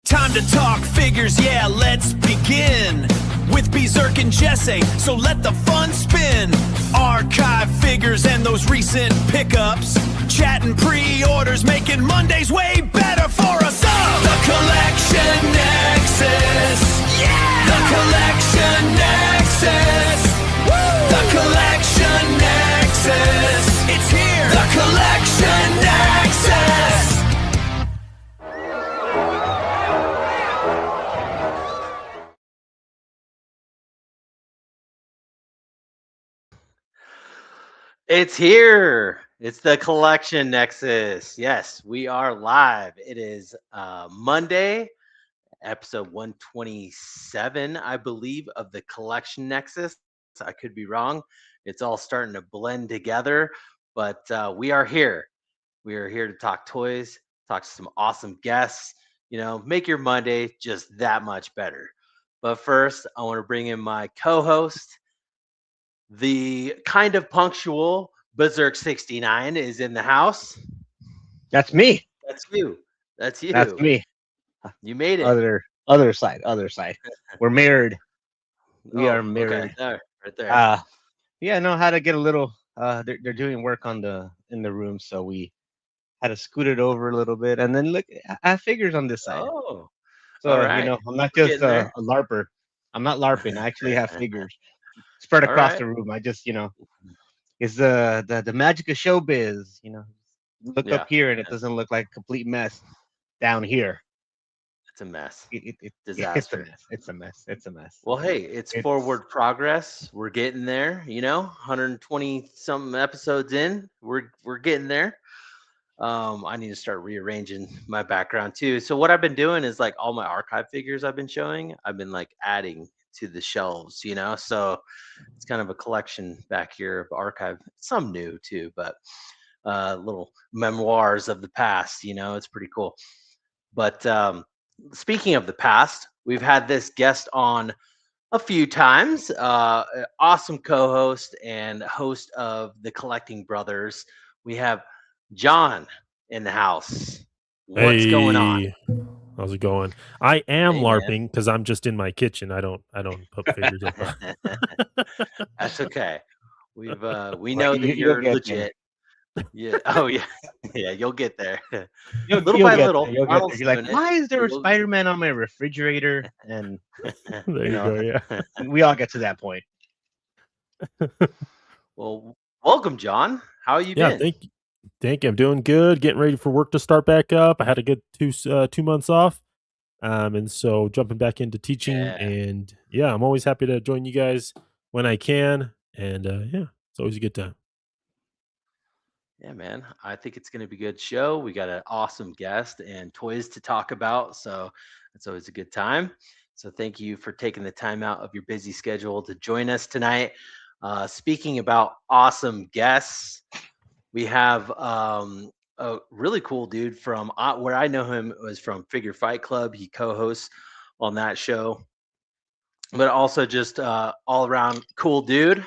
Time to talk figures, yeah, let's begin with Berserk and Jesse, so let the fun spin. Archive figures and those recent pickups, chatting pre-orders, making Mondays way better for us all. The Collection Nexus, yeah! The Collection Nexus, woo! The Collection Nexus, it's here! The Collection Nexus! It's here. It's the Collection Nexus. Yes, we are live. It is Monday, episode 127, I believe, of the Collection Nexus. I could be wrong. It's all starting to blend together, but we are here. We are here to talk toys, talk to some awesome guests, make your Monday just that much better. But first, I want to bring in my co-host. The kind of punctual Berserk 69 is in the house. That's me. That's you. That's you. That's me. You made it. Other side. We're married. We are married. Okay. There, right there. Yeah, know how to get a little. They're doing work in the room, so we had to scoot it over a little bit, and then look, I have figures on this side. Oh, so right. I'm not just a LARPer. I'm not LARPing. I actually have figures spread across the room. I just, it's the magic of showbiz. Look up here, and it doesn't look like a complete mess down here. It's a mess. Disaster. It's a mess. Well, hey, it's forward progress. We're getting there. 120 some episodes in. We're getting there. I need to start rearranging my background too. So what I've been doing is like all my archive figures I've been showing, I've been like adding to the shelves, so it's kind of a collection back here of archive, some new too, but little memoirs of the past. It's pretty cool. But speaking of the past, we've had this guest on a few times, awesome co-host and host of the Collecting Brothers. We have John in the house. What's going on? How's it going? I am LARPing because I'm just in my kitchen. I don't put figures up. That's okay. We know that you're legit. Yeah. Oh yeah. Yeah. You'll get there. Little by little. You're like, why is there a Spider-Man on my refrigerator? And there you go. Yeah. We all get to that point. Well, welcome, John. How are you been? Thank you. I'm doing good. Getting ready for work to start back up. I had a good 2 months off, and so jumping back into teaching. And I'm always happy to join you guys when I can. And it's always a good time. Yeah, man. I think it's going to be a good show. We got an awesome guest and toys to talk about, so it's always a good time. So thank you for taking the time out of your busy schedule to join us tonight. Speaking about awesome guests, we have a really cool dude from where I know him was from Figure Fight Club. He co-hosts on that show, but also just all around cool dude.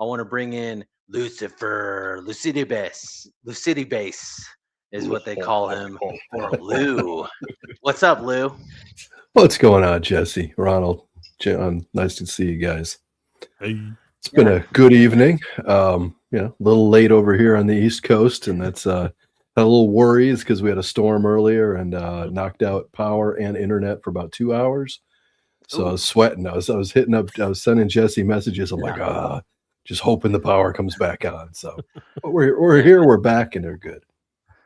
I want to bring in lucidebass is what they call him, or Lou. What's up, Lou? What's going on, Jesse, Ronald, John? Nice to see you guys. Hey. It's been a good evening. A little late over here on the East Coast, and that's had a little worries because we had a storm earlier and knocked out power and internet for about 2 hours. So I was sweating. I was sending Jesse messages. I'm like, just hoping the power comes back on. So but we're here, we're back, and they're good.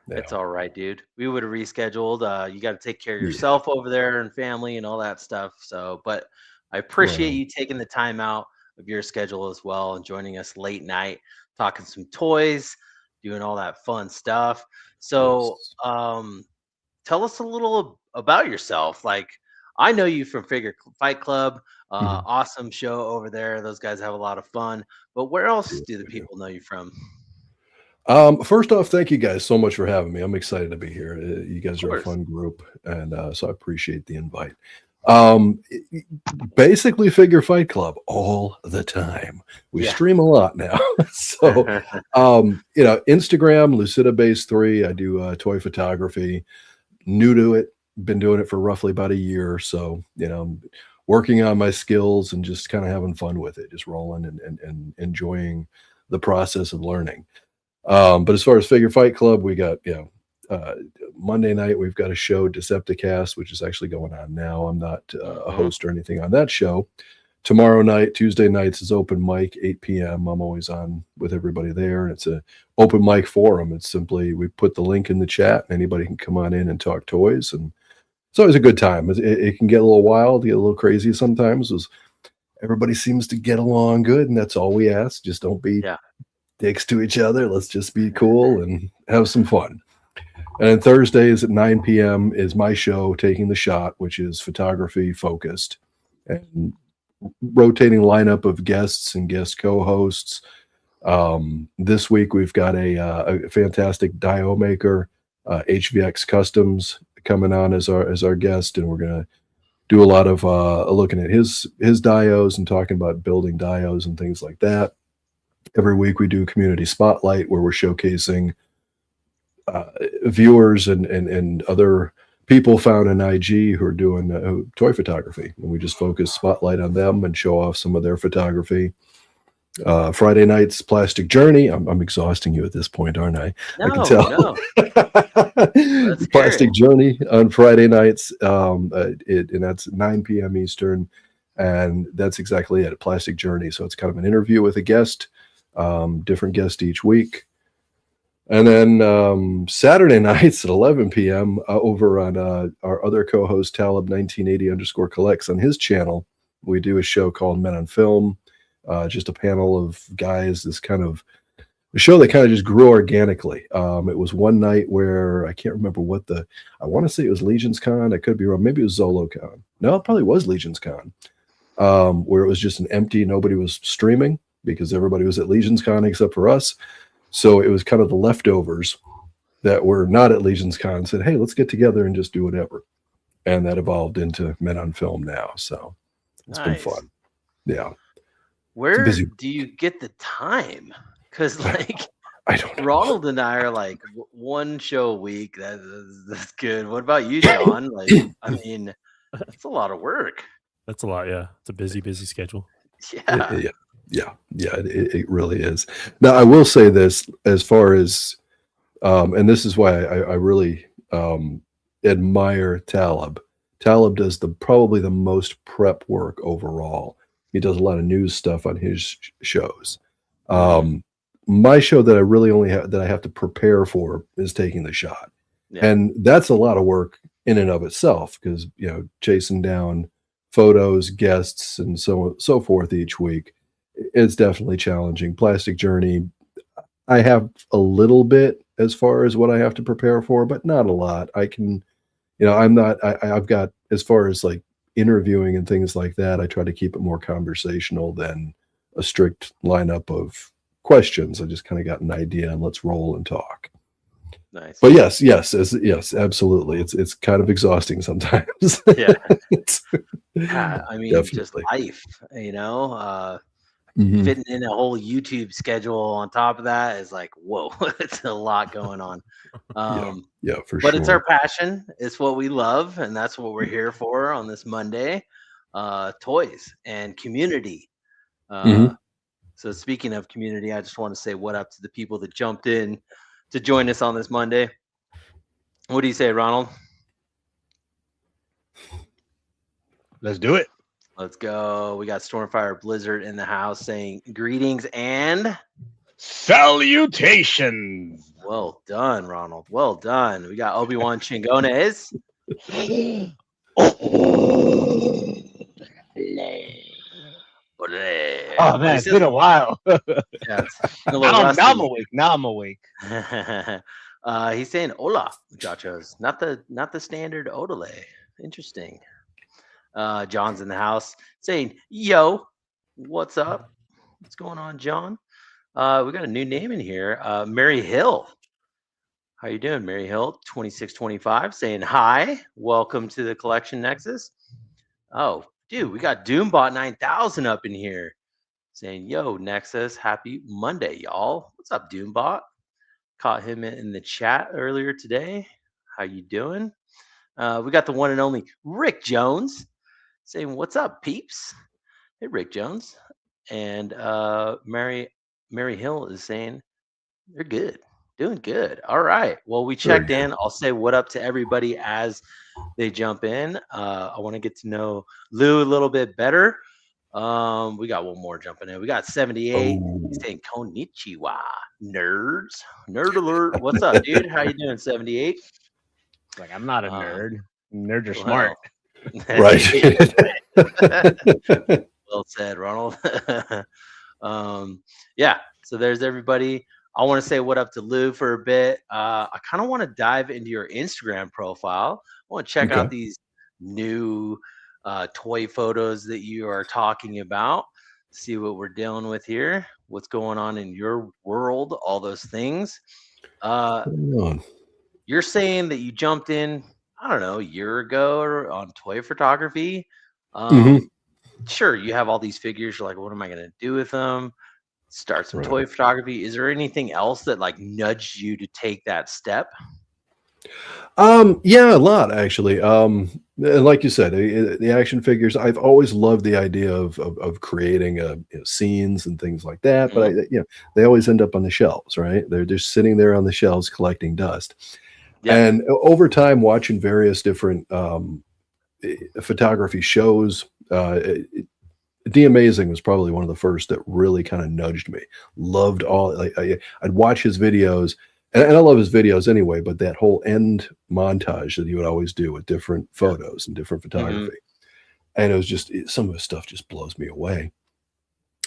It's all right, dude. We would have rescheduled. You got to take care of yourself over there and family and all that stuff. So, but I appreciate you taking the time out of your schedule as well and joining us late night, talking some toys, doing all that fun stuff. So tell us a little about yourself. Like, I know you from Figure Fight Club, awesome show over there. Those guys have a lot of fun, but where else do the people know you from? First off, thank you guys so much for having me. I'm excited to be here. You guys are a fun group, and so I appreciate the invite. Basically Figure Fight Club all the time. We stream a lot now. So Instagram lucidebass3. I do toy photography. New to it, been doing it for roughly about a year or so, working on my skills and just kind of having fun with it, just rolling and enjoying the process of learning. But as far as Figure Fight Club, we got, Monday night, we've got a show, Decepticast, which is actually going on now. I'm not a host or anything on that show. Tomorrow night, Tuesday nights, is open mic, 8 p.m. I'm always on with everybody there. And it's an open mic forum. It's simply, we put the link in the chat and anybody can come on in and talk toys. And it's always a good time. It can get a little wild, get a little crazy sometimes. Everybody seems to get along good, and that's all we ask. Just don't be dicks to each other. Let's just be cool and have some fun. And then Thursdays at 9 p.m. is my show, Taking the Shot, which is photography focused and rotating lineup of guests and guest co-hosts. This week we've got a fantastic dio maker, HVX Customs, coming on as our guest, and we're gonna do a lot of looking at his dios and talking about building dios and things like that. Every week we do community spotlight where we're showcasing viewers and other people found in IG who are doing toy photography, and we just focus spotlight on them and show off some of their photography. Friday nights, Plastic Journey. I'm exhausting you at this point, aren't I? I can tell. No. Plastic Journey on Friday nights, and that's 9 p.m. Eastern, and that's exactly it. Plastic Journey. So it's kind of an interview with a guest, different guest each week. And then Saturday nights at 11 p.m. Over on our other co-host Talib 1980 _ collects on his channel, we do a show called Men on Film. Just a panel of guys. This kind of a show that kind of just grew organically. It was one night where I can't remember I want to say it was Legions Con. I could be wrong. Maybe it was ZoloCon. No, it probably was Legions Con. Where it was just an empty, nobody was streaming because everybody was at Legions Con except for us. So it was kind of the leftovers that were not at Legions Con said, hey, let's get together and just do whatever. And that evolved into Men on Film now. So it's been fun. Yeah. Where do you get the time? Because I don't know. Ronald and I are like one show a week. That's good. What about you, John? I mean, it's a lot of work. That's a lot. Yeah. It's a busy schedule. Yeah. It really is. Now, I will say this as far as, and this is why I really admire Talib. Talib does probably the most prep work overall. He does a lot of news stuff on his shows. My show that I really only that I have to prepare for is Taking the Shot. Yeah. And that's a lot of work in and of itself because, chasing down photos, guests, and so forth each week. It's definitely challenging. Plastic Journey, I have a little bit as far as what I have to prepare for, but not a lot. I can, I've got, as far as like interviewing and things like that, I try to keep it more conversational than a strict lineup of questions. I just kind of got an idea and let's roll and talk. Nice. But yes, absolutely. It's kind of exhausting sometimes. Yeah. I mean, definitely. Just life, fitting in a whole YouTube schedule on top of that is like, whoa, it's a lot going on. Yeah, for but sure. It's our passion. It's what we love. And that's what we're here for on this Monday, toys and community. So speaking of community, I just want to say what up to the people that jumped in to join us on this Monday. What do you say, Ronald? Let's do it. Let's go. We got Stormfire Blizzard in the house saying greetings and salutations. Well done, Ronald. Well done. We got Obi-Wan Chingones. Oh man, it's been a while. Yeah, now I'm awake. He's saying hola, muchachos. Not the standard odele. Interesting. John's in the house saying, yo, what's up? What's going on, John? We got a new name in here. Mary Hill. How you doing, Mary Hill? 2625 saying hi. Welcome to the Collection Nexus. Oh, dude, we got Doombot 9000 up in here saying, yo, Nexus, happy Monday, y'all. What's up, Doombot? Caught him in the chat earlier today. How you doing? We got the one and only Rick Jones saying, "What's up, peeps?" Hey, Rick Jones. And Mary Hill is saying, "They're good, doing good." All right. Well, we checked in. I'll say what up to everybody as they jump in. I want to get to know Lou a little bit better. We got one more jumping in. We got 78. He's saying konnichiwa, nerds. Nerd alert. What's up, dude? How you doing, 78? Like, I'm not a nerd. Nerds are smart. Right. Well said, Ronald. Yeah. So there's everybody. I want to say what up to Lou for a bit. I kind of want to dive into your Instagram profile. I want to check out these new toy photos that you are talking about. See what we're dealing with here. What's going on in your world? All those things. You're saying that you jumped in, I don't know, a year ago or on toy photography. Sure, you have all these figures. You're like, what am I going to do with them? Start some toy photography. Is there anything else that like nudged you to take that step? Yeah, a lot actually. And like you said, the action figures, I've always loved the idea of creating scenes and things like that. But they always end up on the shelves, right? They're just sitting there on the shelves collecting dust. And over time, watching various different photography shows, The Amazing was probably one of the first that really kind of nudged me. Loved all, I'd watch his videos, and I love his videos anyway, but that whole end montage that he would always do with different photos and different photography. And it was just, some of his stuff just blows me away.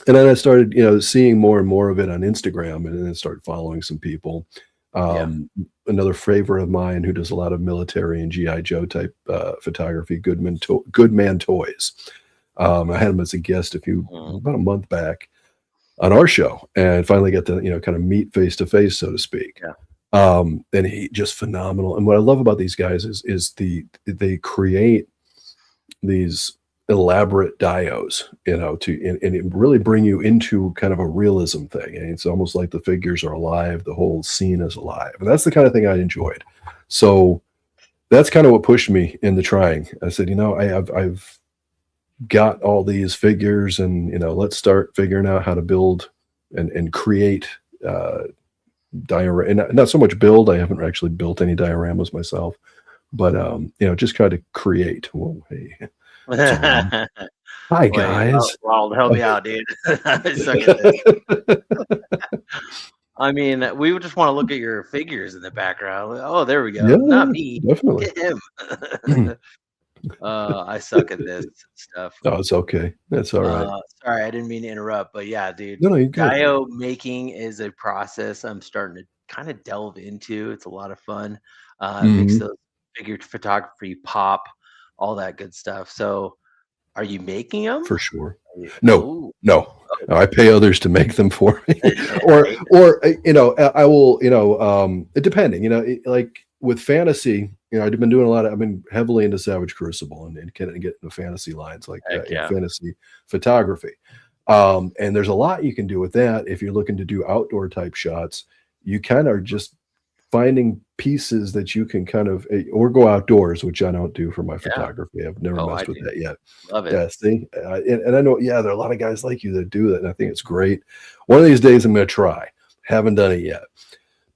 And then I started, seeing more and more of it on Instagram, and then started following some people. Another favorite of mine who does a lot of military and GI Joe type photography, Goodman Toys. I had him as a guest about a month back on our show, and finally got to kind of meet face to face, so to speak. And he just phenomenal. And what I love about these guys is they create these elaborate dios, and it really bring you into kind of a realism thing. And it's almost like the figures are alive, the whole scene is alive, and that's the kind of thing I enjoyed. So that's kind of what pushed me into trying. I said, I've got all these figures, and let's start figuring out how to build and create diorama. And not so much build, I haven't actually built any dioramas myself, but just try to create. Whoa, hey. Hi guys. Ronald, help me out, dude. I suck at this. I mean, we would just want to look at your figures in the background. Oh, there we go. Yeah, not me. Definitely. Get him. I suck at this stuff. Oh, it's okay. That's all right. Sorry, I didn't mean to interrupt, but yeah, dude. No, you're good. Dio making is a process I'm starting to kind of delve into. It's a lot of fun. Makes those figure photography pop, all that good stuff. So, are you making them? For sure. No. I pay others to make them for me, or I will, depending, like with fantasy, I've been heavily into Savage Crucible and kind of get into fantasy lines like fantasy photography. And there's a lot you can do with that. If you're looking to do outdoor type shots, you kind of are just finding pieces that you can kind of, or go outdoors, which I don't do for my photography. I've never messed with that yet. Love it. Yeah, see, and I know, there are a lot of guys like you that do that, and I think it's great. One of these days I'm going to try. Haven't done it yet,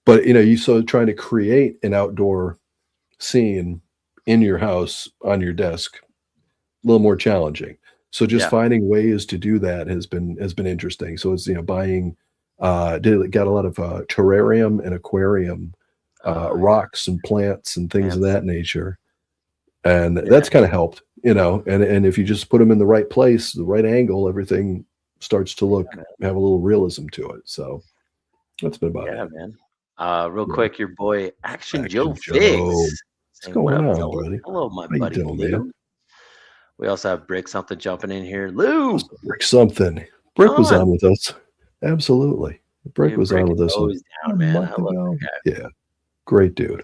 but trying to create an outdoor scene in your house on your desk, a little more challenging. So just finding ways to do that has been interesting. So it's buying, got a lot of terrarium and aquarium rocks and plants and things of that nature, and that's kind of helped, and if you just put them in the right place, the right angle, everything starts to have a little realism to it. So that's been about it. Man. Real quick, your boy Action Joe Figs. What's going on, buddy? Hello, my How buddy. you doing, man? We also have Brick Something jumping in here. Lou. Brick Something. Brick was on with us. Absolutely. Brick was on with us a month ago. Yeah. Great dude.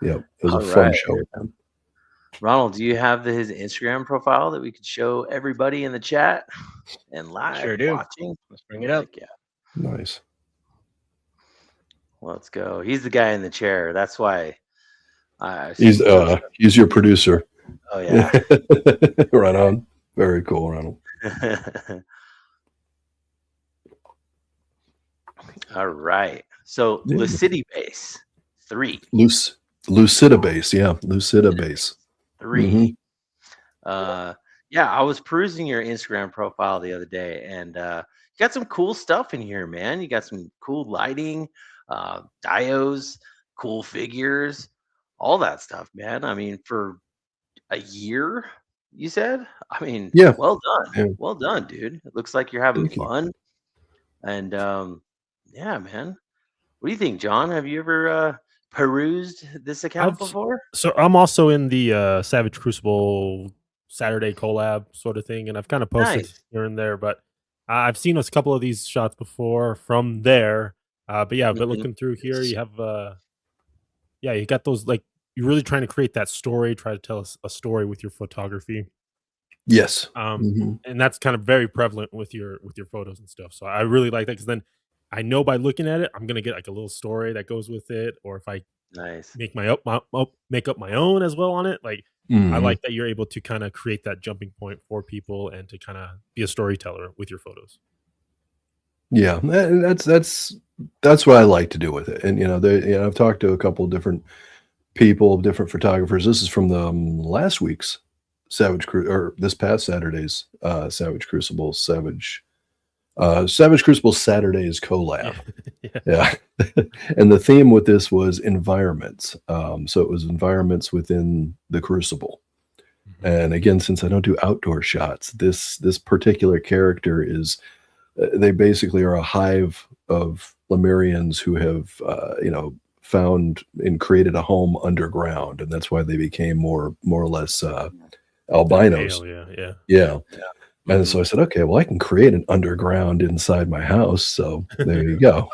Yep. It was a fun show with him. Ronald, do you have his Instagram profile that we could show everybody in the chat and live Sure do. watching? Let's bring it up. Yeah. Nice. Let's go. He's the guy in the chair. That's why He's your producer. Oh yeah. Right on. Very cool, Ronald. All right. So lucidebass 3. Lucidebass, yeah, lucidebass 3. Yeah, I was perusing your Instagram profile the other day, and you got some cool stuff in here, man. You got some cool lighting, diodes, cool figures, all that stuff, man. I mean, for a year, you said? I mean, Yeah. well done. Yeah. Well done, dude. It looks like you're having Thank you. fun. And yeah, man. What do you think, John? Have you ever perused this account before? So I'm also in the Savage Crucible Saturday collab sort of thing, and I've kind of posted here and there, but I've seen a couple of these shots before from there. But yeah, but looking through here, you have yeah, you got those, like, you're really trying to create that story, try to tell us a story with your photography. Yes. And that's kind of very prevalent with your photos and stuff. So I really like that, because then I know by looking at it, I'm gonna get like a little story that goes with it, or if I make make up my own as well on it. Like, I like that you're able to kind of create that jumping point for people and to kind of be a storyteller with your photos. Yeah, that's what I like to do with it. And I've talked to a couple of different people, different photographers. This is from the last week's or this past Saturday's Savage Crucible Savage Crucible Saturdays collab. Yeah. And the theme with this was environments. So it was environments within the Crucible. And again, since I don't do outdoor shots, this particular character is they basically are a hive of Lemurians who have found and created a home underground, and that's why they became more or less albinos. Yeah. And so I said, okay, well, I can create an underground inside my house. So there you go.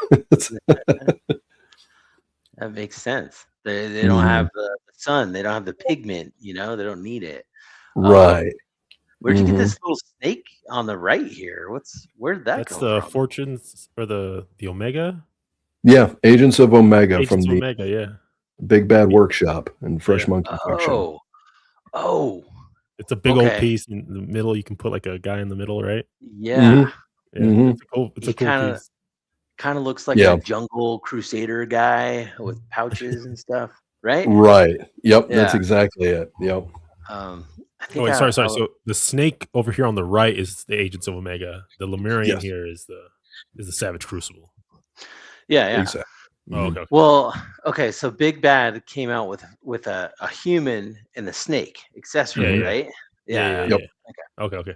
That makes sense. They don't have the sun. They don't have the pigment. They don't need it. Right. Where'd you get this little snake on the right here? Where'd that That's come the from? Fortunes or the Omega? Yeah, Agents of Omega from the Omega, yeah. Big Bad Workshop and Fresh Monkey Fiction. Oh. It's a big old piece in the middle. You can put like a guy in the middle, right? Yeah. It's a cool piece. Kind of looks like a jungle crusader guy with pouches and stuff, right? Right. Yep. That's exactly it. Yep. I think sorry. So the snake over here on the right is the Agents of Omega. The Lemurian here is the Savage Crucible. Yeah. Exactly. Okay. Well, okay. So Big Bad came out with a human and the snake accessory, right? Yeah. Yep. Okay.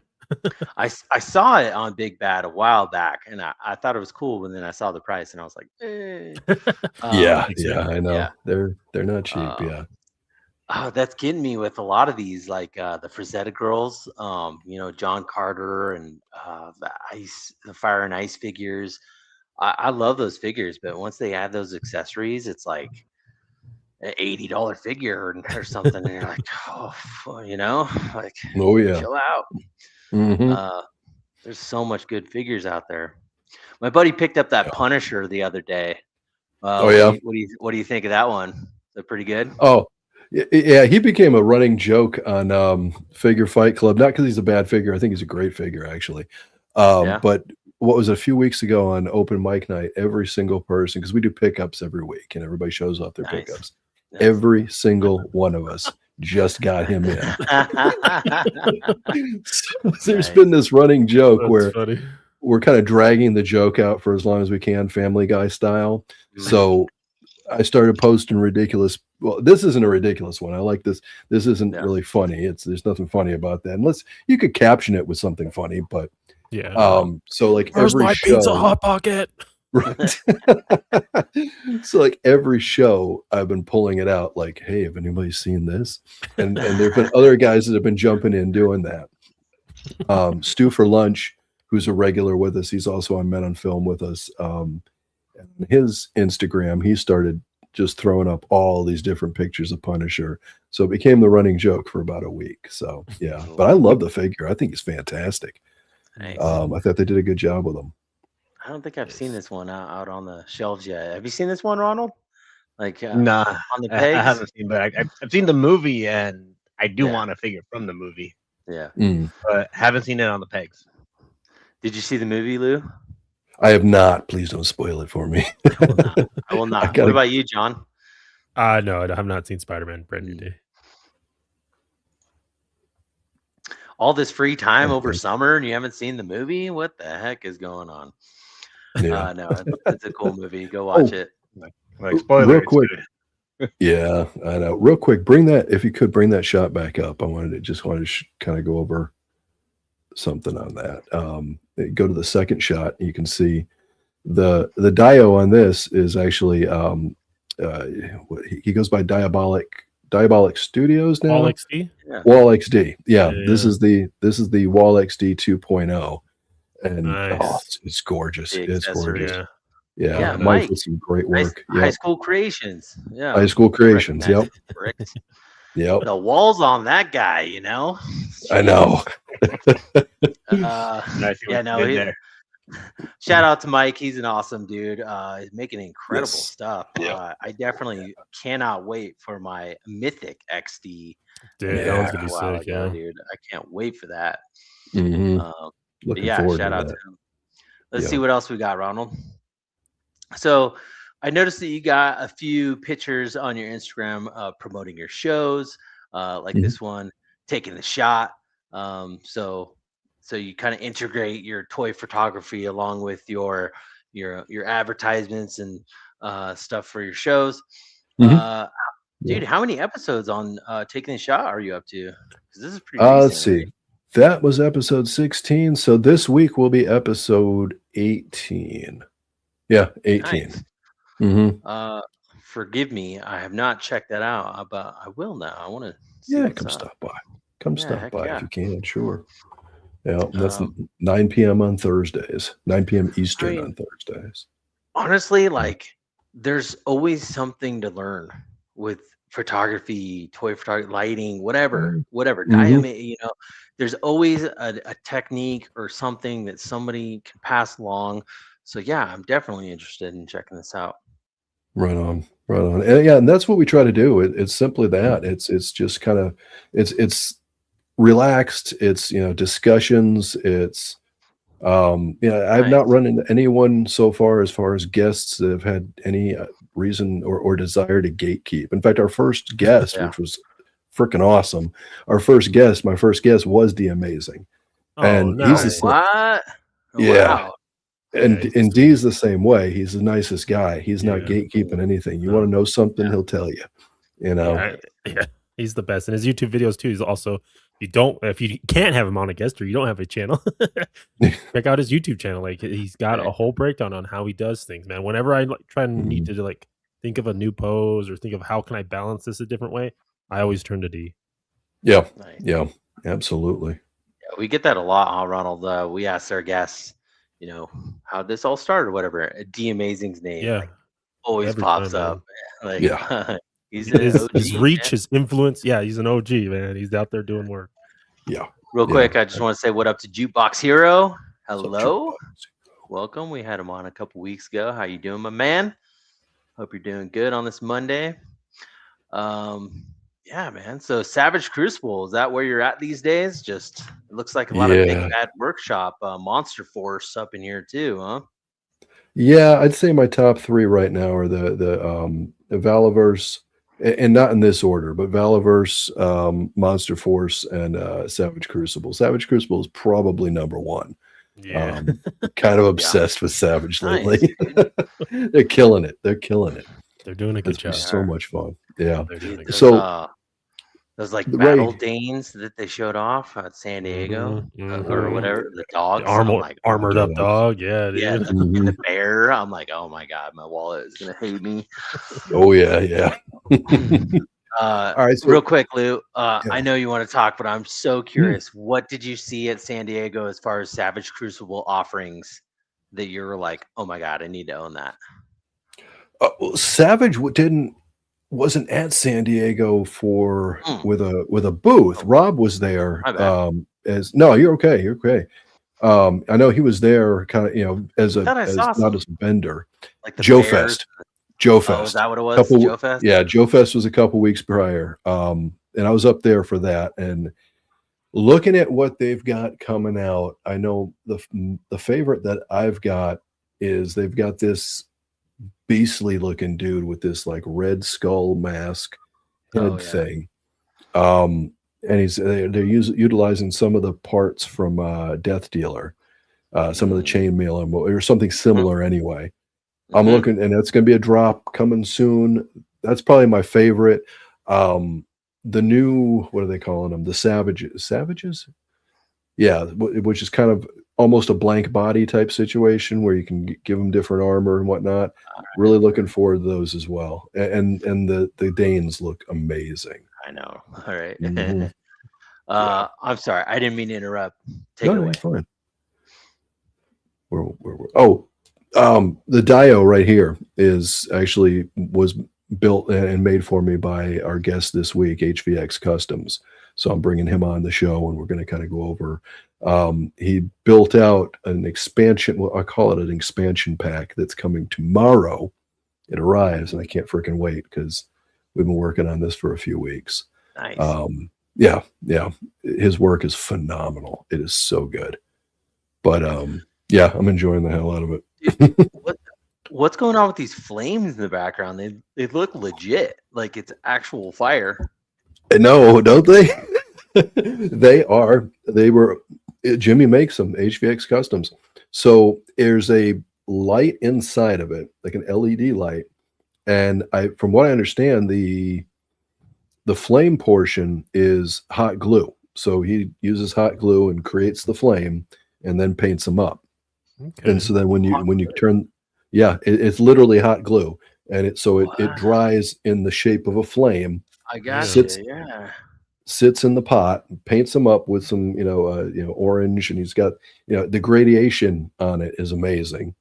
I saw it on Big Bad a while back, and I thought it was cool, and then I saw the price, and I was like, yeah, I know. Yeah. They're not cheap. Oh, that's getting me with a lot of these, like the Frazetta girls, John Carter and the Fire and Ice figures. I love those figures, but once they add those accessories, it's like an $80 figure or something. And you're like, chill out. There's so much good figures out there. My buddy picked up that Punisher the other day. What do you think of that one? Is that pretty good? Oh, yeah. He became a running joke on Figure Fight Club. Not because he's a bad figure. I think he's a great figure, actually. But what was it, a few weeks ago on open mic night, every single person, because we do pickups every week and everybody shows off their pickups. Every single one of us just got him in. So there's been this running joke where we're kind of dragging the joke out for as long as we can, Family Guy style. So I started posting ridiculous. Well, this isn't a ridiculous one. I like this. This isn't really funny. There's nothing funny about that. Unless you could caption it with something funny, but so like where's every my show, pizza Hot Pocket? Right. So like every show I've been pulling it out like, hey, have anybody seen this? And there've been other guys that have been jumping in doing that. Stu for Lunch, who's a regular with us, he's also on Men on Film with us. His Instagram, he started just throwing up all these different pictures of Punisher. So it became the running joke for about a week. So yeah, but I love the figure. I think he's fantastic. Nice. I thought they did a good job with him. I don't think I've seen this one out on the shelves yet. Have you seen this one, Ronald? Like Nah, on the I pegs? haven't seen, but I've seen the movie, and I do Yeah. want a figure from the movie, Yeah. but haven't seen it on the pegs. Did you see the movie, Lou? I have not. Please don't spoil it for me. I will not. gotta- What about you, John? No, I have not seen Spider-Man Brand New Day. All this free time Okay. over summer and you haven't seen the movie? What the heck is going on? Yeah. No, it's a cool movie. Go watch it. Like spoiler, Real it's quick. good. Yeah, I know. Real quick, bring that, if you could bring that shot back up. I wanted to kind of go over something on that. Go to the second shot. You can see the Dio on this is actually he goes by Diabolic Studios now. All XD? Wall XD. Yeah, Yeah. this is the Wall XD 2.0. And Nice. it's gorgeous. The It's gorgeous. accessories. Yeah, Yeah, Mike Mike. did some great High, work. high Yep. School Creations. Yeah. High School Creations. Yep. Bricks. Yep. The walls on that guy, you know? I know. I see Yeah, what no, you did he- there. Shout out to Mike. He's an awesome dude. He's making incredible Yes. stuff. Yeah. I definitely cannot wait for my Mythic XD. Dude, Yeah. that one's gonna be A while sick, ago, yeah. dude. I can't wait for that. Mhm. But Looking yeah, forward shout to out that. to him. Let's Yeah. see what else we got, Ronald. So I noticed that you got a few pictures on your Instagram promoting your shows, like Mhm. this one, taking the shot. So you kind of integrate your toy photography along with your advertisements and stuff for your shows. Mhm. Dude, how many episodes on taking the shot are you up to? Because this is pretty Let's recent. see. That was episode 16. So this week will be episode 18. Yeah, 18. Nice. Mm-hmm. Forgive me, I have not checked that out, but I will now. I want to. Yeah, come stop by. Come Yeah, stop heck by yeah. if you can. Sure. Yeah, and that's Um, 9 p.m. on Thursdays. 9 p.m. Eastern mean, on Thursdays. Honestly, like there's always something to learn with photography, toy photography, lighting, whatever, Mhm. diamond, there's always a technique or something that somebody can pass along. So yeah, I'm definitely interested in checking this out. Right on, right on. And yeah, and that's what we try to do. It's simply that. It's just kind of it's relaxed. It's discussions. It's I've not run into anyone so far as guests that have had any reason or desire to gatekeep. In fact, our first guest, which was freaking awesome, my first guest was the Amazing, and he's the same. What? Yeah. Wow. And D's the same way. He's the nicest guy. He's not gatekeeping anything. You want to know something, he'll tell you. Yeah, he's the best. And his YouTube videos too. He's also if you can't have him on a guest or you don't have a channel, check out his YouTube channel. Like he's got a whole breakdown on how he does things, man. Whenever I try and need to think of a new pose or think of how can I balance this a different way, I always turn to D. Yeah. Nice. Yeah. Absolutely. Yeah, we get that a lot, huh, Ronald? We ask our guests, how this all started or whatever. D Amazing's name always Every pops time, up. He's his reach, his influence. Yeah, he's an OG, man. He's out there doing work. Yeah. Real quick, I just want to say what up to Jukebox Hero. Hello. Welcome. We had him on a couple weeks ago. How you doing, my man? Hope you're doing good on this Monday. Yeah, man. So Savage Crucible, is that where you're at these days? Just it looks like a lot of Big Bad Workshop, Monster Force up in here too, huh? Yeah, I'd say my top 3 right now are the Valaverse, and not in this order, but Valaverse, Monster Force, and Savage Crucible. Savage Crucible is probably number 1. Yeah. Kind of obsessed with Savage lately. They're killing it. They're killing it. They're doing a good job. So much fun. Yeah. Those, So those like battle Danes that they showed off at San Diego or whatever, the dogs, armored up dog, dude. And the bear. I'm like, oh my god, my wallet is gonna hate me. Oh yeah. All right, so, real quick, Lou. I know you want to talk, but I'm so curious. What did you see at San Diego as far as Savage Crucible offerings that you were like, oh my god, I need to own that? Savage wasn't at San Diego with a booth. Rob was there. No, you're okay. You're okay. I know he was there kind of, as not as a vendor. Like the Joe Bears. Fest. Joe Oh, is Fest. that what it was? Joe Fest? Yeah, Joe Fest was a couple weeks prior. And I was up there for that. And looking at what they've got coming out, I know the favorite that I've got is they've got this beastly looking dude with this like red skull mask head thing. And they're utilizing some of the parts from Death Dealer, some of the chainmail or something similar anyway. I'm looking, and that's going to be a drop coming soon. That's probably my favorite. The new, what are they calling them? The Savages? Yeah, which is kind of almost a blank body type situation where you can give them different armor and whatnot. Really looking forward to those as well. And the Danes look amazing. I know. All right. Mhm. I'm sorry. I didn't mean to interrupt. Take it No, away. you're fine. The Dio right here was built and made for me by our guest this week, HVX Customs. So I'm bringing him on the show, and we're going to kind of go over. He built out an expansion. Well, I call it an expansion pack that's coming tomorrow. It arrives, and I can't freaking wait because we've been working on this for a few weeks. Nice. Yeah. His work is phenomenal. It is so good. But yeah, I'm enjoying the hell out of it. What's going on with these flames in the background? They look legit, like it's actual fire. No, don't they? They were. Jimmy makes them, HVX Customs. So there's a light inside of it, like an LED light, and from what I understand, the flame portion is hot glue. So he uses hot glue and creates the flame, and then paints them up. Okay. And so then when you turn, it's literally hot glue, and it dries in the shape of a flame. I got sits in the pot, paints them up with some orange, and he's got the gradation on it is amazing.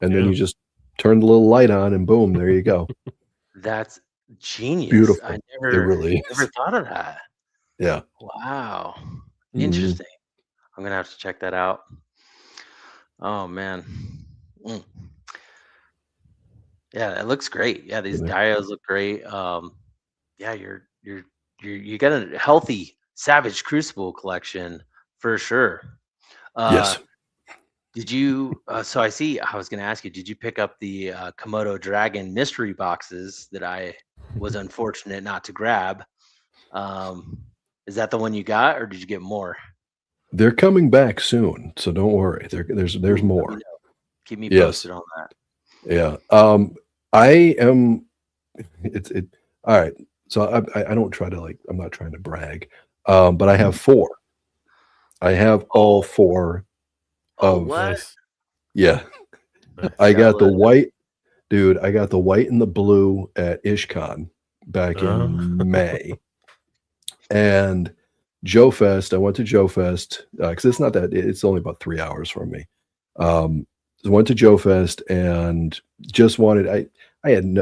And then you just turn the little light on, and boom, there you go. That's genius. Beautiful. I never thought of that. Yeah. Wow. Interesting. I'm gonna have to check that out. Oh man. Yeah, it looks great. Yeah, these dios look great. Yeah, you got a healthy Savage Crucible collection for sure. Yes. Did you? So I see. I was going to ask you. Did you pick up the Komodo Dragon mystery boxes that I was unfortunate not to grab? Is that the one you got, or did you get more? They're coming back soon, so don't worry. There's more. Keep me posted on that. Yeah. I am. All right. So I don't try to I'm not trying to brag, but I have 4. I have all 4 of. What? Yeah. I got the white, dude. I got the white and the blue at IshCon back in May, and Joe Fest. I went to Joe Fest because it's not that. It's only about 3 hours from me. I went to Joe Fest and just wanted. I'm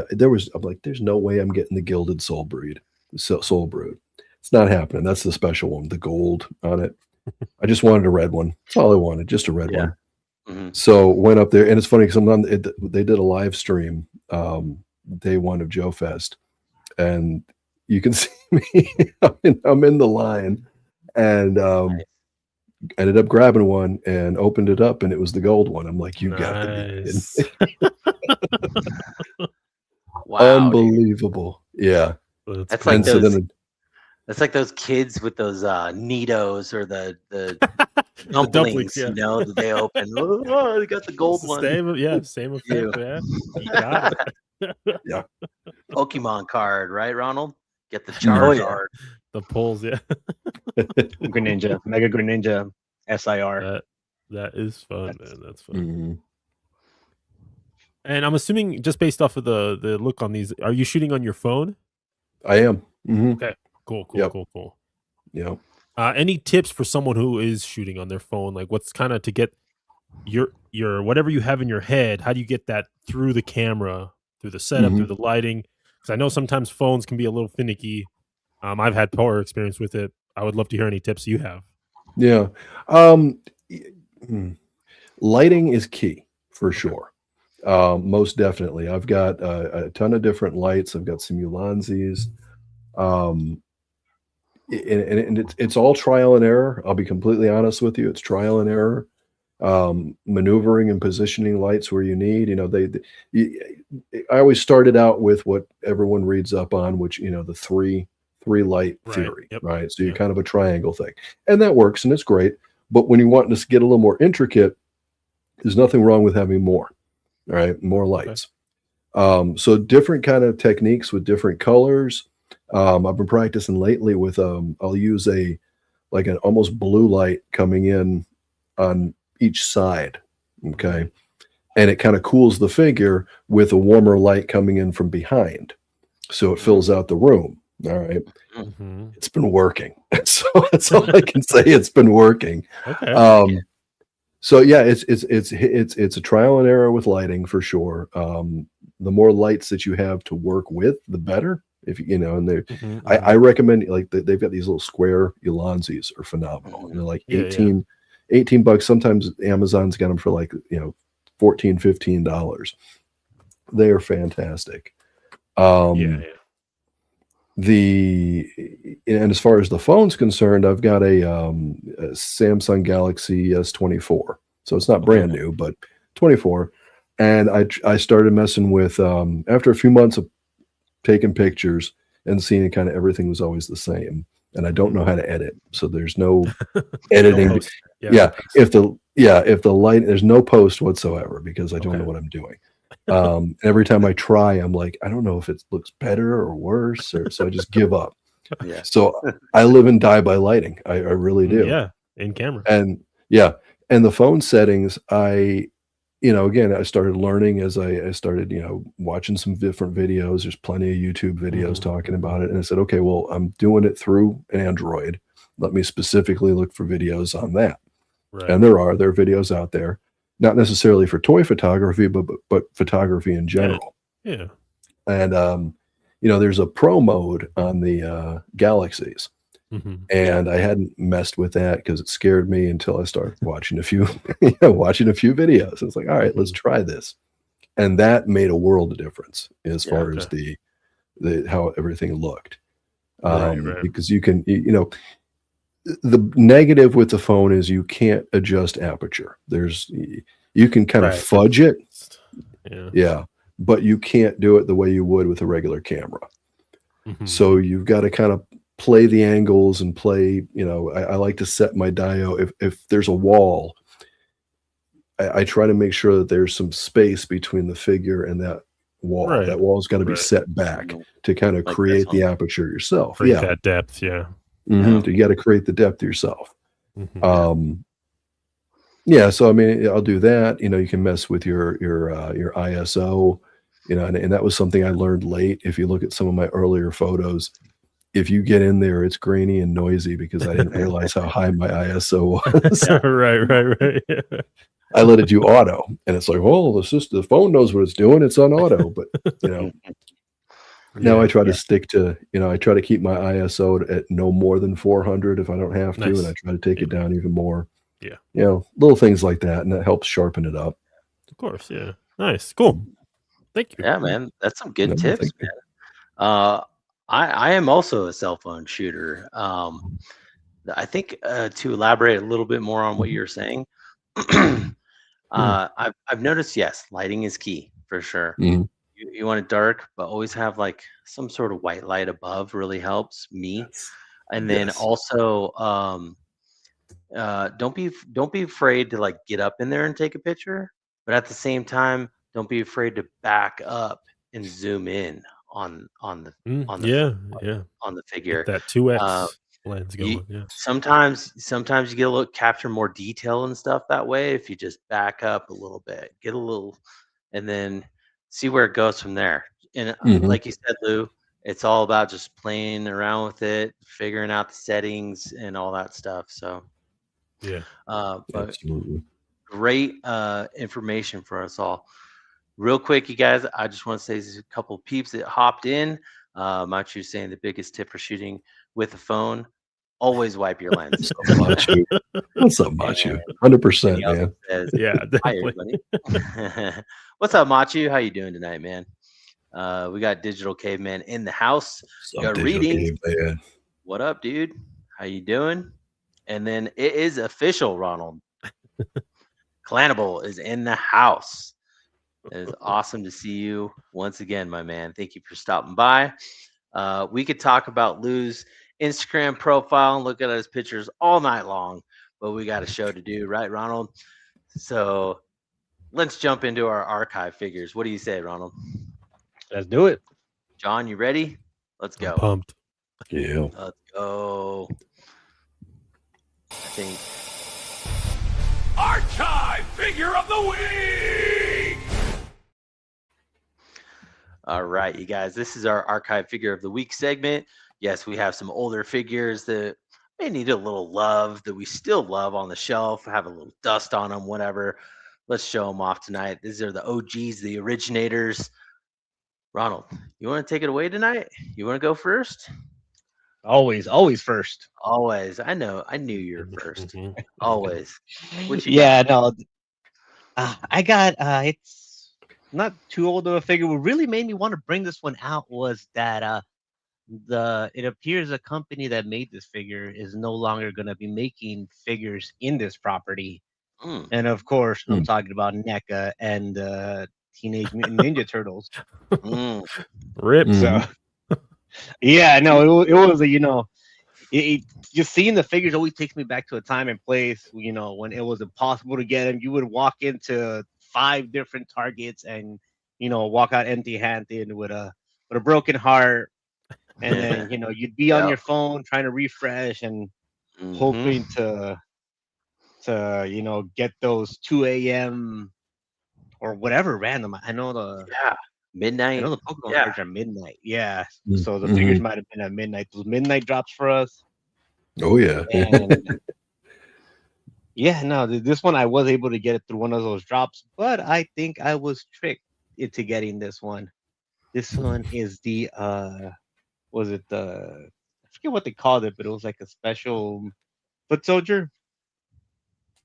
like, there's no way I'm getting the gilded soul brood. It's not happening. That's the special one, the gold on it. I just wanted a red one. That's all I wanted, just a red one. Mm-hmm. So went up there, and it's funny because they did a live stream day 1 of Joe Fest, and you can see me. I'm in the line, and ended up grabbing one and opened it up, and it was the gold one. I'm like, you got to be kidding. Wow, unbelievable. Dude. Yeah. That's like that's like those kids with those Nitos or the dumplings, that they open. Oh, they got the gold one. Same effect. Yeah. You got it. Yeah. Pokemon card, right, Ronald? Get the Charizard. The pulls, yeah. Greninja, Mega Greninja, SIR. That is fun, man. That's fun. Mm-hmm. And I'm assuming, just based off of the look on these, are you shooting on your phone? I am. Mm-hmm. Okay. Cool. Yeah. Any tips for someone who is shooting on their phone? Like, what's kind of to get your whatever you have in your head? How do you get that through the camera, through the setup, through the lighting? Because I know sometimes phones can be a little finicky. I've had poor experience with it. I would love to hear any tips you have. Yeah. Lighting is key for sure. Most definitely. I've got a ton of different lights. I've got some Ulanzis. Um, and it's all trial and error. I'll be completely honest with you. It's trial and error. Maneuvering and positioning lights where you need. I always started out with what everyone reads up on, which the three light theory, Yep. right? So you're kind of a triangle thing, and that works and it's great. But when you want to get a little more intricate, there's nothing wrong with having more. All right, more lights. So different kind of techniques with different colors. I've been practicing lately with I'll use an almost blue light coming in on each side, okay, and it kind of cools the figure with a warmer light coming in from behind, so it fills out the room. All right. It's been working. So that's all I can say. It's been working. Okay. So yeah, it's a trial and error with lighting for sure. The more lights that you have to work with, the better. If and they, I recommend they've got these little square Ulanzis are phenomenal. And they're like 18 bucks. Sometimes Amazon's got them for like $14, $15. They are fantastic. And as far as the phone's concerned, I've got a Samsung Galaxy S24. So it's not brand new, but 24. And I started messing with after a few months of taking pictures and seeing kind of everything was always the same. And I don't know how to edit, so there's no editing. If the light, there's no post whatsoever because I don't know what I'm doing. Every time I try, I'm like, I don't know if it looks better or worse, so I just give up. So I live and die by lighting. I really do. Yeah, in camera. And and the phone settings, again, I started learning as I started, watching some different videos. There's plenty of YouTube videos talking about it. And I said, okay, well, I'm doing it through Android. Let me specifically look for videos on that. Right. And there are videos out there, not necessarily for toy photography, but photography in general. Yeah. And, there's a pro mode on the Galaxies. And I hadn't messed with that because it scared me until I started watching a few videos. It's like, all right, let's try this. And that made a world of difference as far as the how everything looked. Because you can, the negative with the phone is you can't adjust aperture. You can kind of fudge it. But you can't do it the way you would with a regular camera. So you've got to kind of play the angles and play, I like to set my diode. If there's a wall, I try to make sure that there's some space between the figure and that wall. That wall's got to be set back to kind of create the aperture yourself. Create that depth. So you got to create the depth yourself. So I mean, I'll do that. You can mess with your ISO, and that was something I learned late. If you look at some of my earlier photos, if you get in there, it's grainy and noisy because I didn't realize how high my ISO was. Right. I let it do auto, and it's like, well, the phone knows what it's doing. It's on auto, but now I try to stick to, I try to keep my ISO at no more than 400 if I don't have to, and I try to take it down even more. Little things like that, and that helps sharpen it up. Of course, yeah. Nice, cool. Thank you. Yeah, man, that's some good tips, man. I am also a cell phone shooter. I think to elaborate a little bit more on what you're saying, I've noticed, lighting is key for sure. You want it dark, but always have like some sort of white light above really helps me. And then also, don't be afraid to like get up in there and take a picture, but at the same time, don't be afraid to back up and zoom in on the figure. Get that 2x lens going. Sometimes you get a little capture more detail and stuff that way if you just back up a little bit, get a little, and then see where it goes from there. And like you said, Lou, it's all about just playing around with it, figuring out the settings and all that stuff. So but absolutely great information for us all. Real quick, you guys, I just want to say there's a couple of peeps that hopped in. Machu saying the biggest tip for shooting with a phone, always wipe your lens. What's up, Machu? What's up, Machu? 100%, man. Says, Yeah, hi, definitely. everybody. What's up, Machu? How you doing tonight, man? We got Digital Caveman in the house. What's up, Got Digital readings. Caveman? What up, dude? How you doing? And then it is official, Ronald. Clanable is in the house. It is awesome to see you once again, my man. Thank you for stopping by. We could talk about Lou's Instagram profile and look at his pictures all night long, but we got a show to do, right, Ronald? So let's jump into our archive figures. What do you say, Ronald? Let's do it. John, you ready? Let's I'm go. pumped. Yeah. Let's go. I think. Archive Figure of the Week! All right, you guys, this is our Archive Figure of the Week segment. Yes, we have some older figures that may need a little love that we still love on the shelf, have a little dust on them, whatever. Let's show them off tonight. These are the OGs, the originators. Ronald, you want to take it away tonight? You want to go first? Always first. Always. I know. I knew you were first. Mhm. Always. What you Yeah, no. I got it's not too old of a figure. What really made me want to bring this one out was that it appears a company that made this figure is no longer going to be making figures in this property. Mm. And of course, I'm talking about NECA and Teenage Mutant Ninja Turtles. Mm. Rip. So, yeah, no, it was just seeing the figures always takes me back to a time and place, when it was impossible to get them. You would walk into 5 different Targets and, walk out empty-handed with a broken heart. And then, you'd be on your phone trying to refresh and hoping to get those 2 a.m. or whatever random. I know Midnight. I know the Pokemon cards are midnight. Yeah. So the figures might have been at midnight. Those midnight drops for us. Oh, yeah. And yeah, no, this one I was able to get it through one of those drops, but I think I was tricked into getting this one. This one is the I forget what they called it, but it was like a special foot soldier.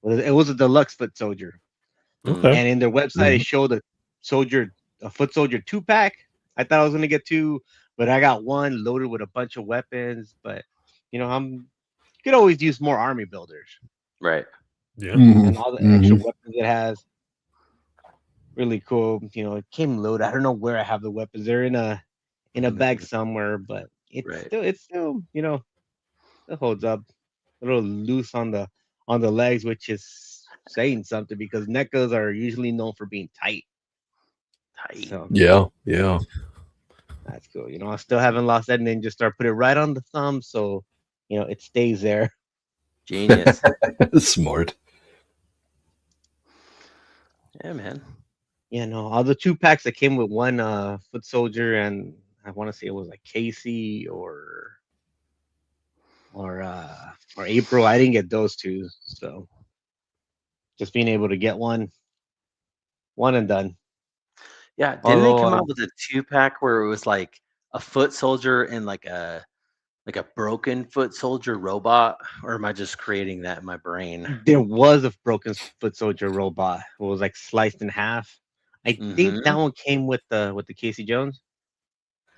It was a deluxe foot soldier. Okay. And in their website, it showed a foot soldier 2-pack. I thought I was gonna get 2, but I got 1 loaded with a bunch of weapons. But could always use more army builders. Right. Yeah. And all the extra weapons it has. Really cool. It came loaded. I don't know where I have the weapons. They're in a bag somewhere, but it's still it holds up. A little loose on the legs, which is saying something because NECAs are usually known for being tight. So, yeah. that's cool. I still haven't lost that Ninja Star. Put it right on the thumb, so it stays there. Genius. Smart. Yeah, man. Yeah, no, all the 2-packs that came with 1 foot soldier, and I want to say it was like Casey or April. I didn't get those 2, so just being able to get one and done. Yeah, didn't they come out with a 2-pack where it was like a foot soldier and like a broken foot soldier robot? Or am I just creating that in my brain? There was a broken foot soldier robot. It was like sliced in half. I think that one came with the Casey Jones.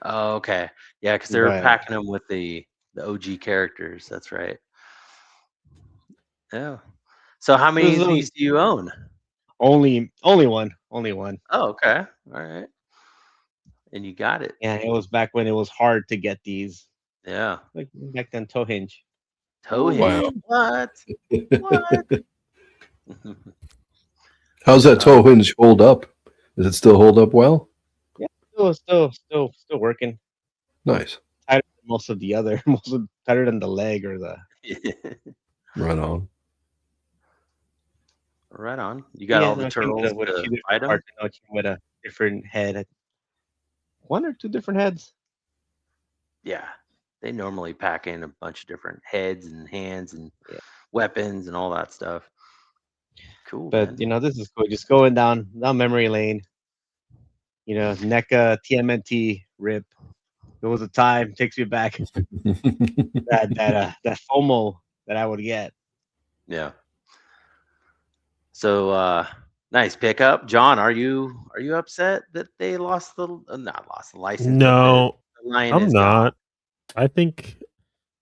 Oh, okay. Yeah, because they were packing them with the OG characters. That's right. Yeah. So how many of these do you own? Only one. Oh, okay. All right. And you got it. Yeah, it was back when it was hard to get these. Yeah. Like back then, toe hinge. Wow. What? How's that toe hinge hold up? Does it still hold up well? Yeah, still working. Nice. Tighter than most of the other, tighter than the leg or the. Right on. Right on. You got all the turtles to fight them? With a different head. 1 or 2 different heads. Yeah. They normally pack in a bunch of different heads and hands and weapons and all that stuff. Cool. But man. This is cool. Just going down memory lane. NECA, TMNT, RIP. there was a time, takes me back that FOMO that I would get. Yeah. So nice pickup, John. Are you upset that they lost not lost the license, but the No, line I'm is gone? not. I think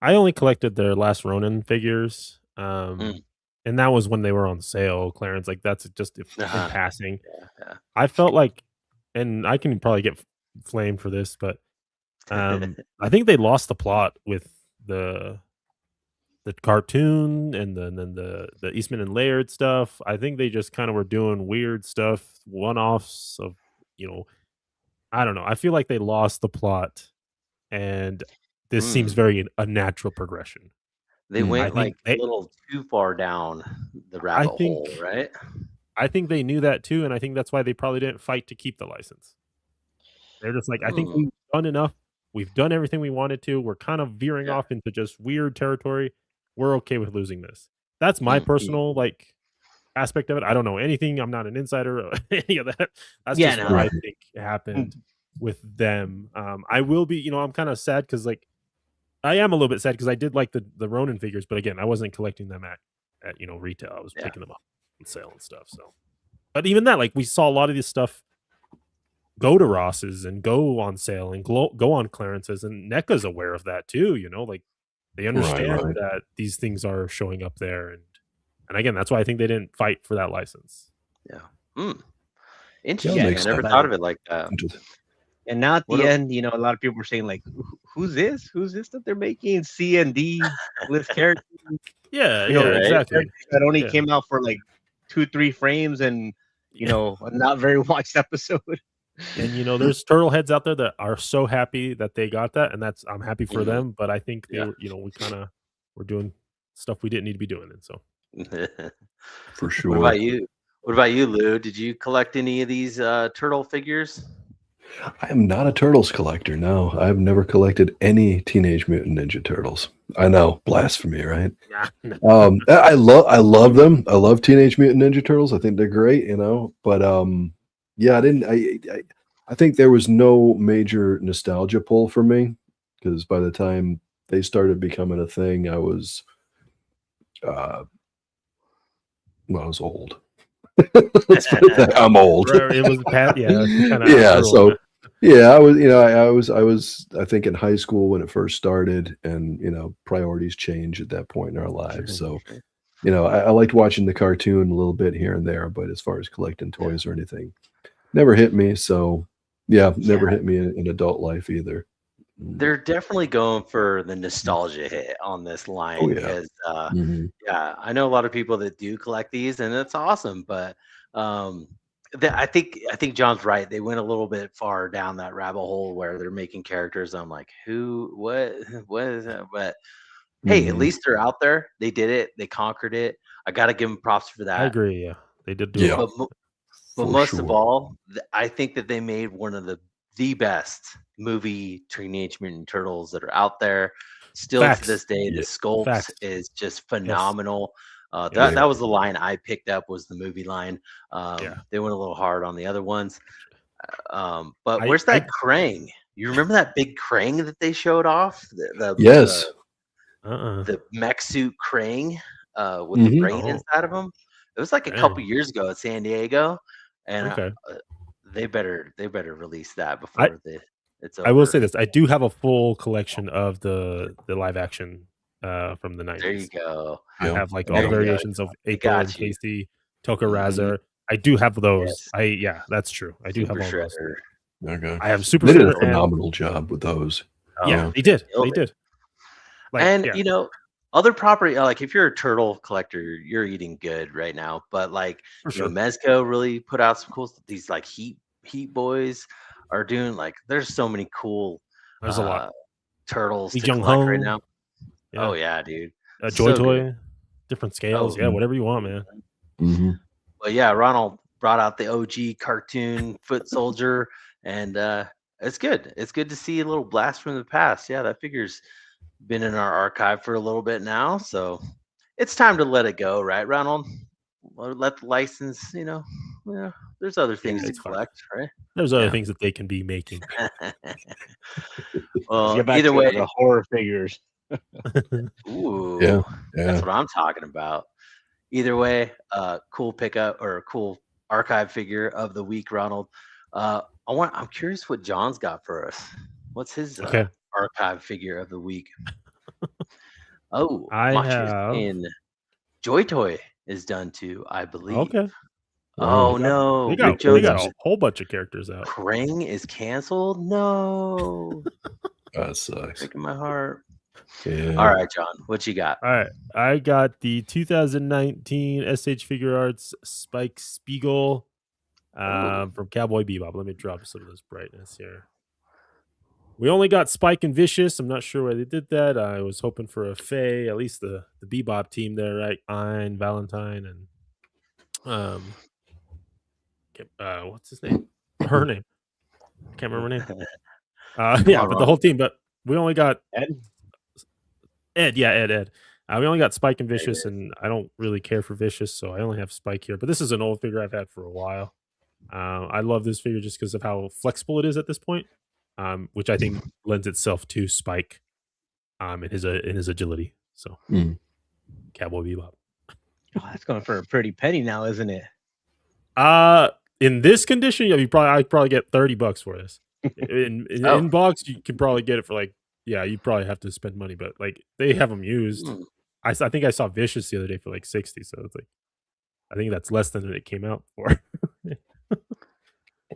I only collected their last Ronin figures, Mm. and that was when they were on sale, Clarence. Like that's just in Uh-huh. passing. Yeah. I felt like, and I can probably get flamed for this, but I think they lost the plot with the cartoon and then the Eastman and Laird stuff. I think they just kind of were doing weird stuff, one offs of, you know, I don't know. I feel like they lost the plot, and this seems Mm. very a natural progression. They Mm. I went like think a little too far down the I rabbit hole, think right? I think they knew that too, and I think that's why they probably didn't fight to keep the license. They're just like, I think Mm. we've done enough. We've done everything we wanted to. We're kind of veering Yeah. off into just weird territory. We're okay with losing this. That's my Mm. personal like aspect of it. I don't know anything. I'm not an insider or any of that. That's Yeah, just no. what I Right. think happened with them. I will be, I'm kind of sad because like I am a little bit sad because I did like the Ronin figures, but again, I wasn't collecting them at retail. I was Yeah. picking them up on sale and stuff. So, but even that, like we saw a lot of this stuff go to Ross's and go on sale and go on clearances, and NECA's aware of that too. Like they understand right. that these things are showing up there, and again, that's why I think they didn't fight for that license. Yeah. Mm. Yeah, Interesting. makes I never sense. thought of it like that. And now at What the a- end, a lot of people were saying like, Who's this? Who's this that they're making C and D list characters? Yeah, You know, yeah, Right? exactly. that only Yeah. came out for like 2-3 frames and a not very watched episode. And there's turtle heads out there that are so happy that they got that, and I'm happy for Mhm. them. But I think they Yeah. were, we kind of were doing stuff we didn't need to be doing, and so. For sure. What about you? What about you, Lou? Did you collect any of these turtle figures? I am not a turtles collector. No, I've never collected any Teenage Mutant Ninja Turtles. I know, blasphemy, right? I love them. I love Teenage Mutant Ninja Turtles. I think they're great, But yeah, I think there was no major nostalgia pull for me because by the time they started becoming a thing, I was old. Let's put it that I'm old. It was Pat. Yeah, kind of. Yeah. So yeah, I was. I think in high school when it first started, and priorities change at that point in our lives. So I liked watching the cartoon a little bit here and there, but as far as collecting toys or anything, never hit me. So yeah, never hit me in adult life either. They're definitely going for the nostalgia hit on this line Oh, yeah. because Mhm. yeah, I know a lot of people that do collect these, and it's awesome. But I think John's right. They went a little bit far down that rabbit hole where they're making characters. I'm like, who, what is that? But hey, at Mhm. least they're out there. They did it. They conquered it. I got to give them props for I that. agree. Yeah, they did do Yeah. it. But For most sure. of all, I think that they made one of the best movie Teenage Mutant Turtles that are out there. Still Facts. to this day, the Yeah. sculpt Facts. is just phenomenal. Yeah. That was the line I picked up was the movie line. Yeah. They went a little hard on the other ones. But I- where's I- that Krang? You remember that big Krang that they showed off? Yes. The mech suit Krang with Mhm. the brain Oh. inside of him. It was like a couple years ago at San Diego, and Okay. they better release that before it's over. I will say this: I do have a full collection of the live action from the 90s. There you go. I Yeah. have like There all the you go. variations of I April and got you. Casey, Toka Mhm. Razor. I do have those. Yes. That's true. I do Super have all those. Shredder. Okay. I have Super They did a Shredder and phenomenal job with those. yeah, Oh, they did. killed They it. did. Like, And yeah, other property like if you're a turtle collector, you're eating good right now. But like for sure. Mezco really put out some cool these like Heat Boys are doing like there's so many cool There's a lot. turtles Lee to Jung collect right Hung. now. Yeah. Oh yeah, dude. Joy So good. Toy, different scales. Oh, Yeah, whatever you want, man. Mm-hmm. But yeah, Ronald brought out the OG cartoon foot soldier, and it's good. It's good to see a little blast from the past. Yeah, that figure's been in our archive for a little bit now, so it's time to let it go, right, Ronald? Let the license, there's There's other things to it's fine. collect, right? There's other things that they can be making. Well, Get back either to way, the horror figures. ooh, Yeah. that's what I'm talking about. Either way, cool pickup or cool archive figure of the week, Ronald. I'm curious what John's got for us. What's his Okay. archive figure of the week? Oh, I Machi is have. saying Joy Toy is done too, I believe. Okay. Oh Wow. no, They Rick got Jones a whole bunch of characters out. Krang is canceled. No, That sucks. breaking my heart. Yeah. All right, John, what you got? All right. I got the 2019 SH Figure Arts Spike Spiegel from Cowboy Bebop. Let me drop some of this brightness here. We only got Spike and Vicious. I'm not sure why they did that. I was hoping for a Faye, at least the Bebop team there, right? Ein, Valentine, and what's his name? Her name. I can't remember her name. Yeah, but the whole team. But we only got Ed. Yeah, Ed. We only got Spike and Vicious, and I don't really care for Vicious, so I only have Spike here. But this is an old figure I've had for a while. I love this figure just because of how flexible it is at this point, which I think lends itself to Spike in his agility. So, Cowboy Bebop. Oh, that's going for a pretty penny now, isn't it? In this condition, yeah, I'd probably get $30 for this. In box, you could probably get it for like, yeah, you probably have to spend money, but like they have them used. I think I saw Vicious the other day for like 60, so it's like I think that's less than it came out for.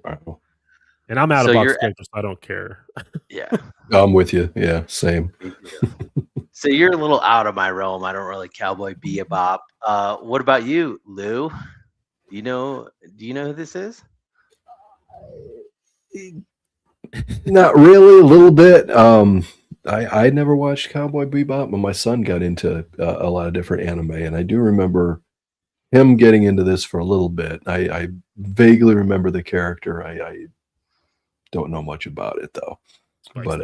Wow. And I'm out of box collector, so I don't care. Yeah, I'm with you. Yeah, same. So you're a little out of my realm. I don't really Cowboy Bebop. What about you, Lou? Do you know who this is? Not really, a little bit. I never watched Cowboy Bebop, but my son got into a lot of different anime, and I do remember him getting into this for a little bit. I vaguely remember the character. I don't know much about it though. But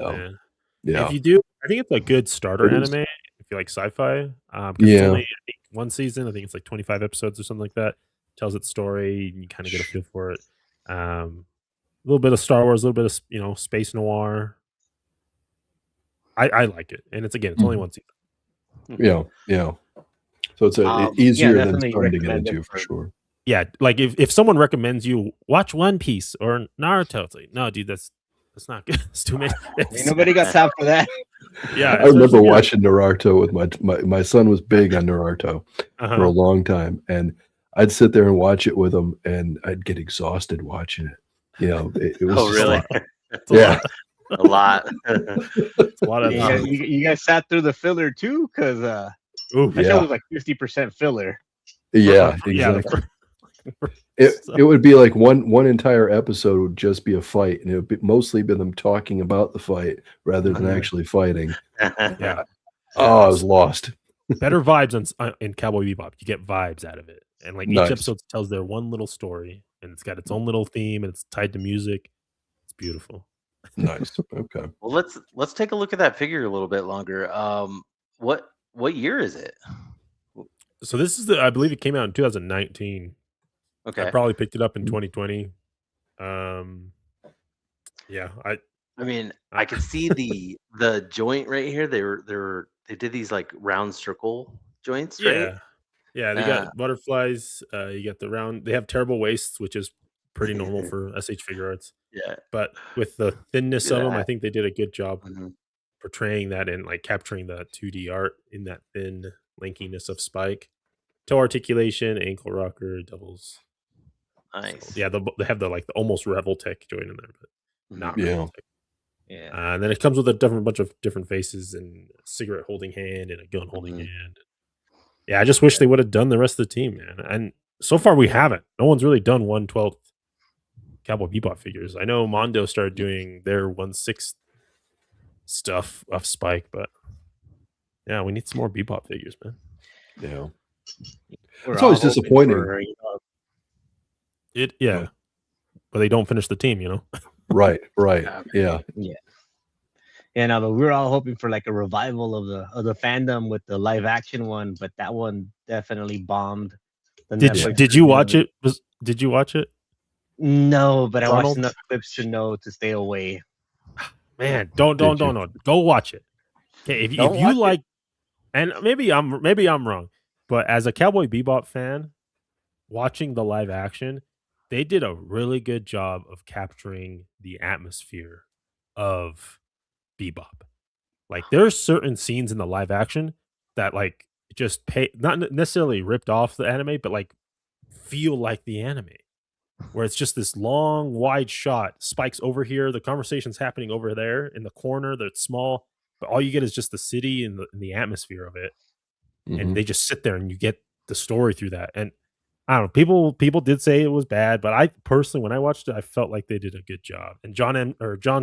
yeah, if you do, I think it's a good starter anime if you like sci-fi. It's only I think one season. I think it's like 25 episodes or something like that. Tells its story, and you kind of get a feel for it. A little bit of Star Wars, a little bit of space noir. I like it, and it's only one season. Yeah. So it's easier than starting to get into for sure. Yeah, like if someone recommends you watch One Piece or Naruto, it's like, no, dude, that's not good. It's too many. Nobody got time for that. Yeah, I remember watching Naruto with my son was big on Naruto for a long time, and I'd sit there and watch it with him, and I'd get exhausted watching it. It was. Oh, really? Yeah. A lot. It's a lot of you guys sat through the filler too, because that show was like 50% filler. Yeah, exactly. It would be like one entire episode would just be a fight, and it would mostly be them talking about the fight rather than actually fighting. Yeah. Oh, I was lost. Better vibes in Cowboy Bebop. You get vibes out of it, and like each episode tells their one little story, and it's got its own little theme, and it's tied to music. It's beautiful. Nice. Okay. Well, let's take a look at that figure a little bit longer. What year is it? So this is I believe it came out in 2019. Okay. I probably picked it up in 2020. Yeah, I mean, I can see the joint right here. They did these like round circle joints, right? Yeah, they got butterflies. You got the round. They have terrible waists, which is pretty normal for SH Figure Arts. Yeah. But with the thinness of them, I think they did a good job Mm-hmm. portraying that and like capturing the 2D art in that thin lankiness of Spike. Toe articulation, ankle rocker, doubles. Nice. So, yeah, they have the almost Revoltech joint in there, but not Revoltech. Yeah. And then it comes with a bunch of different faces and a cigarette holding hand and a gun holding hand. Yeah, I just wish they would have done the rest of the team, man. And so far we haven't. No one's really done 1/12 Cowboy Bebop figures. I know Mondo started doing their 1/6 stuff of Spike, but yeah, we need some more Bebop figures, man. Yeah. It's always disappointing. But they don't finish the team, Right. Yeah. Yeah, no, but we were all hoping for like a revival of the fandom with the live action one, but that one definitely bombed. Did you watch it? Did you watch it? No, but I watched Ronald? enough clips to know to stay away. Man, don't go watch it. Okay, if Don't you watch like, and maybe I'm wrong, but as a Cowboy Bebop fan, watching the live action, they did a really good job of capturing the atmosphere of Bebop. Like there's certain scenes in the live action that like just pay not necessarily ripped off the anime, but like feel like the anime. Where it's just this long, wide shot, spikes over here, the conversation's happening over there in the corner that's small, but all you get is just the city and the atmosphere of it. And they just sit there and you get the story through that. And I don't know, people did say it was bad, but I personally, when I watched it, I felt like they did a good job. And John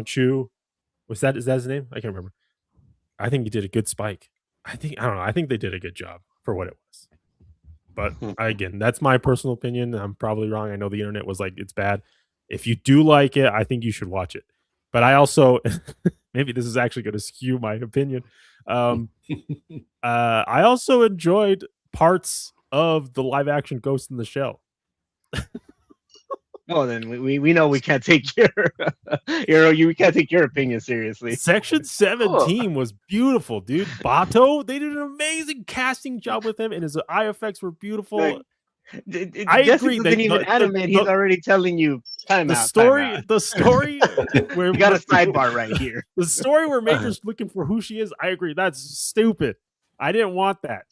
Chu, is that his name? I can't remember. I think he did a good spike. I don't know. I think they did a good job for what it was. But again, that's my personal opinion. I'm probably wrong. I know the internet was like, it's bad. If you do like it, I think you should watch it. But I also, maybe this is actually going to skew my opinion. I also enjoyed parts of the live action Ghost in the Shell. Oh, then we know we can't take we can't take your opinion seriously. Section 17 was beautiful, dude. Bato, they did an amazing casting job with him, and his eye effects were beautiful. I agree. Doesn't even animate. He's already telling you the story where we got a sidebar right here. The story where Major's looking for who she is. I agree. That's stupid. I didn't want that,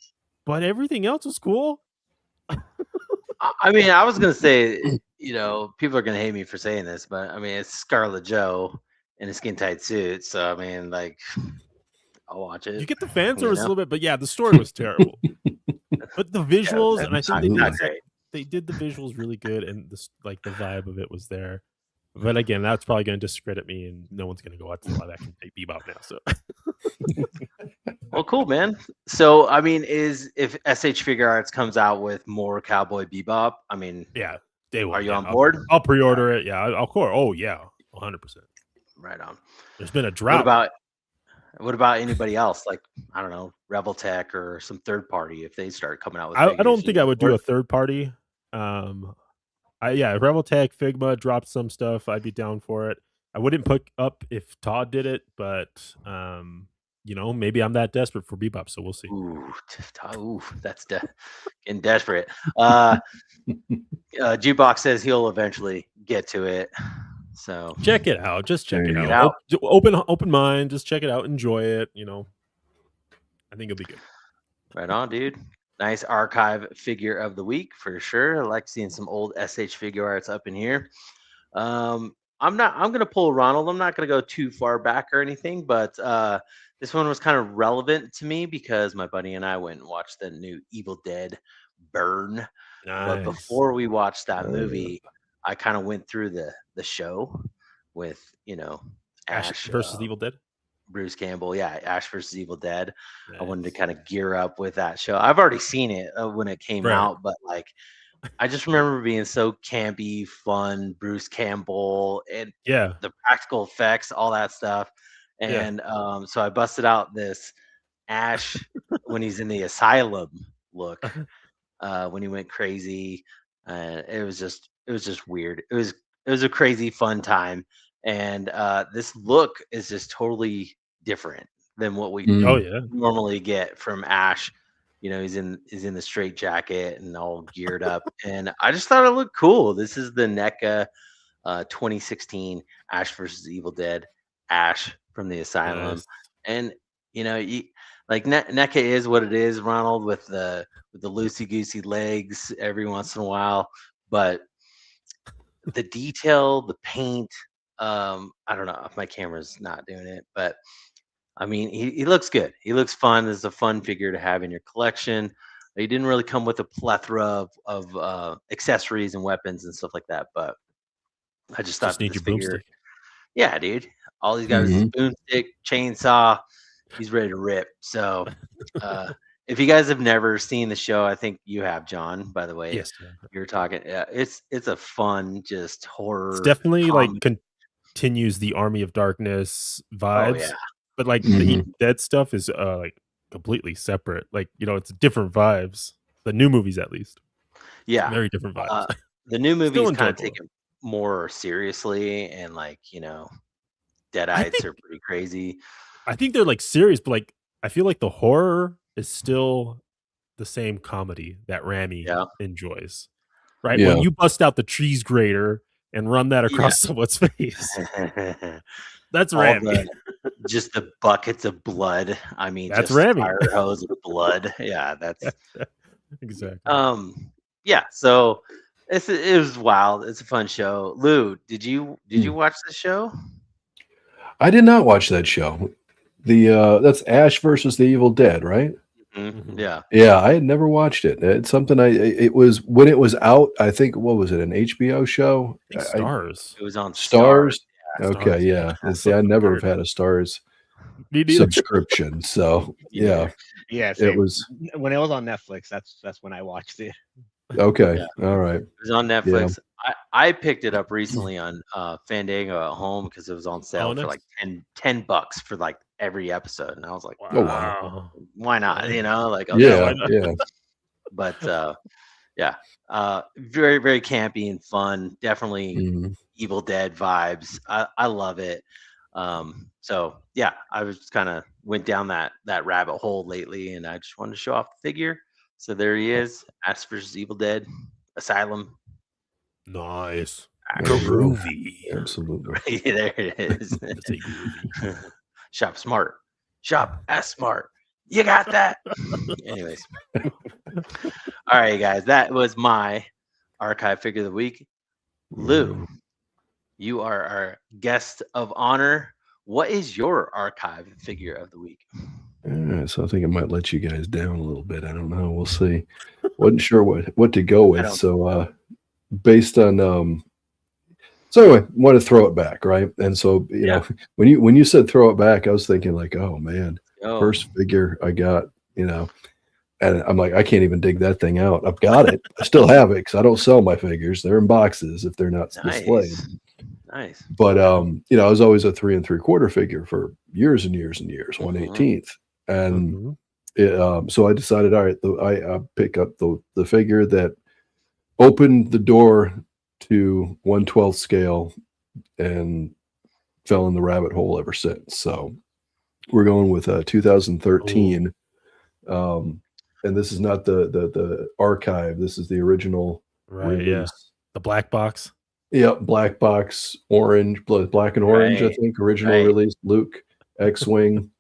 but everything else was cool. I mean, I was gonna say, people are gonna hate me for saying this, but I mean, it's Scarlet Joe in a skin tight suit, so I mean, like, I'll watch it. You get the fan service a little bit, but yeah, the story was terrible. But the visuals, and I think they did the visuals really good, and the vibe of it was there. But again, that's probably going to discredit me, and no one's going to go watch the live action Bebop now. So, well, cool, man. So, I mean, if SH Figure Arts comes out with more Cowboy Bebop, I mean, yeah, they will. Are you on board? I'll pre-order it. Yeah, I'll core. Oh yeah, 100%. Right on. There's been a drought. What about anybody else? Like, I don't know, Rebel Tech or some third party if they start coming out with. I don't think I would do a third party. Rebel Tech, Figma dropped some stuff. I'd be down for it. I wouldn't put up if Todd did it, but maybe I'm that desperate for Bebop, so we'll see. Ooh, that's getting desperate. Jukebox says he'll eventually get to it. So check it out. Just check it out. Open mind. Just check it out. Enjoy it. I think it'll be good. Right on, dude. Nice archive figure of the week for sure. I like seeing some old SH Figure Arts up in here. I'm gonna pull Ronald. I'm not gonna go too far back or anything, but this one was kind of relevant to me because my buddy and I went and watched the new Evil Dead Burn. Nice. But before we watched that movie, I kind of went through the show with Ash versus Evil Dead. Bruce Campbell, yeah, Ash versus Evil Dead. Nice. I wanted to kind of gear up with that show. I've already seen it when it came out, but like, I just remember being so campy, fun. Bruce Campbell and the practical effects, all that stuff. And so I busted out this Ash when he's in the asylum look, when he went crazy. It was just weird. It was a crazy fun time. And this look is just totally different than what we normally get from Ash. He's in the straight jacket and all geared up, and I just thought it looked cool. This is the NECA 2016 Ash versus Evil Dead Ash from the Asylum. Nice. And NECA is what it is, Ronald, with the loosey goosey legs every once in a while, but the detail, the paint. I don't know if my camera's not doing it, but I mean, he looks good. He looks fun. This is a fun figure to have in your collection. He didn't really come with a plethora of accessories and weapons and stuff like that, but I just thought need your boomstick. Yeah, dude. All he's got is a boomstick, chainsaw. He's ready to rip. So, if you guys have never seen the show, I think you have, John. By the way, yes, you're talking. Yeah, it's a fun, just horror. It's definitely continues the Army of Darkness vibes. Oh, yeah. But like the Dead stuff is like completely separate. Like, it's different vibes. The new movies, at least. Yeah, very different vibes. The new movies kind of taken more seriously, and like, deadites are pretty crazy. I think they're like serious, but like I feel like the horror is still the same comedy that Rami enjoys. Right? Yeah. When you bust out the cheese grater and run that across someone's face. That's Rami. Just the buckets of blood. I mean, that's just Rami. fire hose of blood. Yeah, that's exactly. Yeah, so it was wild. It's a fun show. Lou, did you watch the show? I did not watch that show. That's Ash versus the Evil Dead, right? Mm-hmm. Yeah. Yeah, I had never watched it. It's something it was when it was out, I think, what was it, an HBO show? Stars. It was on Stars. Yeah, okay, Stars. yeah. See, I never have had a Stars subscription, so yeah. Yeah, it was when it was on Netflix. That's when I watched it. Okay, all right. It was on Netflix. Yeah. I picked it up recently on Fandango at home because it was on sale for like $10 for like every episode, and I was like, oh wow, why not? Like yeah. But very, very campy and fun. Definitely Evil Dead vibes. I love it. So yeah, I was kind of went down that rabbit hole lately, and I just wanted to show off the figure. So there he is, Ash vs. Evil Dead, Asylum. Nice. Groovy. Absolutely. There it is. Shop smart. Shop as smart. You got that? Anyways. All right, guys. That was my archive figure of the week. Lou, you are our guest of honor. What is your archive figure of the week? So I think I might let you guys down a little bit. I don't know. We'll see. Wasn't sure what to go with. So based on so anyway, want to throw it back, right? And so you know, when you said throw it back, I was thinking like, oh man, first figure I got, and I'm like, I can't even dig that thing out. I've got it. I still have it because I don't sell my figures. They're in boxes if they're not displayed. Nice. But I was always a 3 3/4 figure for years and years and years, 1/18th. And so I decided, all right, I pick up the figure that opened the door to 1/12 scale and fell in the rabbit hole ever since. So we're going with 2013. And this is not the archive. This is the original release. Yeah. The black box. Yep, black box, orange, black and orange, I think, original release, Luke, X-Wing.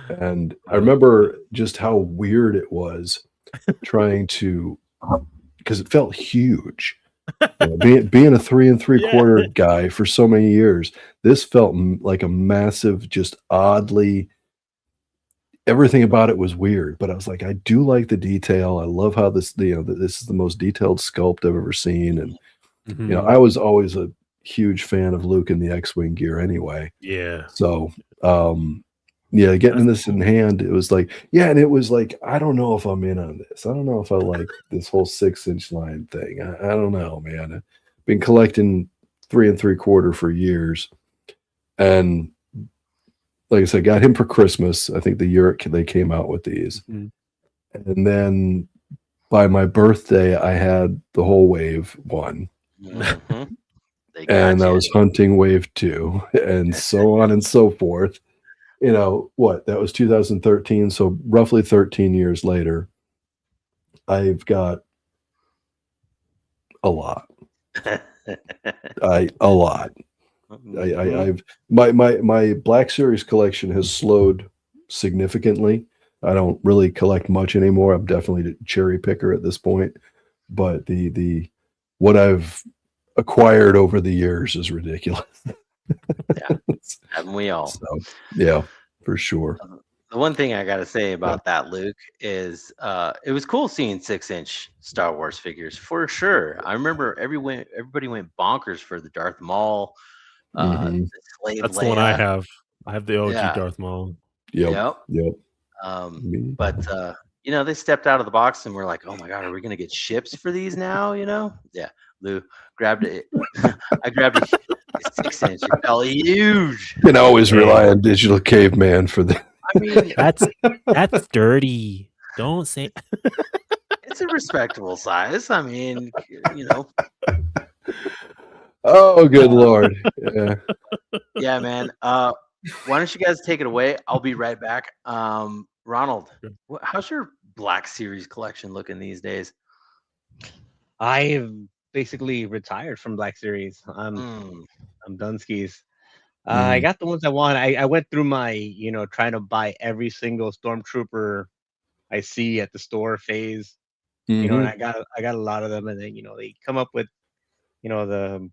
And I remember just how weird it was trying to, because it felt huge. Being a 3 3/4 guy for so many years, this felt like a massive, just oddly, everything about it was weird. But I was like, I do like the detail. I love how this, this is the most detailed sculpt I've ever seen. And I was always a huge fan of Luke in the X-Wing gear anyway. Yeah. So, getting this in hand, it was like, and it was like, I don't know if I'm in on this. I don't know if I like this whole 6-inch line thing. I don't know, man. I've been collecting 3 3/4 for years. And like I said, got him for Christmas. I think the year they came out with these. And then by my birthday, I had the whole wave 1. And I was hunting wave 2 and so on and so forth. That was 2013. So roughly 13 years later, I've got a lot. A lot. I've my Black Series collection has slowed significantly. I don't really collect much anymore. I'm definitely a cherry picker at this point. But the what I've acquired over the years is ridiculous. Haven't we all? So, yeah, for sure. The one thing I got to say about that, Luke, is it was cool seeing 6-inch Star Wars figures for sure. I remember everybody went bonkers for the Darth Maul. The Slave That's Leia. the one I have. I have the OG Darth Maul. Yep. But they stepped out of the box and we're like, oh my god, are we gonna get ships for these now? Lou grabbed it. I grabbed a 6-inch. It felt huge. You can always rely on Digital Caveman for the. I mean, that's dirty. Don't say. It's a respectable size. I mean, Oh, good Lord. Yeah. Yeah, man. Why don't you guys take it away? I'll be right back. Ronald, how's your Black Series collection looking these days? I've basically retired from Black Series. I'm done skis. I got the ones I want. I went through my, trying to buy every single Stormtrooper I see at the store phase. And I got a lot of them, and then they come up with, the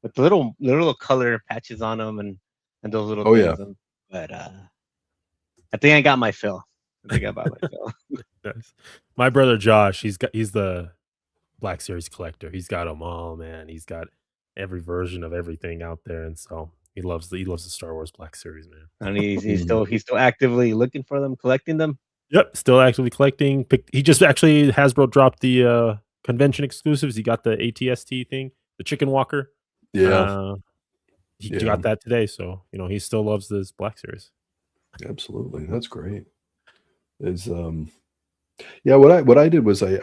with the little color patches on them and those little things. Yeah. But I think I got my fill. I think I bought my fill. Nice. My brother Josh, he's the Black Series collector. He's got them all, man. He's got every version of everything out there, and so he loves the Star Wars Black Series, man. And he's still actively looking for them, collecting them. Yep, still actively collecting. He just actually Hasbro dropped the convention exclusives. He got the ATST thing, the Chicken Walker. Yeah. He got that today, so he still loves this Black Series. Absolutely, that's great. Is what I did was I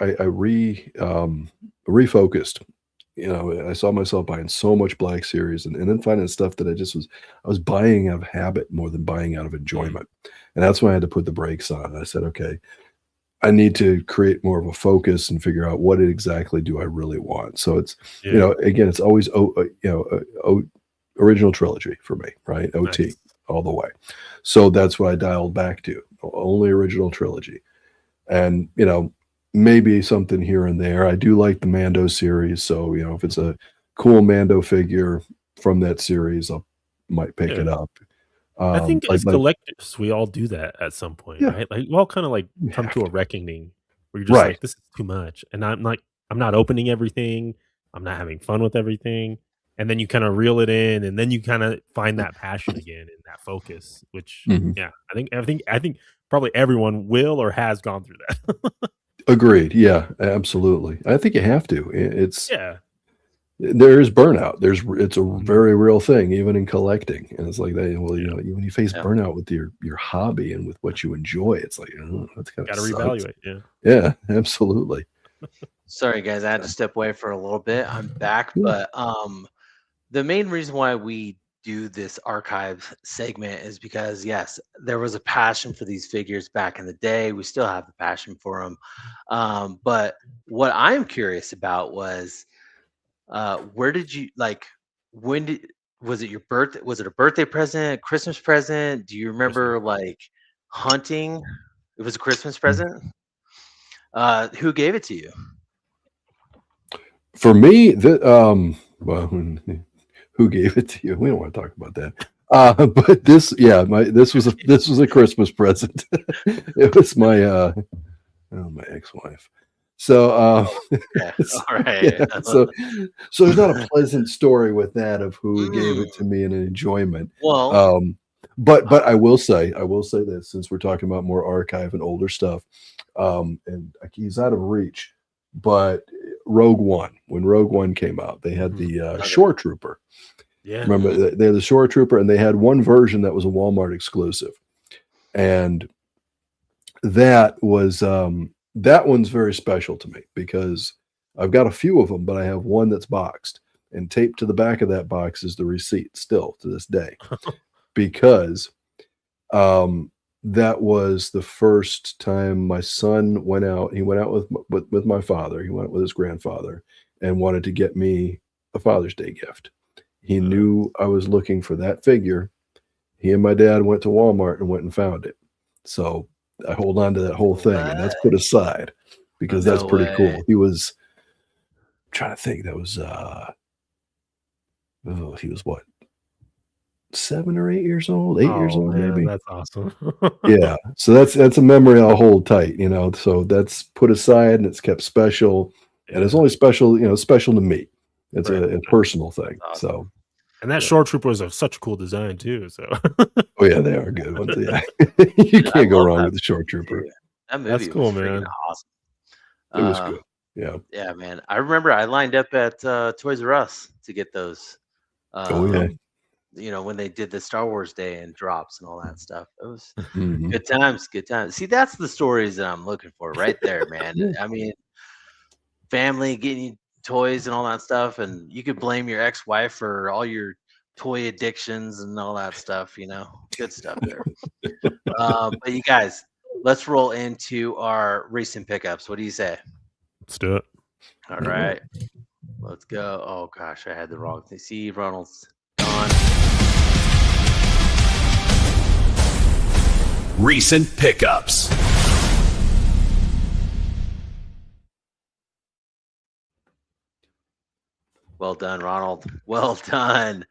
refocused. I saw myself buying so much Black Series and then finding stuff that I was buying out of habit more than buying out of enjoyment. And that's why I had to put the brakes on. I said, okay, I need to create more of a focus and figure out what exactly do I really want. So it's, again, it's always, original trilogy for me, right? OT. Nice. All the way. So that's what I dialed back to, only original trilogy. And, maybe something here and there. I do like the Mando series. So, if it's a cool Mando figure from that series, I might pick it up. I think as collectors, we all do that at some point, right? Like we all kind of come to a reckoning where you're just like, this is too much. And I'm not opening everything. I'm not having fun with everything. And then you kind of reel it in, and then you kind of find that passion again and that focus, which, I think probably everyone will or has gone through that. Agreed. Yeah, absolutely. I think you have to. There is burnout. It's a very real thing, even in collecting. And it's like that. Well, when you face burnout with your hobby and with what you enjoy, it's like, that's kind of got to reevaluate. Yeah, absolutely. Sorry, guys, I had to step away for a little bit. I'm back, but the main reason why we do this archive segment is because, yes, there was a passion for these figures back in the day. We still have the passion for them. But what I'm curious about was, where did you was it your birthday? Was it a birthday present, Christmas present? Do you remember hunting? It was a Christmas present. Who gave it to you? For me, who gave it to you? We don't want to talk about that. But this was a Christmas present. It was my my ex-wife. So all right. So there's not a pleasant story with that of who gave it to me and an enjoyment. Well, but I will say this, since we're talking about more archive and older stuff, and he's out of reach, but Rogue One, when Rogue One came out, they had the Shore Trooper. Yeah. Remember, they had the Shore Trooper, and they had one version that was a Walmart exclusive. And that was that one's very special to me because I've got a few of them, but I have one that's boxed, and taped to the back of that box is the receipt still to this day. Because that was the first time my son went out. He went out with my father. He went out with his grandfather and wanted to get me a Father's Day gift. He knew I was looking for that figure. He and my dad went to Walmart and went and found it. So I hold on to that whole thing, and that's put aside because that's pretty cool. He was, I'm trying to think, that was he was what, 7 or 8 years old, 8 years old, maybe. That's awesome. Yeah. So that's a memory I'll hold tight, so that's put aside and it's kept special, and it's only special, special to me. It's a personal thing. Awesome. So, and that Shore Trooper was such a cool design too. So, oh yeah, they are good ones. Yeah, you can't go wrong with the Shore Trooper. That movie that's cool, was man. Awesome. It was good. Yeah. Yeah, man. I remember I lined up at Toys R Us to get those. When they did the Star Wars Day and drops and all that stuff. It was good times, good times. See, that's the stories that I'm looking for right there, man. I mean, family getting toys and all that stuff, and you could blame your ex-wife for all your toy addictions and all that stuff. Good stuff there. But you guys, let's roll into our recent pickups. What do you say? Let's do it. All right, let's go. Oh gosh, I had the wrong thing. See, Ronald's gone. Recent pickups. Well done, Ronald. Well done.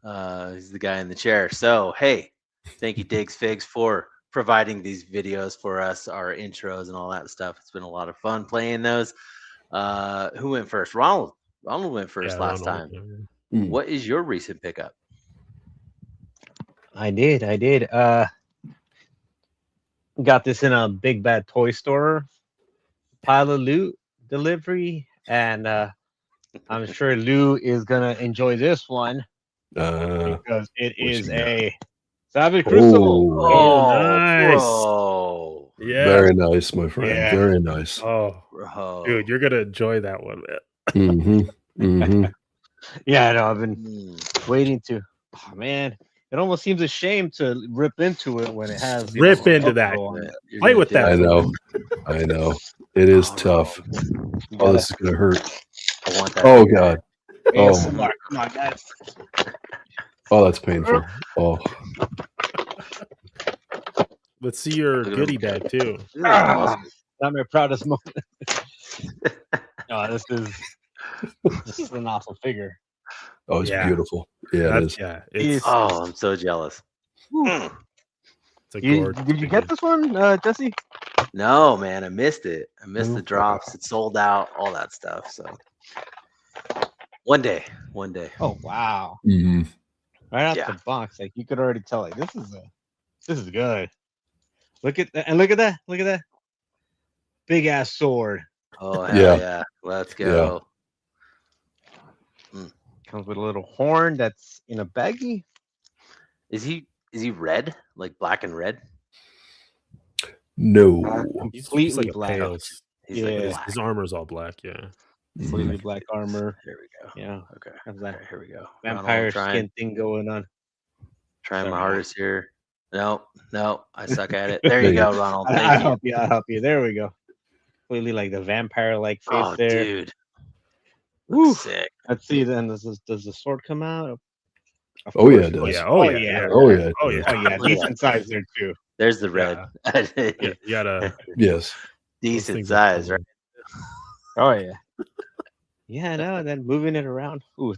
He's the guy in the chair. So, hey, thank you, Diggs Figs, for providing these videos for us, our intros and all that stuff. It's been a lot of fun playing those. Who went first? Ronald. Ronald went first last time. What is your recent pickup? I did. Got this in a big bad toy store. Pile of loot delivery, and I'm sure Lou is gonna enjoy this one because it is a Savage Crucible. Oh, nice. Bro. Yeah. Very nice, my friend. Yeah. Very nice. Oh, Bro. dude, you're gonna enjoy that one, man. Yeah, I know. I've been waiting to. Oh man, it almost seems a shame to rip into it when it has Rip into that. You're Play gonna with do that. it. I know. It is tough. Oh, this is gonna hurt. I want that. Oh God. Oh, ASMR. Come on, guys. oh, that's painful. Oh, Let's see your Look at goodie him. bag too. Not my proudest moment. Oh, this is an awesome figure. oh, it's Yeah. beautiful. Yeah, it is. Yeah, it's Oh, I'm so jealous. a Did you get this one, Jesse? No, man, I missed it. I missed the drops. It sold out, all that stuff. So one day. Oh wow! hmm Right out Yeah. the box, like you could already tell. Like this is good. Look at that, and look at that big ass sword. Oh hell Yeah. yeah. Let's go. Comes with a little horn that's in a baggie. Is he red? Like black and red? No. he's Completely like a black. pale. He's like Yeah. black. His armor's all black. Yeah. Completely black armor. There we go. Yeah, Okay. has All that right, here we go. vampire Ronald, skin thing going on. trying my Sorry. hardest here. No, I suck at it. There you There you go, Ronald. I Thank you. help you. There we go. Completely like the vampire like face Oh, there. dude. Woo. Sick. Let's see then. Does the sword come out? Of Oh, yeah, course it does. does. Oh yeah. Oh yeah. Oh yeah. Oh yeah, decent size there too. There's the red. Yeah, you gotta. Yes. Decent things are size, cool. right? Oh yeah. Yeah, no, and then moving it around. Ooh,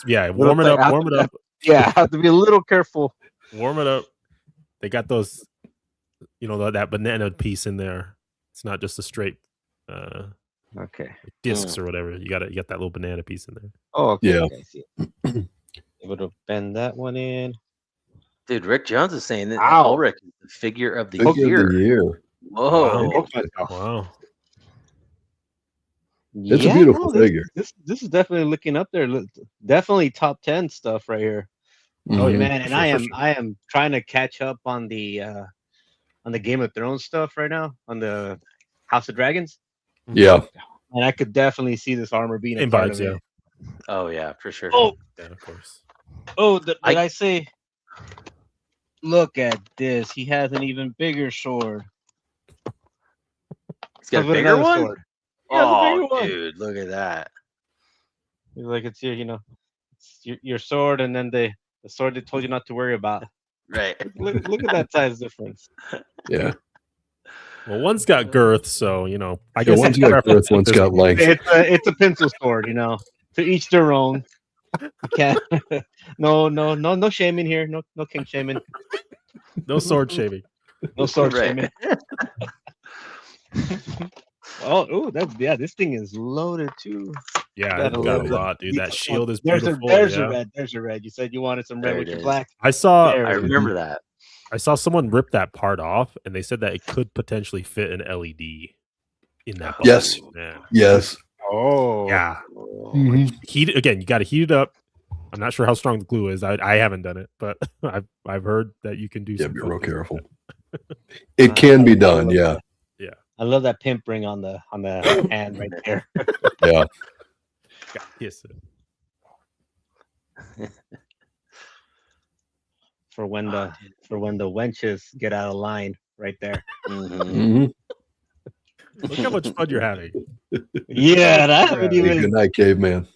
Yeah, Little warm it thing, up. I have Warm it to- up. yeah, I have to be a little careful. Warm it up. They got those, that banana piece in there. It's not just a straight Okay. discs or whatever. You got that little banana piece in there. Oh, okay. Yeah. Okay, I see it. Able to bend that one in. Dude, Rick Jones is saying that Ow. Ulrich is the figure of the Figure year. of the year. Whoa. Wow. It's a beautiful figure. This is definitely looking up there. Definitely top 10 stuff right here. Oh Mhm. man, and For sure. I am trying to catch up on the Game of Thrones stuff right now, on the House of Dragons. Yeah. And I could definitely see this armor being a Same part vibes, of yeah. it. Oh, yeah, for sure. Oh, Yeah, of course. did I say? Look at this. He has an even bigger sword. He's got a Comes with bigger another one? sword. He has a bigger Oh, one. dude, look at that. He's like, it's it's your sword, and then the sword they told you not to worry about. Right. Look at that size difference. Yeah. Well, one's got girth, so I Yeah, guess one's it's got girth, one's this got one. length. It's a pencil sword, To each their own. You can't. No shaming here. No king shaming. No sword shaving. No sword Right. shaming. Oh, this thing is loaded too. Yeah, Gotta it's got a love lot, dude. That shield is There's beautiful. There's yeah. a red. There's a red. You said you wanted some red There with it your is. black. I saw There I it is. remember that. I saw someone rip that part off, and they said that it could potentially fit an LED in that. box. Yes. Yeah. Yes. Oh. Yeah. Mhm. Heat again. You got to heat it up. I'm not sure how strong the glue is. I haven't done it, but I've heard that you can do. Yeah, some be fun real things with careful. that. It can be done. Yeah. I love that pimp ring on the hand right there. Yeah. Yes. For when the wenches get out of line, right there. Mhm. Look how much fun you're having. Yeah, that Hey, video is. good night, caveman.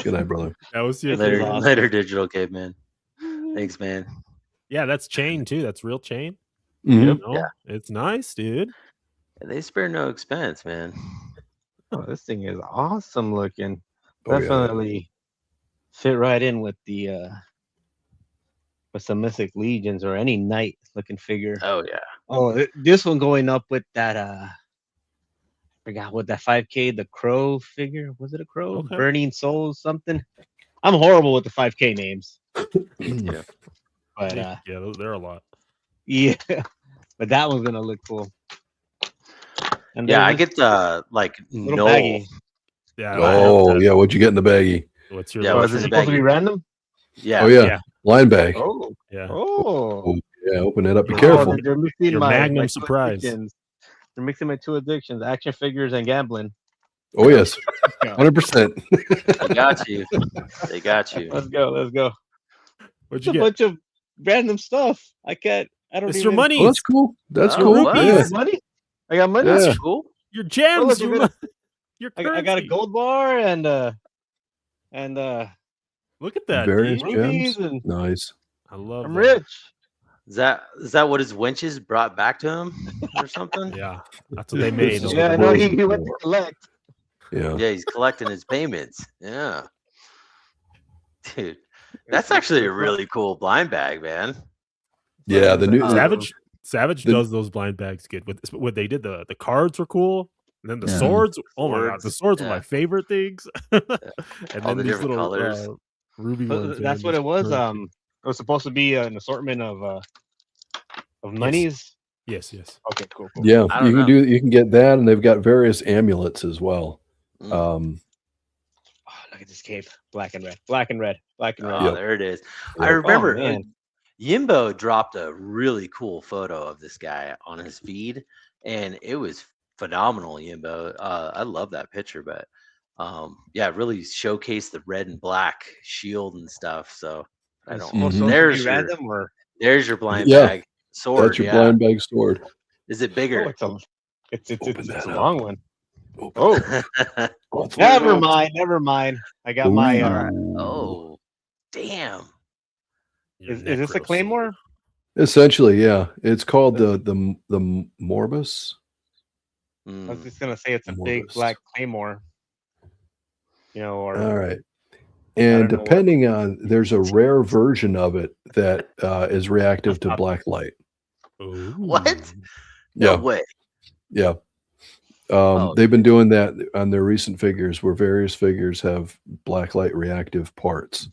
Good night, brother. That was your Later. favorite. awesome. Later, digital caveman. Thanks, man. Yeah, that's chain too. That's real chain. Mhm. You know? Yeah. It's nice, dude. They spare no expense, man. Oh, this thing is awesome looking. Oh, yeah. Definitely fit right in with some Mythic Legions or any knight looking figure. Oh yeah. Oh, this one going up with that I forgot what that 5K, the crow figure. Was it a crow? Okay. Burning Souls something. I'm horrible with the 5K names. Yeah. But yeah, they're a lot. yeah. But that one's gonna look cool. And Yeah, I there's get the like little Noel. baggy. Yeah. Oh, yeah. What'd you get in the baggie? What's your Yeah, Oh, last is it what's in name? the supposed to be baggie? random? Yeah. Oh, yeah. Yeah. Line bag. Oh. Yeah. Oh. Oh, yeah. Open it up. Be Oh, careful. They're mixing Your my Magnum two surprise. addictions. They're mixing my two addictions: action figures and gambling. Oh, yes. 100%. They got you. They got you. Let's go. Let's go. What'd It's you a get? bunch of random stuff. I don't It's even. your money. Oh, that's cool. That's Oh, cool. what? I Yeah. got money. I got money. Yeah. That's cool. Your Oh, gems. look, Your I got a currency. gold bar and Look at that, Various dude. rubies, gems. and Nice. I love I'm that. rich. Is that what his wenches brought back to him or something? Yeah, that's what they made. This is Yeah, I what know the he world's went to for. collect. Yeah. Yeah, he's collecting his payments. Yeah. Dude, that's actually a really cool blind bag, man. Yeah. The new Savage the- does those blind bags good. What they did, the cards were cool. And then the Yeah. swords. Oh my god, the Swords, swords were yeah. my favorite things. And All then the these different little colors. ruby ones. That's what it was. It was supposed to be an assortment of monies. Yes. Okay, cool. Yeah. I don't know. You can get that, and they've got various amulets as well. Mm. Oh, look at this cape. Black and red. Black and red. Black and red. Oh, Yep. there it is. Yep. I remember man. Yimbo dropped a really cool photo of this guy on his feed, and it was phenomenal. Yimbo, I love that picture, but yeah, it really showcased the red and black shield and stuff. So I It's don't. supposed to There's be your random or there's your blind Yeah, bag sword. That's your Yeah, blind bag sword. is it bigger? it's Open that a up. long one. Open Oh, that. Let's never go. mind. I got my. Oh, damn. Is this a claymore? Essentially, yeah. It's called the Morbus. I was just gonna say it's a big Morbus. black claymore. Or All right. I And don't know what- depending on, there's a rare version of it that is reactive to black light. What? No Yeah. way. Yeah. Oh. They've been doing that on their recent figures, where various figures have black light reactive parts.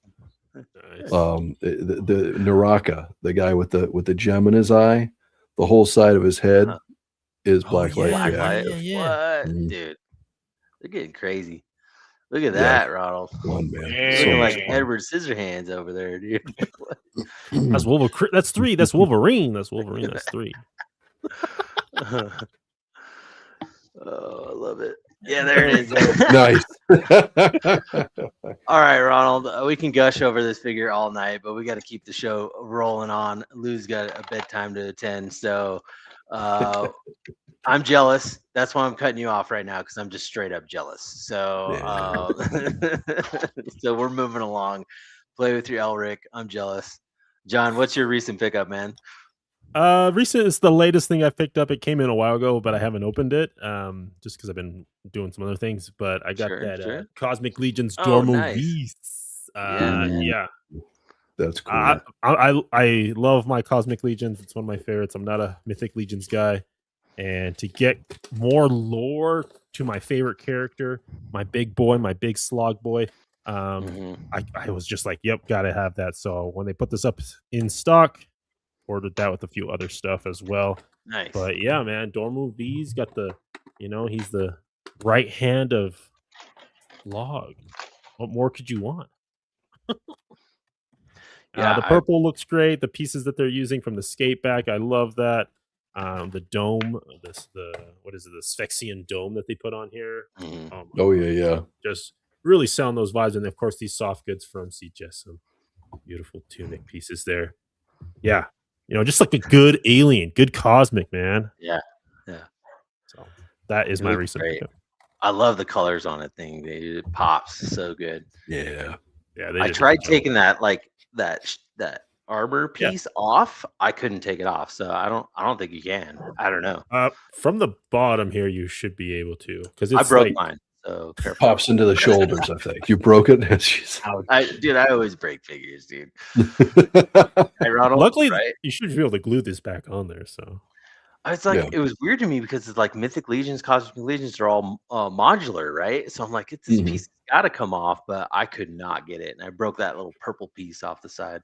Nice. The Naraka, the guy with the gem in his eye, the whole side of his head is black light yeah, reactive. yeah. What, Mhm. dude? They're getting crazy. Look at Yeah. that, Ronald. Fun, man. Yeah. So Looking much like fun. Edward Scissorhands over there, dude. That's Wolverine. That's 3. That's Wolverine. That's Wolverine. That's 3. Oh, I love it. Yeah, there it is. Nice. All right, Ronald. We can gush over this figure all night, but we got to keep the show rolling on. Lou's got a bedtime to attend, so I'm jealous. That's why I'm cutting you off right now, because I'm just straight up jealous. So, so we're moving along. Play with your Elric. I'm jealous. John, what's your recent pickup, man? Recent is the latest thing I picked up. It came in a while ago, but I haven't opened it. Just because I've been doing some other things. But I got that Cosmic Legion's Dormo nice. Beasts. Yeah. That's cool. I love my Cosmic Legions. It's one of my favorites. I'm not a Mythic Legions guy. And to get more lore to my favorite character, my big boy, my big slog boy, I was just like, yep, gotta have that. So when they put this up in stock, ordered that with a few other stuff as well. Nice. But yeah, man, Dormo V's got the, he's the right hand of Log. What more could you want? The purple looks great. The pieces that they're using from the skate back, I love that. The dome, what is it? The Sphexian dome that they put on here. Yeah. Just really selling those vibes. And of course, these soft goods from CJ, some beautiful tunic pieces there. Yeah, just like a good alien, good cosmic, man. Yeah. So that is It my looks recent great. pickup. I love the colors on it thing. It pops so good. Yeah. They I did a tried good job. taking that that armor Yeah. piece off. I couldn't take it off, so I don't think you can. I don't know. From the bottom here, you should be able to, because I it's broke like mine, so careful. Pops into the shoulders, I think. You broke it? Jeez. I always break figures, dude. Hey, Ronald, luckily right? you should be able to glue this back on there. So It's like Yeah. it was weird to me because it's like Mythic Legions, Cosmic Legions are all modular, right? So I'm like, it's this piece got to come off, but I could not get it, and I broke that little purple piece off the side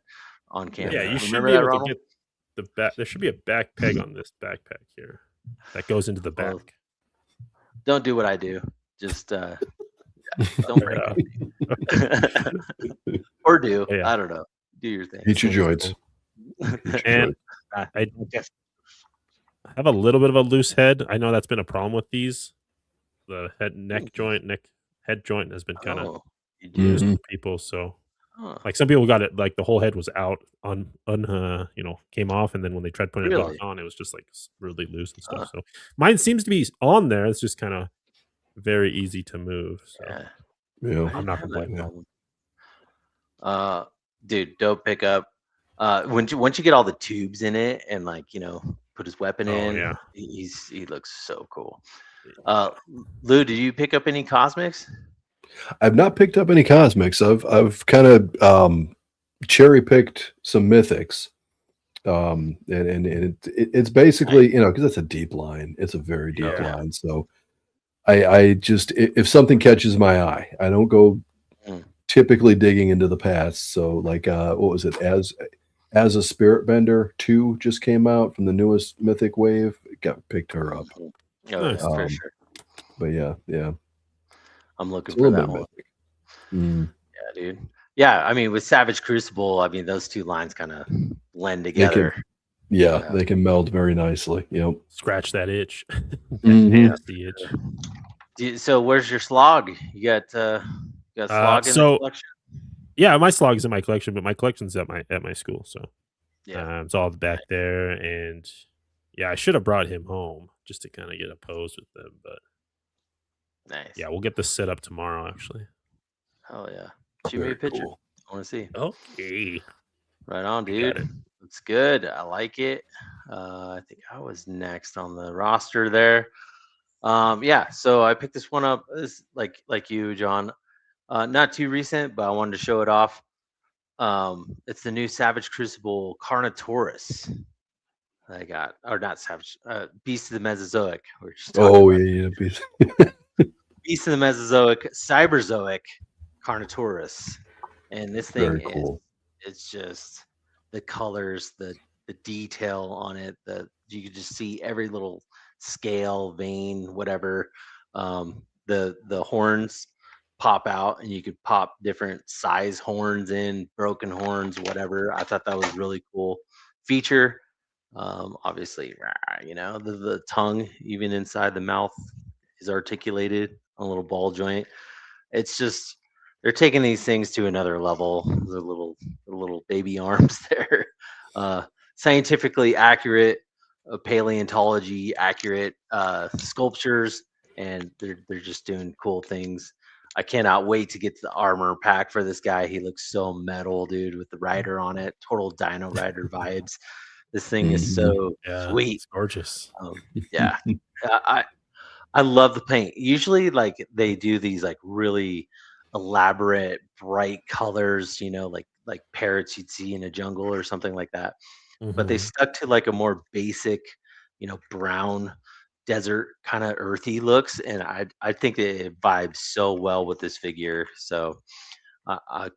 on camera. yeah, you should Remember be that, able to Ronald? get the back. There should be a back peg on this backpack here that goes into the back. Well, don't do what I do. Just don't break it. Or do. Yeah. I don't know. Do your thing. Eat your joints. And I have a little bit of a loose head. I know that's been a problem with these. The head head joint has been kind of loose for people. So like some people got it like the whole head was out came off, and then when they tried putting it back on, it was just like really loose and stuff. So mine seems to be on there. It's just kind of very easy to move. So yeah. I'm not complaining. Dude, dope pickup. Once you get all the tubes in it and put his weapon in, he looks so cool. Lou, did you pick up any cosmics? I've not picked up any cosmics. I've kind of cherry picked some mythics. And it's basically, because it's a deep line. It's a very deep line. So I just, if something catches my eye, I don't go typically digging into the past. So like, what was it? As a Spirit Bender 2 just came out from the newest Mythic wave. Picked her up. For sure. But yeah. I'm looking for that one. Yeah, dude. Yeah, I mean, with Savage Crucible, I mean, those two lines kind of blend together. They can meld very nicely. Yep. Scratch that itch. Nasty itch. So where's your slog? You got slog in the collection? Yeah, my slog is in my collection, but my collection's at my school. So it's all back there. And yeah, I should have brought him home just to kind of get a pose with them. But nice. Yeah, we'll get this set up tomorrow, actually. Oh yeah. Shoot me a picture. Cool. I want to see. Okay. Right on, dude. It's good. I like it. I think I was next on the roster there. So I picked this one up. This like you, John. Not too recent, but I wanted to show it off. It's the new Savage Crucible Carnotaurus. I got, or not Savage, Beast of the Mesozoic. We're just Beast. Beast of the Mesozoic, Cyberzoic Carnotaurus, and this thing Very cool. It's just the colors, the detail on it. You can just see every little scale, vein, whatever. The horns pop out, and you could pop different size horns in, broken horns, whatever. I thought that was really cool feature. Obviously, the tongue, even inside the mouth, is articulated on a little ball joint. It's just they're taking these things to another level. The little baby arms there, scientifically accurate, paleontology accurate sculptures, and they're just doing cool things. I cannot wait to get to the armor pack for this guy. He looks so metal, dude, with the rider on it. Total Dino Rider vibes. This thing is so sweet. It's gorgeous. I love the paint. Usually, like they do these like really elaborate, bright colors. Like parrots you'd see in a jungle or something like that. But they stuck to like a more basic, brown desert kind of earthy looks, and I think it vibes so well with this figure. So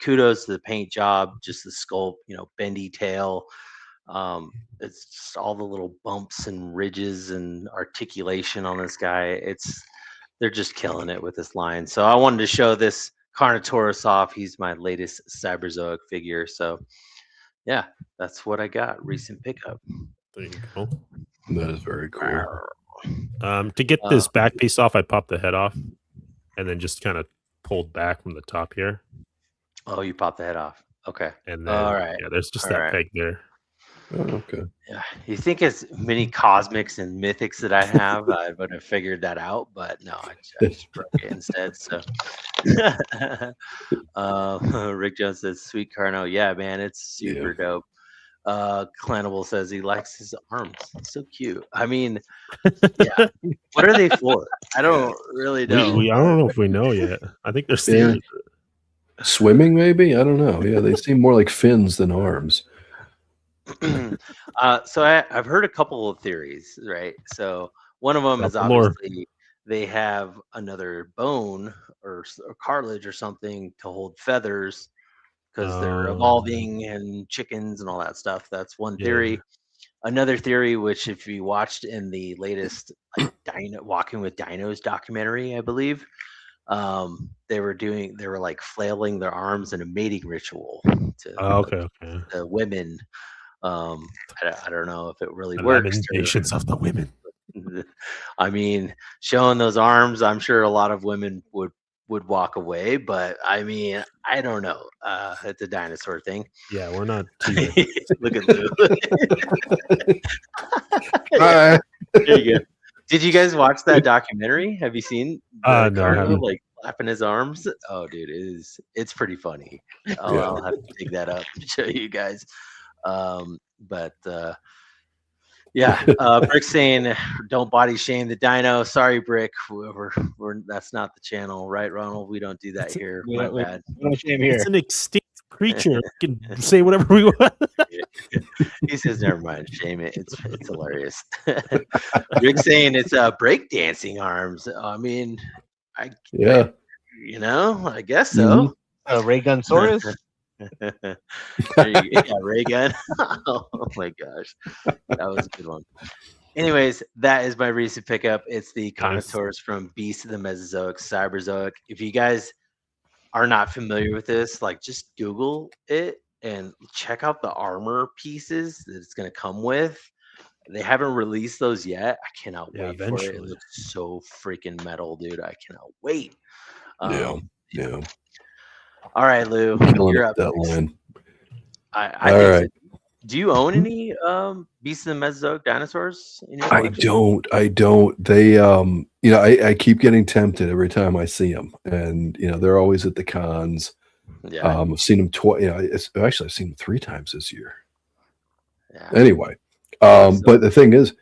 kudos to the paint job, just the sculpt, bendy tail. It's just all the little bumps and ridges and articulation on this guy. They're just killing it with this line. So I wanted to show this Carnotaurus off. He's my latest Cyberzoic figure. So yeah, that's what I got. Recent pickup. There you go. That is very cool. To get this back piece off, I popped the head off and then just kind of pulled back from the top here. Oh, you popped the head off. Okay. And then, All right. yeah, there's just All that right. peg there. Oh, okay. Yeah. You think as many cosmics and mythics that I have, I would have figured that out, but no, I just broke it instead. So, Rick Jones says, "Sweet Carno, yeah, man, it's super dope." Clanable says he likes his arms. So cute. I mean, yeah. What are they for? I don't really know. I don't know if we know yet. I think there's theories. Swimming, maybe? I don't know. Yeah, they seem more like fins than arms. So I've heard a couple of theories, right? So one of them is obviously they have another bone or cartilage or something to hold feathers because they're evolving and chickens and all that stuff. That's one theory. Another theory, which if you watched in the latest like Walking with Dinos documentary, I believe, they were like flailing their arms in a mating ritual to the women. I don't know if it really works. Lamentations of the women. I mean, showing those arms, I'm sure a lot of women would walk away, but I mean, I don't know. It's a dinosaur thing. Yeah, we're not. Look at Lou. Hi. There you go. Did you guys watch that documentary? Have you seen no, Carlo, like flapping his arms? Oh, dude, it's pretty funny. I'll have to dig that up and show you guys. Brick's saying don't body shame the dino. Sorry, Brick. We're that's not the channel, right, Ronald? We don't do that here. My bad. No shame here. It's an extinct creature. We can say whatever we want. He says, "Never mind, shame it. It's hilarious." Rick's saying it's breakdancing arms. I mean, I guess so. Ray Gunsaurus. Ray gun. Oh my gosh, that was a good one. Anyways, that is my recent pickup. It's the Carnotaurus from Beast of the Mesozoic, Cyberzoic. If you guys are not familiar with this, like just Google it and check out the armor pieces that it's going to come with. They haven't released those yet. I cannot wait for it. It looks so freaking metal, dude. I cannot wait. Yeah. All right, Lou, you're up. That line. I think right. Do you own any Beasts of the Mesozoic dinosaurs in your collection? I don't. They I keep getting tempted every time I see them, and they're always at the cons. Yeah. I've seen them twice. I've seen them 3 times this year. Yeah. Anyway, but the thing is,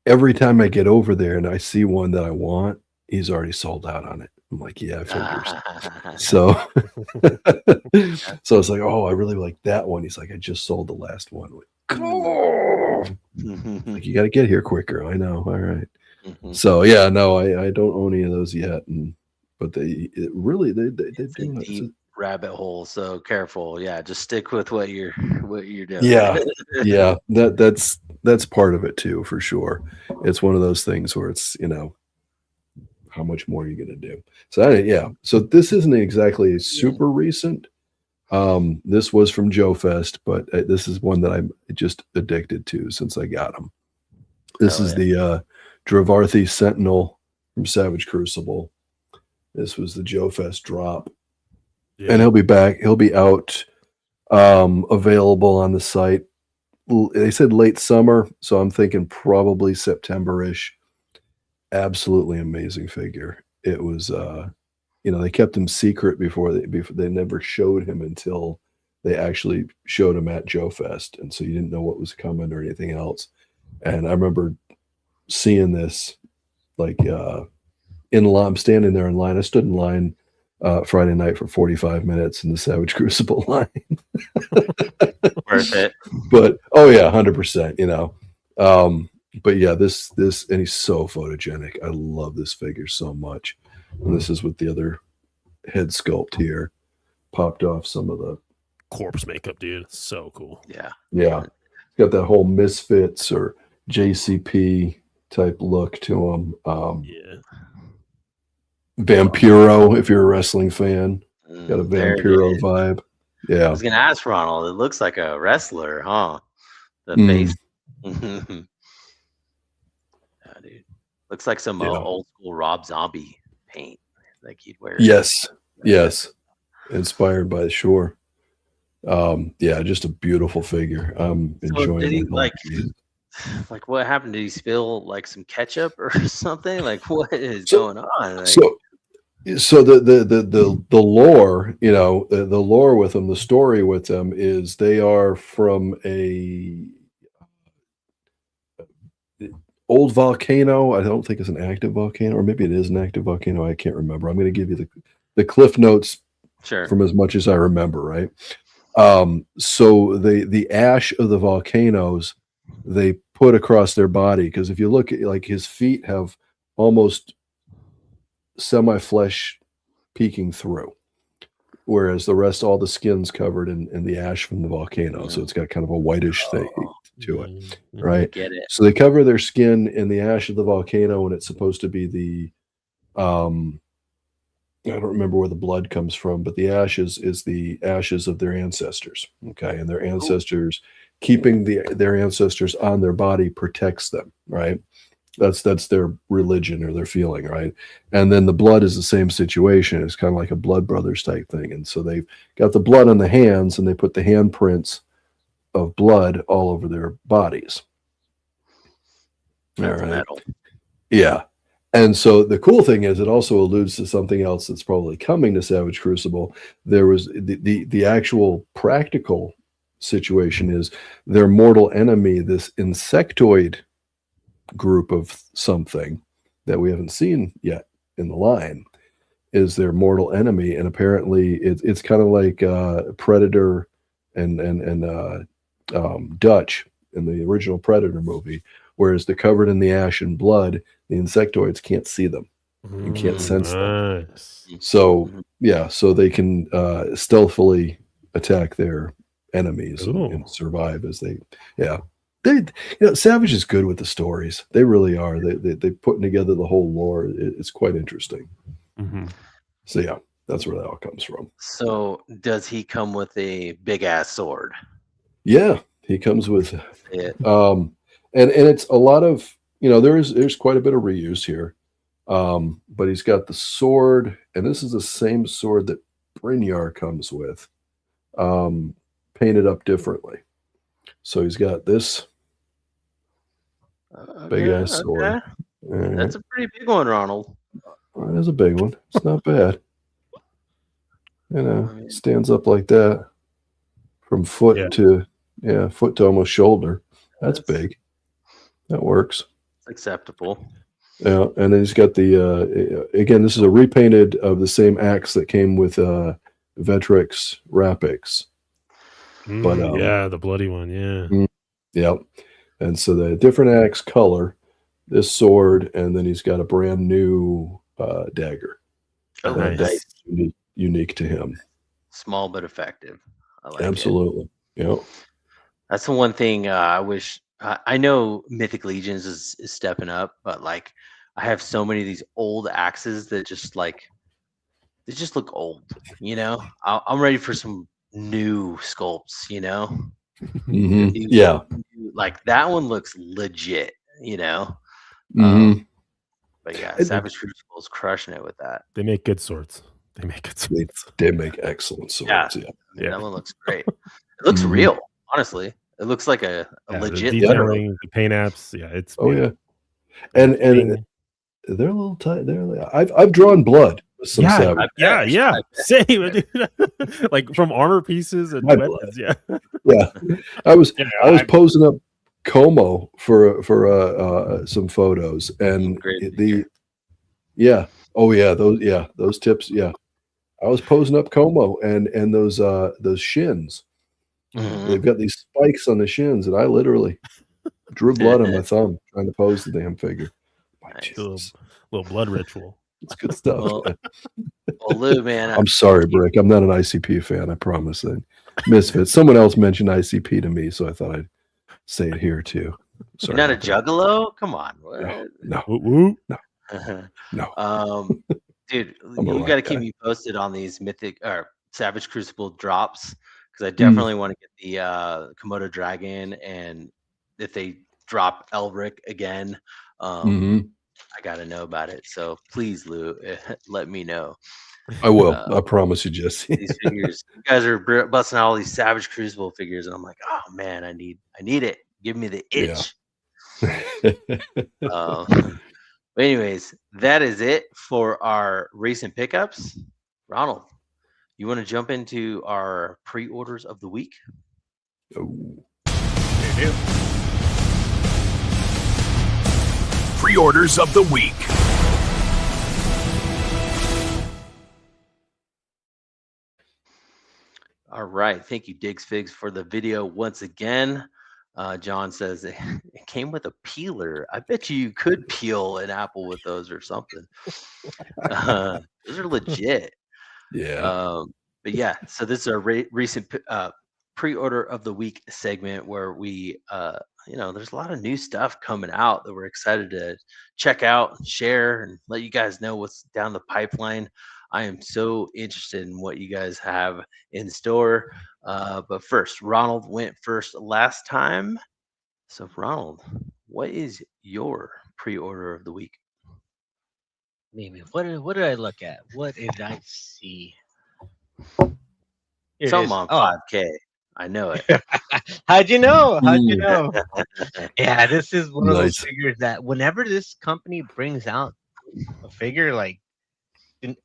every time I get over there and I see one that I want, he's already sold out on it. I'm like, yeah, figures. So it's like, oh, I really like that one. He's like, I just sold the last one. Like, you got to get here quicker. I know. All right. So yeah, no, I don't own any of those yet, but they do deep rabbit hole. So careful. Yeah, just stick with what you're doing. Yeah. That's part of it too, for sure. It's one of those things where it's how much more are you going to do? So this isn't exactly super recent. This was from Joe Fest, but this is one that I'm just addicted to since I got them. This is the Dravarthi Sentinel from Savage Crucible. This was the Joe Fest drop, and he'll be back. He'll be out, available on the site. They said late summer, so I'm thinking probably September-ish. Absolutely amazing figure. It was they kept him secret before they never showed him until they actually showed him at Joe Fest, and so you didn't know what was coming or anything else. And I remember seeing this like in line. I'm standing there in line. I stood in line Friday night for 45 minutes in the Savage Crucible line. Worth it. But 100%, but yeah, this and he's so photogenic. I love this figure so much. And this is with the other head sculpt here. Popped off some of the corpse makeup, dude. So cool. Yeah. Got that whole Misfits or JCP type look to him. Vampiro, if you're a wrestling fan. Got a Vampiro vibe. Yeah. I was gonna ask Ronald. It looks like a wrestler, huh? The face. Dude. Looks like some old school Rob Zombie paint like he'd wear. Yes. Yes, inspired by the shore. Yeah, just a beautiful figure. I'm So enjoying did he my whole piece. like what happened? Did he spill like some ketchup or something? Like what is So, going on? Like, so the lore, you know, the lore with them, the story with them is they are from a old volcano. I don't think it's an active volcano, or maybe it is an active volcano. I can't remember. I'm going to give you the cliff notes sure. from as much as I remember, right? So the ash of the volcanoes they put across their body, because if you look at like his feet have almost semi-flesh peeking through, whereas the rest, all the skin's covered in the ash from the volcano. So it's got kind of a whitish thing to it, Mm-hmm. right? Get it. So they cover their skin in the ash of the volcano, and it's supposed to be the I don't remember where the blood comes from, but the ashes is the ashes of their ancestors. Okay, and their ancestors, keeping their ancestors on their body protects them, right? That's their religion or their feeling, right? And then the blood is the same situation. It's kind of like a blood brothers type thing. And so they've got the blood on the hands, and they put the handprints of blood all over their bodies. That's all right. metal. Yeah. And so the cool thing is it also alludes to something else that's probably coming to Savage Crucible. There was the actual practical situation is their mortal enemy, this insectoid group of something that we haven't seen yet in the line, is their mortal enemy. And apparently it's kind of like Predator and Dutch in the original Predator movie, whereas they're covered in the ash and blood, the insectoids can't see them and can't sense them. So yeah, so they can stealthily attack their enemies and survive as they Savage is good with the stories. They really are. They putting together the whole lore. It's quite interesting. Mm-hmm. So yeah, that's where that all comes from. So does he come with a big ass sword? Yeah, he comes with it. And it's a lot of, there's quite a bit of reuse here. But he's got the sword, and this is the same sword that Brynjar comes with, painted up differently. So he's got this big ass sword. Okay. That's a pretty big one, Ronald. That is a big one. It's not bad. Stands up like that from foot to almost shoulder. That's big. That works. It's acceptable. Yeah, and then he's got the again, this is a repainted of the same axe that came with Vetrix Rapix. But the bloody one, Yep. And so the different axe color, this sword, and then he's got a brand new dagger. Oh, nice. Unique to him. Small but effective. I like Absolutely. it. Yep. That's the one thing I wish. I know Mythic Legions is stepping up, but like I have so many of these old axes that just like they just look old. I'm ready for some new sculpts. Mm-hmm. Yeah. Like that one looks legit. But yeah, Savage Crucible is crushing it with that. They make good swords. They make excellent swords. Yeah. That one looks great. It looks real. Honestly, it looks like a legit the detailing, the paint apps. Yeah, it's yeah, and they're a little tight. I've drawn blood with some Savage. Yeah, same, dude. Like from armor pieces and weapons. Yeah. I was posing up Como for some photos, and those tips. Yeah, I was posing up Como and those shins. Mm-hmm. They've got these spikes on the shins, and I literally drew blood on my thumb trying to pose the damn figure. Nice. Little blood ritual. It's good stuff. Well, Lou, man, I'm sorry, Brick. I'm not an ICP fan. I promise. Misfits. Someone else mentioned ICP to me, so I thought I'd say it here too. Sorry. You're not a juggalo? Come on. No. Dude, you got to keep me posted on these Mythic or Savage Crucible drops, because I definitely want to get the Komodo Dragon, and if they drop Elric again, I I gotta know about it. So please, Lou, let me know. I will. I promise you, Jesse. These figures, you guys are busting out all these Savage Crucible figures, and I'm like, oh man, I need it. Give me the itch. But anyways, that is it for our recent pickups. Ronald, you want to jump into our pre-orders of the week? Oh. Pre-orders of the week. All right. Thank you, Diggs Figs, for the video once again. John says it came with a peeler. I bet you could peel an apple with those or something. Those are legit. Yeah. But yeah, so this is our recent pre-order of the week segment where we, there's a lot of new stuff coming out that we're excited to check out, share, and let you guys know what's down the pipeline. I am so interested in what you guys have in store. But first, Ronald went first last time. So Ronald, what is your pre-order of the week? Maybe. What did I look at? What did I see? Some on 5K. I know it. How'd you know? Yeah, this is one of those figures that whenever this company brings out a figure, like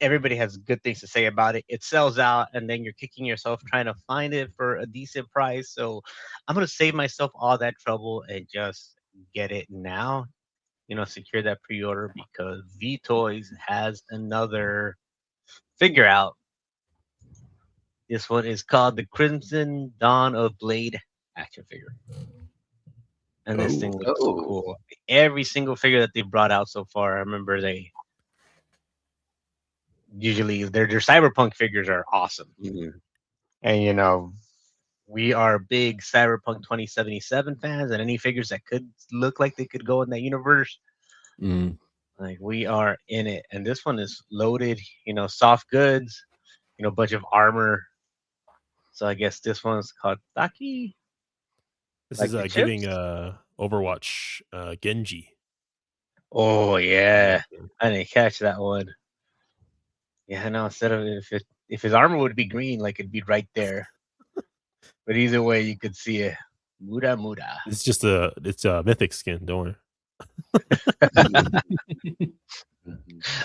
everybody has good things to say about it. It sells out, and then you're kicking yourself trying to find it for a decent price. So I'm gonna save myself all that trouble and just get it now. Secure that pre-order because V Toys has another figure out. This one is called the Crimson Dawn of Blade action figure. And this thing looks cool. Every single figure that they brought out so far, I remember usually their cyberpunk figures are awesome. Mm-hmm. And we are big Cyberpunk 2077 fans, and any figures that could look like they could go in that universe, like we are in it. And this one is loaded, soft goods, a bunch of armor. So I guess this one's called Taki. This is giving Overwatch Genji. Oh yeah, I didn't catch that one. Yeah, no. Instead of if his armor would be green, like it'd be right there. But either way, you could see it. Muda. It's just it's a mythic skin. Don't worry.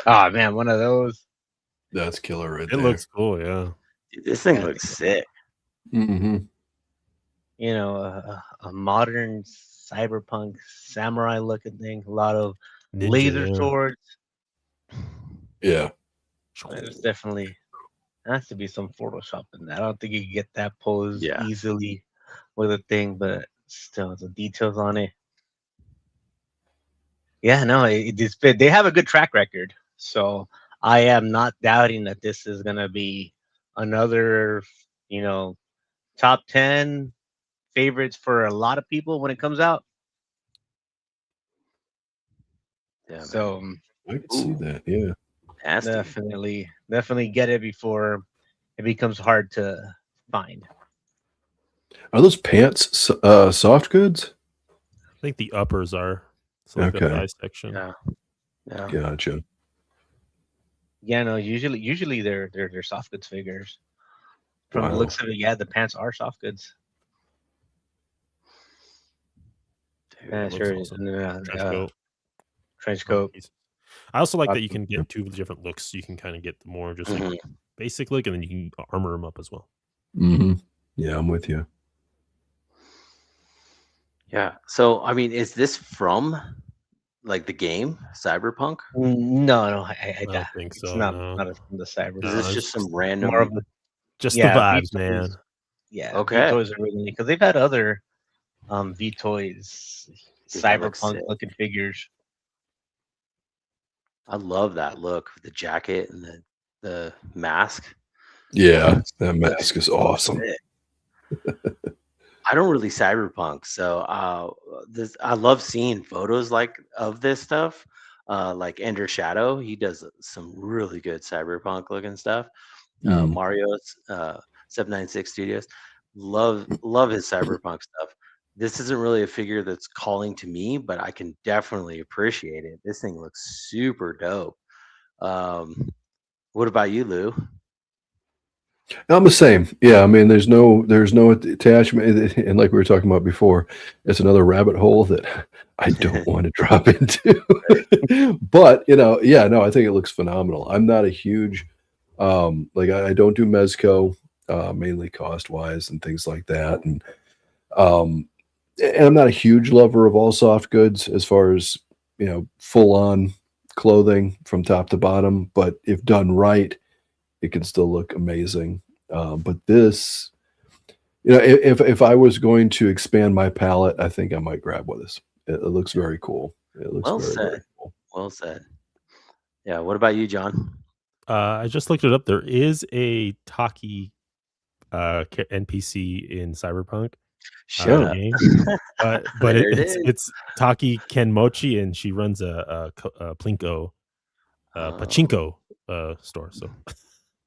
Oh man, one of those. That's killer right there. It looks cool, yeah. Dude, this thing looks sick. Mm-hmm. A modern cyberpunk samurai looking thing. A lot of Ninja, laser swords. Yeah. There's definitely has to be some Photoshop in that. I don't think you can get that pose easily with a thing, but still, the details on it. Yeah, no, they have a good track record. So I am not doubting that this is going to be another, top 10 favorites for a lot of people when it comes out. Yeah. So I can see that. Yeah. Definitely get it before it becomes hard to find. Are those pants soft goods? I think the uppers are. So like the thigh section. Yeah. Gotcha. Yeah, no. Usually they're soft goods figures. From the looks of it, yeah, the pants are soft goods. Yeah, sure. Awesome. Trench coat. I also like that you can get two different looks. You can kind of get the more just like basic look, and then you can armor them up as well. Mm-hmm. Yeah, I'm with you. Yeah. So, I mean, is this from like the game Cyberpunk? No, I don't think so. It's not from the Cyberpunk. Is this just some random? Just the vibes, man. Yeah. Okay. V-Toys originally, because they've had other V-Toys cyberpunk looking figures. I love that look, the jacket and the mask. Yeah, that mask is awesome. I don't really cyberpunk, so I love seeing photos of this stuff. Like Ender Shadow, he does some really good cyberpunk looking stuff. Mario's 796 Studios, love his cyberpunk stuff. this isn't really a figure that's calling to me, but I can definitely appreciate it. This thing looks super dope. What about you, Lou? I'm the same. Yeah, I mean, there's no attachment, and like we were talking about before, it's another rabbit hole that I don't want to drop into. But yeah, no, I think it looks phenomenal. I'm not a huge like I don't do mezco, mainly cost wise and things like that, and I'm not a huge lover of all soft goods as far as full on clothing from top to bottom. But if done right, it can still look amazing. But this, if I was going to expand my palette, I think I might grab with this. It looks very cool. It looks Well very, said. very cool. Well said. Yeah. What about you, John? I just looked it up. There is a Taki NPC in Cyberpunk Shut up. game, but There it is. it's Taki Kenmochi, and she runs a plinko pachinko store. So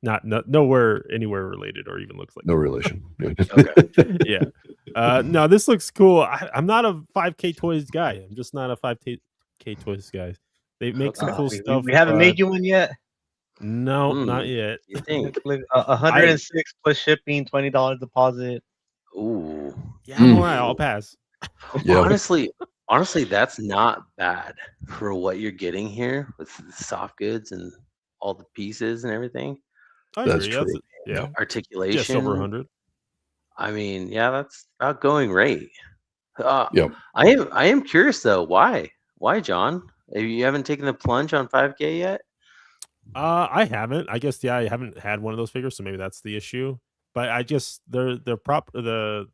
not nowhere anywhere related or even looks like No it. relation. Okay. Yeah. No, this looks cool. I'm not a 5K toys guy. I'm just not a 5K toys guy. They make some cool stuff. We haven't but made you one yet. No, not yet. You think? 106 plus shipping, $20 deposit. Ooh. Yeah, I'm all right. I'll pass. Yeah. Honestly, that's not bad for what you're getting here with the soft goods and all the pieces and everything. I That's agree. true. Yeah. Articulation. Just over 100. I mean, yeah, that's about going rate. Yep. I am curious though. Why, John? You haven't taken the plunge on 5K yet? I haven't. I guess I haven't had one of those figures, so maybe that's the issue. But I just the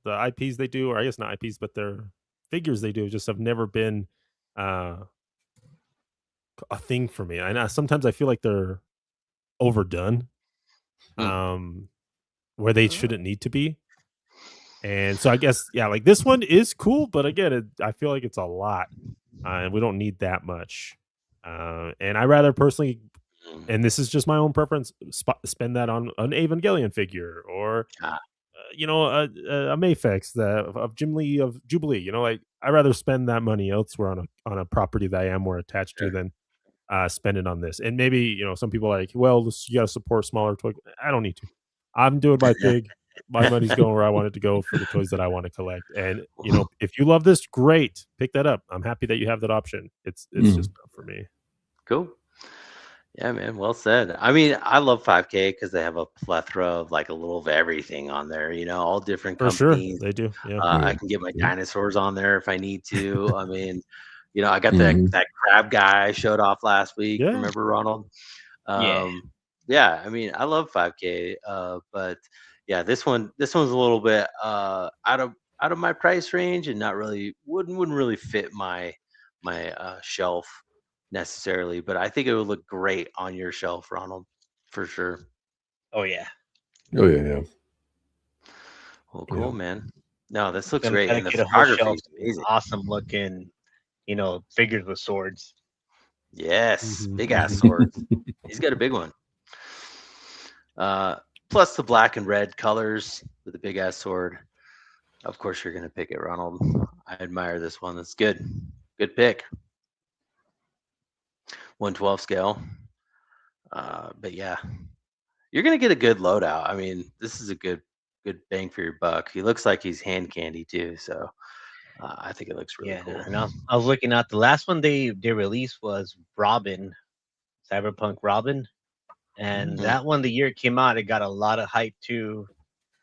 IPs they do, or I guess not IPs, but their figures they do just have never been a thing for me. And sometimes I feel like they're overdone, where they shouldn't need to be. And so I guess like this one is cool, but again, I feel like it's a lot, and we don't need that much. And I rather personally, and this is just my own preference, spend that on an Evangelion figure or a Mayfix of Jim Lee of Jubilee. Like I rather spend that money elsewhere on a property that I am more attached to than spend it on this. And maybe some people are like, well, you got to support smaller toys. I don't need to. I'm doing my thing. My money's going where I want it to go for the toys that I want to collect. And if you love this, great, pick that up. I'm happy that you have that option. It's just not for me. Cool. Yeah, man. Well said. I mean, I love 5K because they have a plethora of like a little of everything on there. All different For companies. sure, they do. Yeah. I can get my dinosaurs on there if I need to. I mean, I got that crab guy I showed off last week. Yeah. Remember, Ronald? Yeah. I mean, I love 5K, but yeah, this one's a little bit out of my price range and not really wouldn't really fit my shelf necessarily. But I think it would look great on your shelf, Ronald, for sure. Oh yeah. Oh yeah. Well, cool, man. No, this looks Gonna great, and the get a whole photography shelf is amazing. awesome looking, figures with swords. Yes, big ass sword. He's got a big one. Plus the black and red colors with the big ass sword. Of course, you're gonna pick it, Ronald. I admire this one. That's good. Good pick. 1/12 scale. But yeah, you're gonna get a good loadout. I mean, this is a good bang for your buck. He looks like he's hand candy too, so I think it looks really cool. And I was looking at the last one they released was Robin, Cyberpunk Robin, and that one the year it came out, it got a lot of hype too.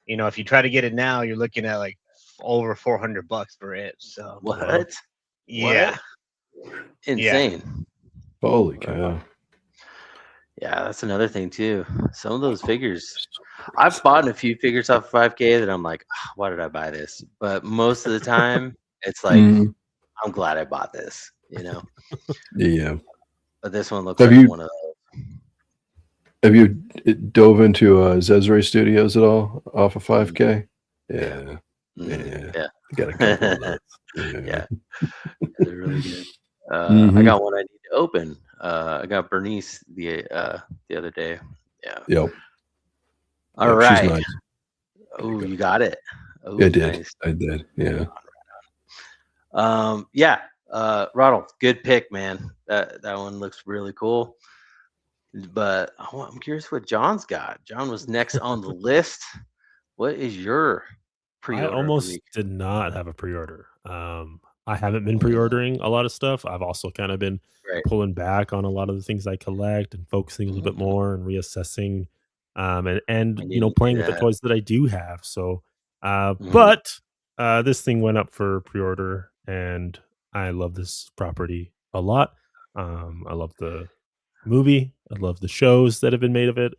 If you try to get it now, you're looking at like over $400 for it. So what? Yeah, Insane. Yeah. Holy cow. Yeah, that's another thing too. Some of those figures, I've bought a few figures off of 5K that I'm like, why did I buy this? But most of the time, it's like, I'm glad I bought this. Yeah. But this one looks like one of those. Have you dove into Zezre Studios at all off of 5K? Yeah. Yeah. Got a couple of those. Yeah. They're really good. I got one I need to open. I got Bernice the other day. Yeah. Yep. All right. She's nice. Oh, you got it. Oh, I did. nice. I did. Yeah. Yeah, Ronald, good pick, man. That one looks really cool. But I'm curious what John's got. John was next on the list. What is your pre-order I of the almost week? did not have a pre-order. I haven't been pre-ordering a lot of stuff. I've also kind of been Right. pulling back on a lot of the things I collect and focusing a little bit more and reassessing, and I you know, didn't do playing with the that. toys that I do have. So, Mhm. but this thing went up for pre-order, and I love this property a lot. I love the movie. I love the shows that have been made of it.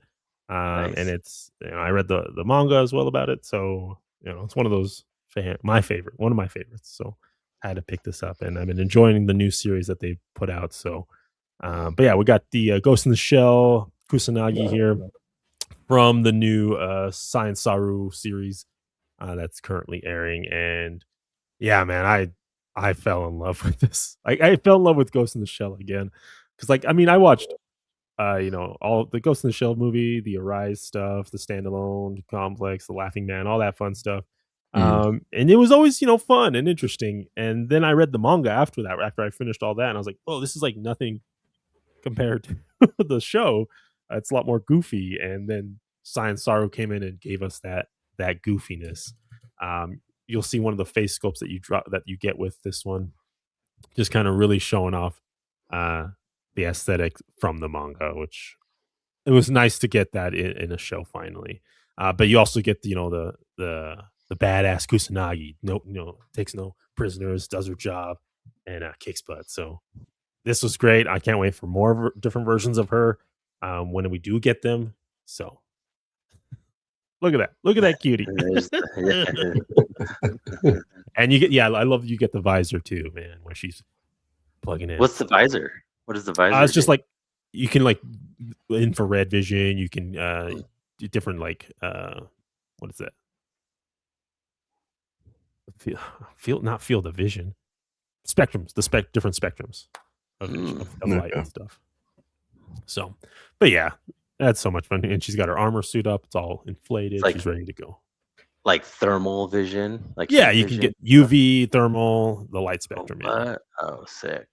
And Nice. it's, you know, I read the manga as well about it, so you know it's one of those my favorite, one of my favorites. So I had to pick this up, and I've been enjoying the new series that they put out. So, but yeah, we got the Ghost in the Shell Kusanagi here from the new Science Saru series that's currently airing, and yeah, man, I fell in love with this. I fell in love with Ghost in the Shell again because, like, I mean, I watched you know, all the Ghost in the Shell movie, the Arise stuff, the standalone complex, the Laughing Man, all that fun stuff. And it was always, you know, fun and interesting. And then I read the manga after that, after I finished all that, and I was like, oh, this is like nothing compared to the show. It's a lot more goofy. And then Science Sorrow came in and gave us that goofiness. You'll see one of the face sculpts that you get with this one, just kind of really showing off uh the aesthetic from the manga, which it was nice to get that in a show finally. But you also get the badass Kusanagi. No, takes no prisoners, does her job, and kicks butt. So this was great. I can't wait for more different versions of her when we do get them. So look at that. Look at that cutie. And you get, yeah, I love you get the visor too, man, where she's plugging in. What's the visor? What is the visor? It's just like you can like infrared vision. You can do different like what is that? Not field of vision. Spectrums, different spectrums of light and stuff. So, but yeah, that's so much fun. And she's got her armor suit up. It's all inflated. Like, she's ready to go. Like thermal vision. Like yeah, you can get UV, thermal, the light spectrum. Oh, sick.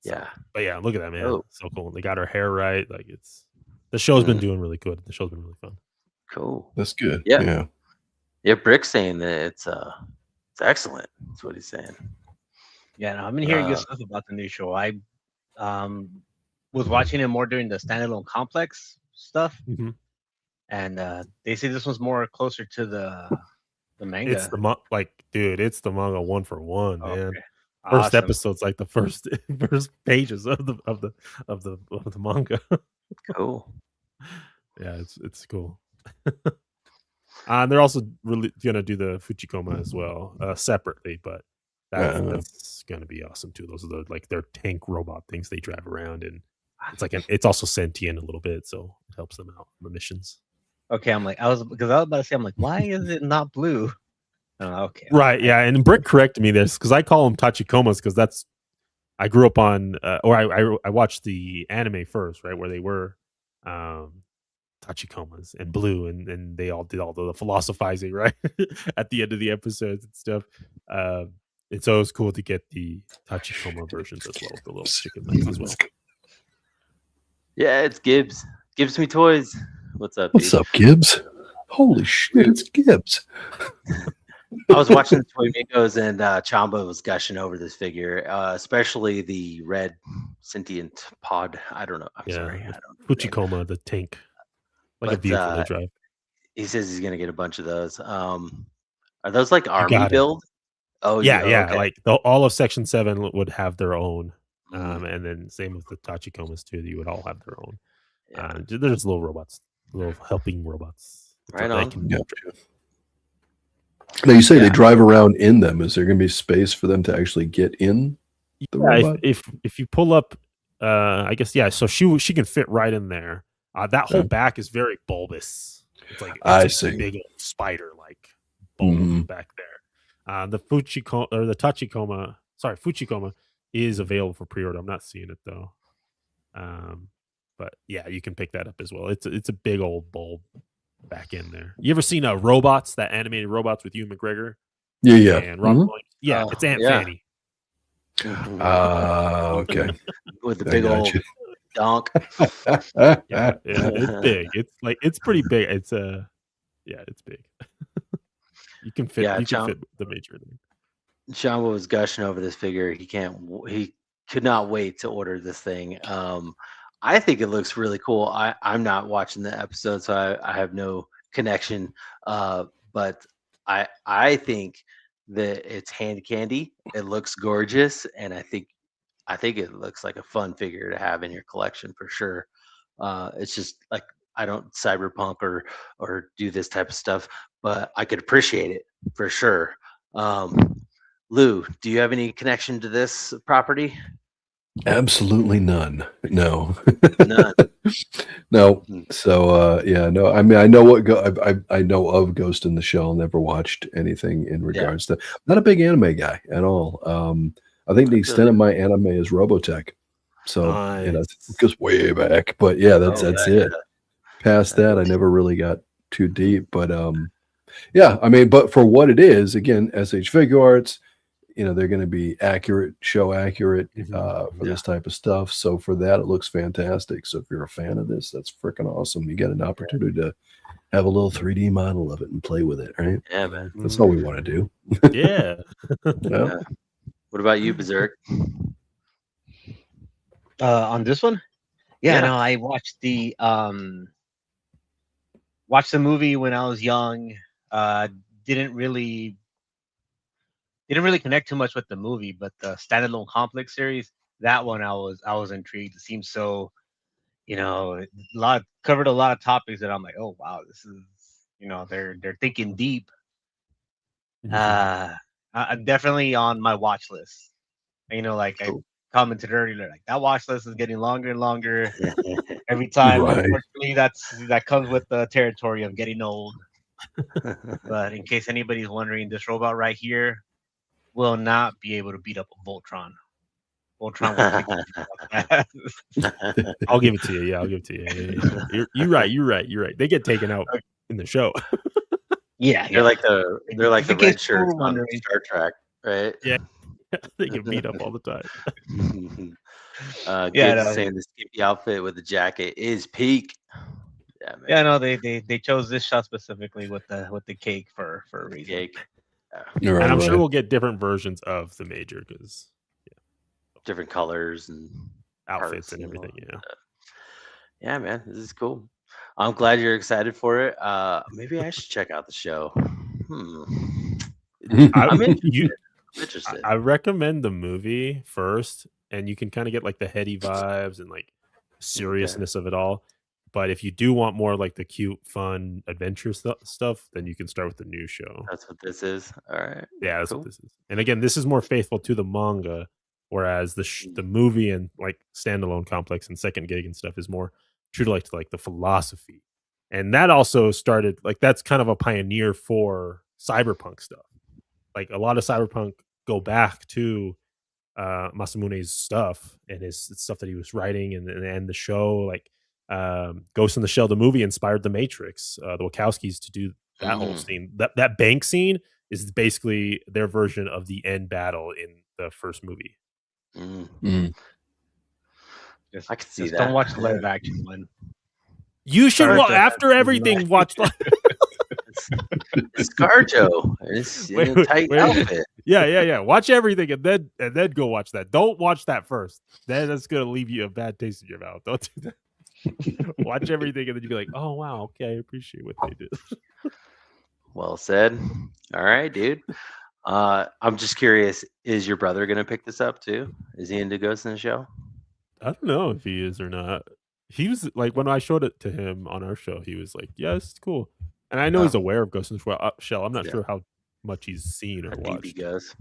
So, yeah, but yeah, look at that, man. Oh. So cool. They got her hair right. Like the show's been doing really good. The show's been really fun. Cool. That's good. Yeah. Brick's saying that it's excellent. That's what he's saying. Yeah, no, I've been hearing good stuff about the new show. I was watching it more during the standalone complex stuff, and they say this one's more closer to the manga. It's dude, it's the manga 1 for 1, man. Okay. First episode's like the first pages of the manga. Cool. Yeah, it's cool. They're also really gonna do the Fuchikoma as well, separately, but that's gonna be awesome too. Those are their tank robot things they drive around, and it's also sentient a little bit, so it helps them out on the missions. Okay, I was about to say, I'm like, why is it not blue? Okay. Right, yeah, and Brick corrected me this because I call them Tachikomas because I grew up on or I watched the anime first, right, where they were Tachikomas and blue, and they all did all the philosophizing right at the end of the episodes and stuff. And so it was cool to get the Tachikoma versions as well, the little chicken legs as well. Yeah, it's Gibbs. Gibbs Me Toys. What's up? What's up, Gibbs? Holy shit, it's Gibbs. I was watching the Toy Mingos, and Chamba was gushing over this figure, especially the red sentient pod. I don't know. I'm sorry. I don't know. Fuchikoma, the tank. Like a vehicle they drive. He says he's gonna get a bunch of those. Are those like army build? Oh yeah. Okay. Like all of Section 7 would have their own, and then same with the Tachikomas too. You would all have their own. Yeah. There's little robots, little helping robots. Right on. Now you say they drive around in them. Is there going to be space for them to actually get in the robot? If you pull up, I guess so she can fit right in there. That whole back is very bulbous. It's like a big old spider like bulb back there. The Fuchikoma or the Tachikoma, Fuchikoma is available for pre-order. I'm not seeing it though. But yeah, you can pick that up as well. It's a big old bulb back in there. You ever seen robots, that animated robots with Ewan McGregor? Yeah. And Robert Williams? Yeah, it's Aunt Fanny. Okay. With the big old donk. Yeah, it's big. It's pretty big. It's it's big. You can fit the major in there. Sean was gushing over this figure. He could not wait to order this thing. I think it looks really cool. I'm not watching the episode, so I have no connection. But I think that it's hand candy. It looks gorgeous, and I think it looks like a fun figure to have in your collection for sure. It's just like I don't cyberpunk or do this type of stuff, but I could appreciate it for sure. Lou, do you have any connection to this property? Absolutely none. No. None. No. So no. I mean, I know I know of Ghost in the Shell. Never watched anything in regards to. Not a big anime guy at all. I think the extent of my anime is Robotech. So it goes way back. But yeah, that's it. Past that, I never really got too deep. But yeah, I mean, but for what it is, again, SH Figure Arts. They're going to be show accurate for this type of stuff. So for that, it looks fantastic. So if you're a fan of this, that's freaking awesome. You get an opportunity to have a little 3D model of it and play with it, right? Yeah, man. That's all we want to do. Yeah. Yeah. What about you, Berserk? On this one? Yeah, no, I watched the movie when I was young. Didn't really connect too much with the movie, but the standalone complex series, that one I was intrigued. It seems so, covered a lot of topics that I'm like, oh wow, this is, they're thinking deep. Definitely on my watch list. Like I commented earlier, like that watch list is getting longer and longer every time. Right. Unfortunately, that comes with the territory of getting old. But in case anybody's wondering, this robot right here will not be able to beat up a Voltron. Voltron will I'll give it to you. Yeah, I'll give it to you. Yeah. You're right. They get taken out in the show. They're like the red shirts on Star Trek, right? Yeah, they get beat up all the time. Saying the skimpy outfit with the jacket is peak. Yeah, man. Yeah, no, they chose this shot specifically with the cake for a reason. Cake. And I'm sure we'll get different versions of the major because different colors and outfits and everything. Yeah, man, this is cool. I'm glad you're excited for it. Maybe I should check out the show. I'm interested. I recommend the movie first, and you can kind of get like the heady vibes and like seriousness of it all. But if you do want more like the cute, fun, adventure stuff, then you can start with the new show. That's what this is. All right. Yeah, that's what this is. And again, this is more faithful to the manga, whereas the movie and like standalone complex and second gig and stuff is more true to like the philosophy. And that also started like that's kind of a pioneer for cyberpunk stuff. Like a lot of cyberpunk go back to Masamune's stuff and his stuff that he was writing and the show like. Ghost in the Shell, the movie inspired The Matrix, the Wachowskis to do that whole scene. That bank scene is basically their version of the end battle in the first movie. I can see that. Don't watch the live action one. You should after everything watch the ScarJo. It's in a tight outfit. Yeah. Watch everything and then go watch that. Don't watch that first. Then that's gonna leave you a bad taste in your mouth. Don't do that. Watch everything and then you'll be like, oh wow, okay, I appreciate what they did. Well said. All right, dude. I'm just curious, is your brother gonna pick this up too? Is he into Ghost in the Shell? I don't know if he is or not. He was like when I showed it to him on our show, he was like, yeah, it's cool. And I know he's aware of Ghost in the Shell. I'm not sure how much he's seen or watched. He goes.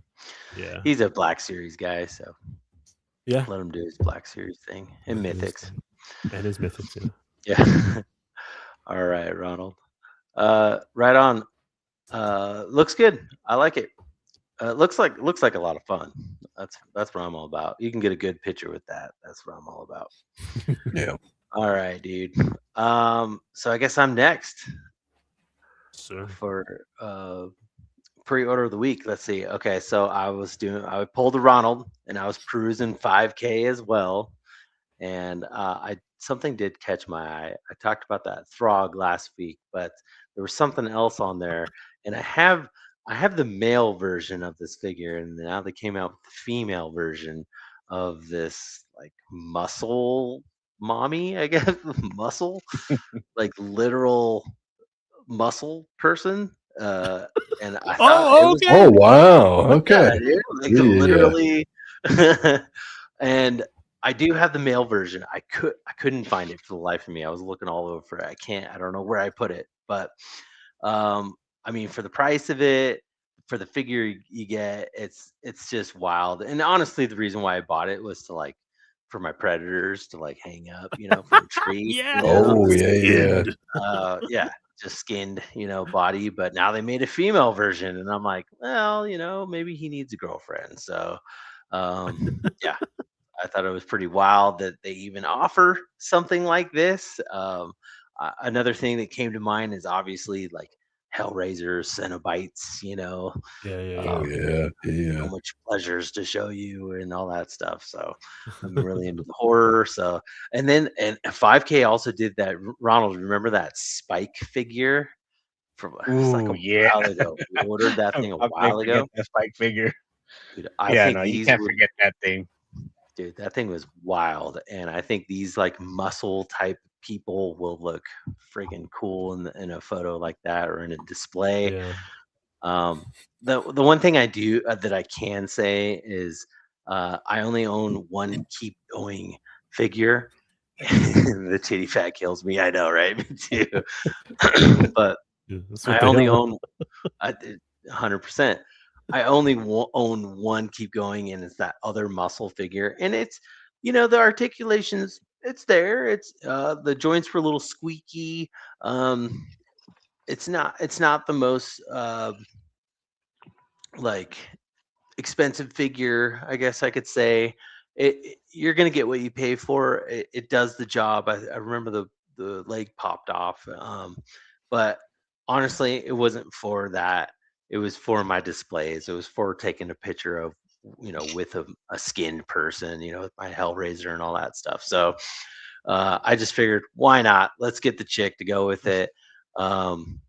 Yeah. He's a Black Series guy, so yeah. Let him do his Black Series thing and Mythics. And his Mythics, yeah. All right, Ronald. Right on. Looks good. I like it. Looks like a lot of fun. That's what I'm all about. You can get a good picture with that. That's what I'm all about. Yeah. All right, dude. So I guess I'm next. Sure. For pre-order of the week. Let's see. Okay, so I pulled a Ronald, and I was perusing 5K as well, and something did catch my eye. I talked about that Throg last week, but there was something else on there, and I have the male version of this figure, and now they came out with the female version of this like muscle mommy, I guess, muscle, like literal muscle person. And I thought it Oh, was okay. Oh wow. yeah, Okay. dude, like Yeah. literally. And I do have the male version. I couldn't find it for the life of me. I was looking all over for it. I don't know where I put it, but I mean, for the price of it, for the figure you get, it's just wild. And honestly, the reason why I bought it was to like for my predators to like hang up, for a tree. Yeah. Oh yeah, yeah. Skinned. Yeah, just skinned, body. But now they made a female version, and I'm like, well, maybe he needs a girlfriend. So, yeah, I thought it was pretty wild that they even offer something like this. Another thing that came to mind is obviously like Hellraiser, Cenobites, Yeah. Oh yeah, yeah. so much pleasures to show you and all that stuff. So I'm really into the horror. So and 5K also did that. Ronald, remember that Spike figure from it's like Ooh, a yeah. while ago? We ordered that thing a How can I while forget ago. that Spike figure? Dude, I Yeah, think no, you these can't were forget that thing. dude, that thing was wild. And I think these like muscle type people will look friggin' cool in a photo like that or in a display. Yeah. The one thing I do that I can say is I only own one keep going figure. The titty fat kills me. I know, right? Me too. But Yeah, that's I what they only are. own 100%. I only own one keep going, and it's that other muscle figure. And it's, the articulations, it's there. It's the joints were a little squeaky. Um, it's not the most like expensive figure, I guess I could say. You're gonna get what you pay for. It does the job. I remember the leg popped off, but honestly, it wasn't for that. It was for my displays. It was for taking a picture of, with a skinned person, with my Hellraiser and all that stuff. So I just figured, why not? Let's get the chick to go with it. Um,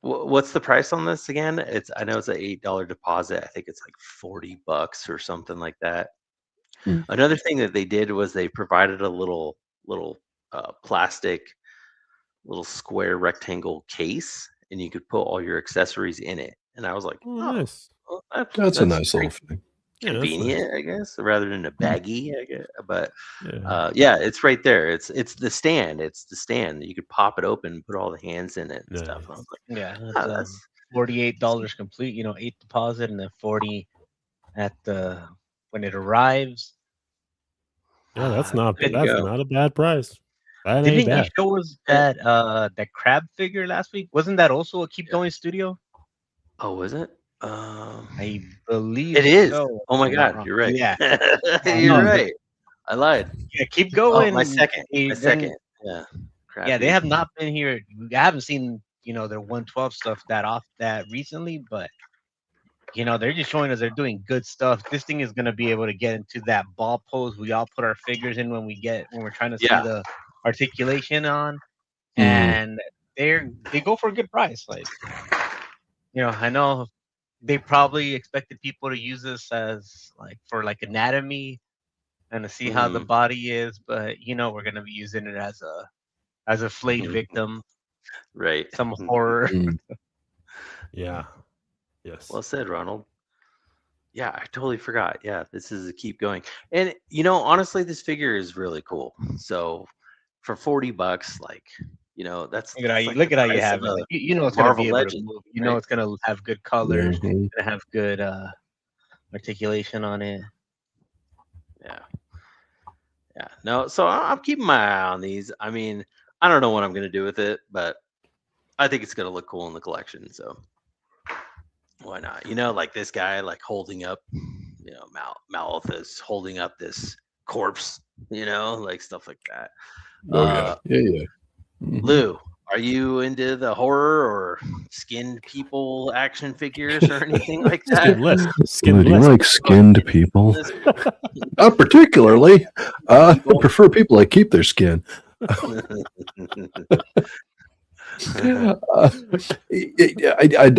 what's the price on this again? I know it's an $8 deposit. I think it's like $40 or something like that. Hmm. Another thing that they did was they provided a little plastic, little square rectangle case, and you could put all your accessories in it. And I was like, Oh, oh, nice. well, That's a that's nice pretty little thing. Yeah, that's nice. convenient, I guess, rather than a baggie. I guess, but Yeah. yeah, it's right there. It's the stand. It's the stand. You could pop it open, and put all the hands in it and stuff. And I Nice. was like, Yeah, oh, it's that's $48 complete. 8 deposit and then 40 at the when it arrives. Yeah, that's good to go. not a bad price. That ain't Didn't you bad. show us that crab figure last week? Wasn't that also a Keep Going Studio? Oh, was it? I believe It is. so. Oh if my I'm not God, wrong. you're right. Yeah. You're right. I lied. Yeah, Keep Oh, Going. my second. They My didn't- second. Yeah. Yeah, they Crappy. have not been here. I haven't seen their 112 stuff that recently, but they're just showing us they're doing good stuff. This thing is gonna be able to get into that ball pose we all put our figures in when we're trying to see Yeah. the articulation on, Mhm. and they go for a good price. Like, I know they probably expected people to use this as for anatomy and to see how the body is, but we're gonna be using it as a flayed victim, Right. some horror. Mm. Yeah. Yes. Well said, Ronald. Yeah, I totally forgot. Yeah, this is a keep going. And honestly, this figure is really cool. So for $40, that's Look at how you like look the at how you price have of it. a Like, you know it's gonna Marvel be able to Legend, move. right? It's gonna have good colors Mhm. and have good articulation on it. Yeah. Yeah. No, so I'm keeping my eye on these. I mean, I don't know what I'm gonna do with it, but I think it's gonna look cool in the collection. So why not? Like this guy, like holding up, Malthus holding up this corpse, like stuff like that. Oh yeah, yeah. Mhm. Lou, Are you into the horror or skinned people action figures or anything like that? Skinless. Do you Skinless. like skinned people? Not particularly. I prefer people that keep their skin.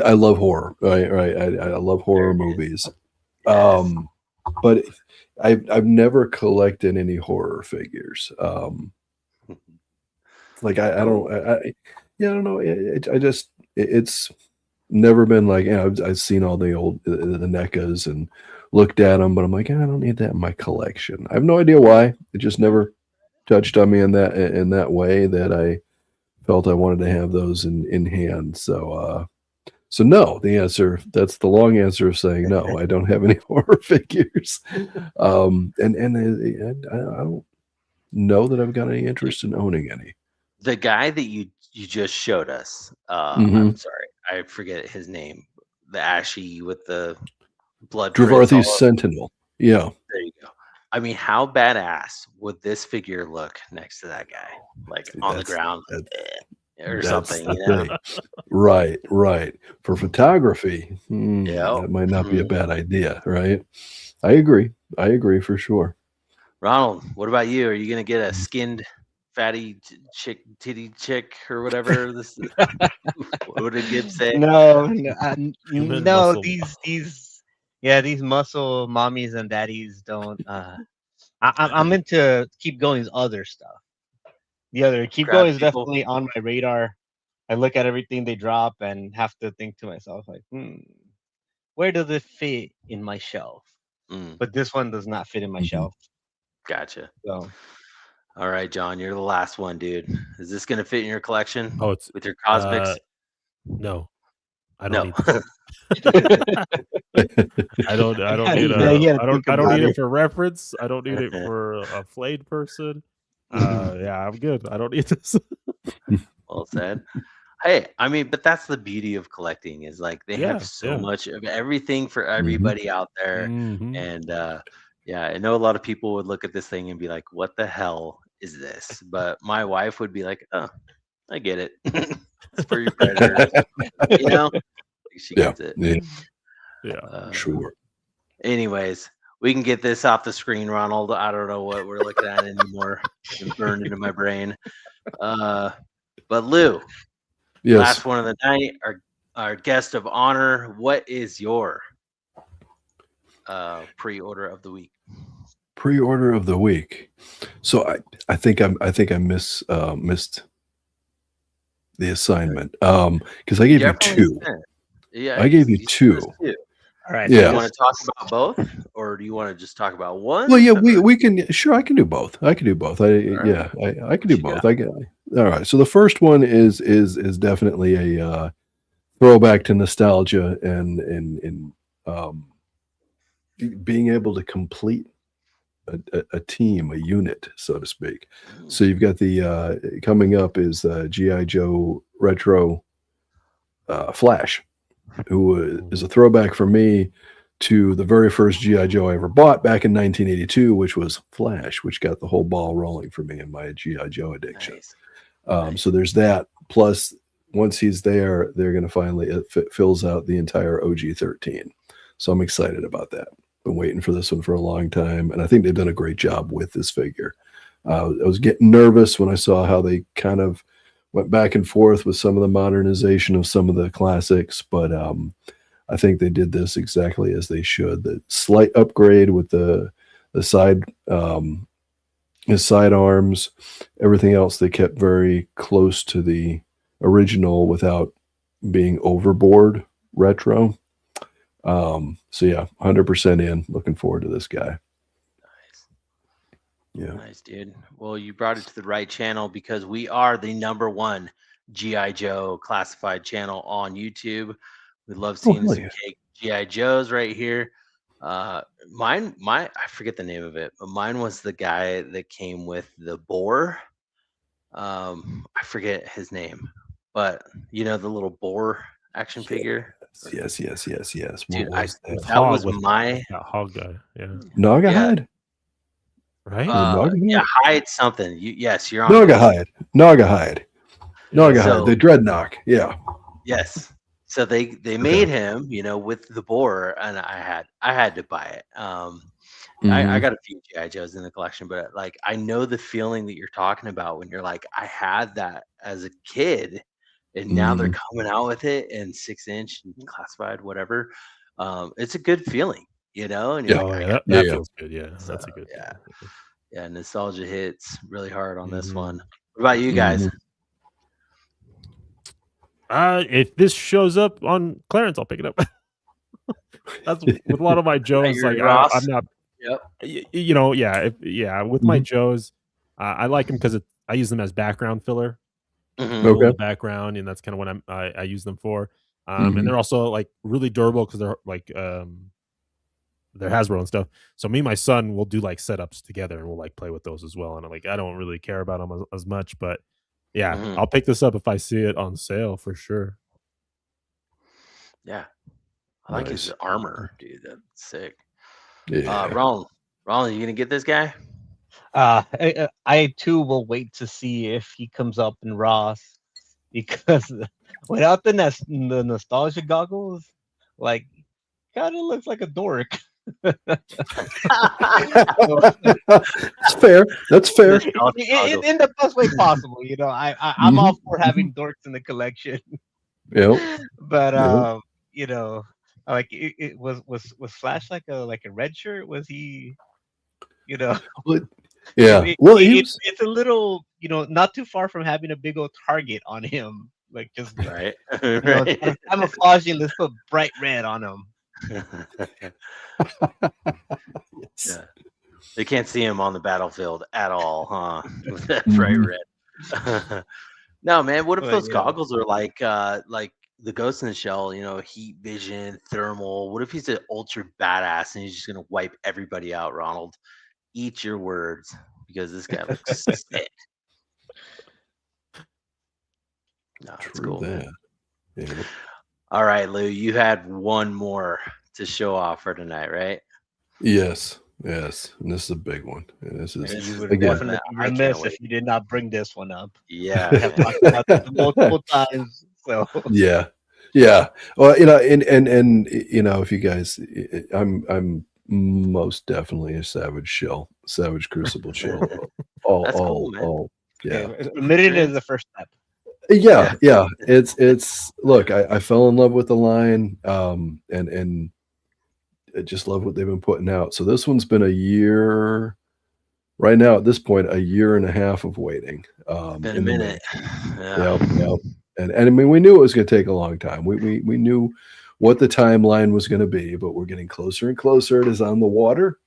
I love horror. Right. I love horror movies. But I've never collected any horror figures. Like I don't know. It's never been like, I've seen all the old the NECAs and looked at them, but I'm like, I don't need that in my collection. I have no idea why. It just never touched on me in that way that I felt I wanted to have those in hand. So no, that's the long answer of saying no. I don't have any horror figures. And I don't know that I've got any interest in owning any. The guy that you just showed us, Mhm. I'm sorry, I forget his name. The ashy with the blood. Dravarthi's Sentinel. Yeah. There you go. I mean, how badass would this figure look next to that guy? Like on the ground or something, you know? Right. For photography, that might not be a bad idea, right? I agree for sure. Ronald, what about you? Are you going to get a skinned fatty titty chick or whatever this what did Gibbs say? No, Muscle. these muscle mommies and daddies don't. I'm into Keep Going's other stuff. Keep Grab Going is people. definitely on my radar. I look at everything they drop and have to think to myself, like, where does it fit in my shelf? But this one does not fit in my shelf. Gotcha. So, all right, John, you're the last one, dude. Is this going to fit in your collection? Oh, it's with your cosmics? No, I don't need this. I don't need I don't need it for reference. I don't need it for a flayed person. Yeah, I'm good. I don't need this. Well said. Hey, I mean, but that's the beauty of collecting is like they have so much of everything for everybody out there. And I know a lot of people would look at this thing and be like, what the hell is this? But my wife would be like, oh, I get it. It's for your predators. You know? She gets it. Yeah. Sure. Anyways, we can get this off the screen, Ronald. I don't know what we're looking at anymore. It's burned into my brain. But Lou, last one of the night, our guest of honor. What is your pre-order of the week? Pre-order of the week. So I think I missed the assignment because I gave you two. Yeah, I gave you two. All right. Yeah. Do you want to talk about both, or do you want to just talk about one? Well, yeah, we can. Sure, I can do both. I can do both. I can do both. All right. So the first one is definitely a throwback to nostalgia and being able to complete a team, a unit, so to speak. So you've got the coming up is G.I. Joe Retro Flash, who is a throwback for me to the very first G.I. Joe I ever bought back in 1982, which was Flash, which got the whole ball rolling for me in my G.I. Joe addiction. Nice. So there's that. Plus, once he's there, they're going to finally, it fills out the entire OG-13. So I'm excited about that. Been waiting for this one for a long time, and I think they've done a great job with this figure. I was getting nervous when I saw how they kind of went back and forth with some of the modernization of some of the classics, but I think they did this exactly as they should. The slight upgrade with the side his sidearms, everything else they kept very close to the original without being overboard retro. So yeah, 100% in. Looking forward to this guy. Yeah. Nice, dude. Well, you brought it to the right channel because we are the #1 G.I. Joe classified channel on YouTube. We love seeing some G.I. Joes right here. Mine, I forget the name of it, but mine was the guy that came with the boar. I forget his name, but you know, the little boar action figure. Yes. Dude, that was my hog guy. Yeah. Naugahyde. Right? Hide something. You're on Naugahyde. No, I got So- the Dreadnought. Yeah. Yes. So they made him, with the boar, and I had to buy it. I got a few GI Joes in the collection, but like I know the feeling that you're talking about when you're like, I had that as a kid, and now they're coming out with it in 6-inch and classified, whatever. It's a good feeling, and you're Yeah. Oh like, yeah, that feels good. Yeah, that's a good. yeah. Yeah, nostalgia hits really hard on this Mhm. one. What about you guys? If this shows up on clearance, I'll pick it up. That's with a lot of my Joes. Your Like Ross? I'm not. Yep. With my Joes, I like them because I use them as background filler. Mhm. Roll Okay. the background, and that's kind of what I use them for. And they're also like really durable because they're like they're Hasbro and stuff. So me and my son will do like setups together, and we'll like play with those as well. And I don't really care about them as much, but yeah, Mhm. I'll pick this up if I see it on sale for sure. Yeah. I like his Nice. armor, dude. That's sick. Yeah. Ronald, you gonna get this guy? I too will wait to see if he comes up in Ross, because without the nostalgia goggles, like, kind of looks like a dork. That's fair. That's fair. In the best way possible. I'm all for having dorks in the collection, Yep. but Yep. like it was Flash like a red shirt? Was he? Yeah. It's a little, not too far from having a big old target on him, like just Right. right. Camouflaging. Let's put bright red on him. Yeah. They can't see him on the battlefield at all, huh? With that bright red. No, man. What if But, those yeah. goggles are like the Ghost in the Shell? Heat vision, thermal. What if he's an ultra badass and he's just gonna wipe everybody out? Ronald, eat your words, because this guy looks sick. No, it's True cool, man. that. Yeah. All right, Lou, you had one more to show off for tonight, right? Yes. Yes. And this is a big one. And this is And you would again. definitely be I can't remiss wait. if you did not bring this one up. Yeah, We have man. talked about this multiple times. So Yeah. Well, and if you guys, I'm most definitely a Savage Crucible shell. That's cool, man. Yeah. admitting it is the first step. Yeah. It's look, I fell in love with the line, and I just love what they've been putting out. So this one's been a year right now at this point, a year and a half of waiting. Been a minute. Yeah. And I mean, we knew it was going to take a long time. We knew what the timeline was going to be, but we're getting closer and closer. It is on the water.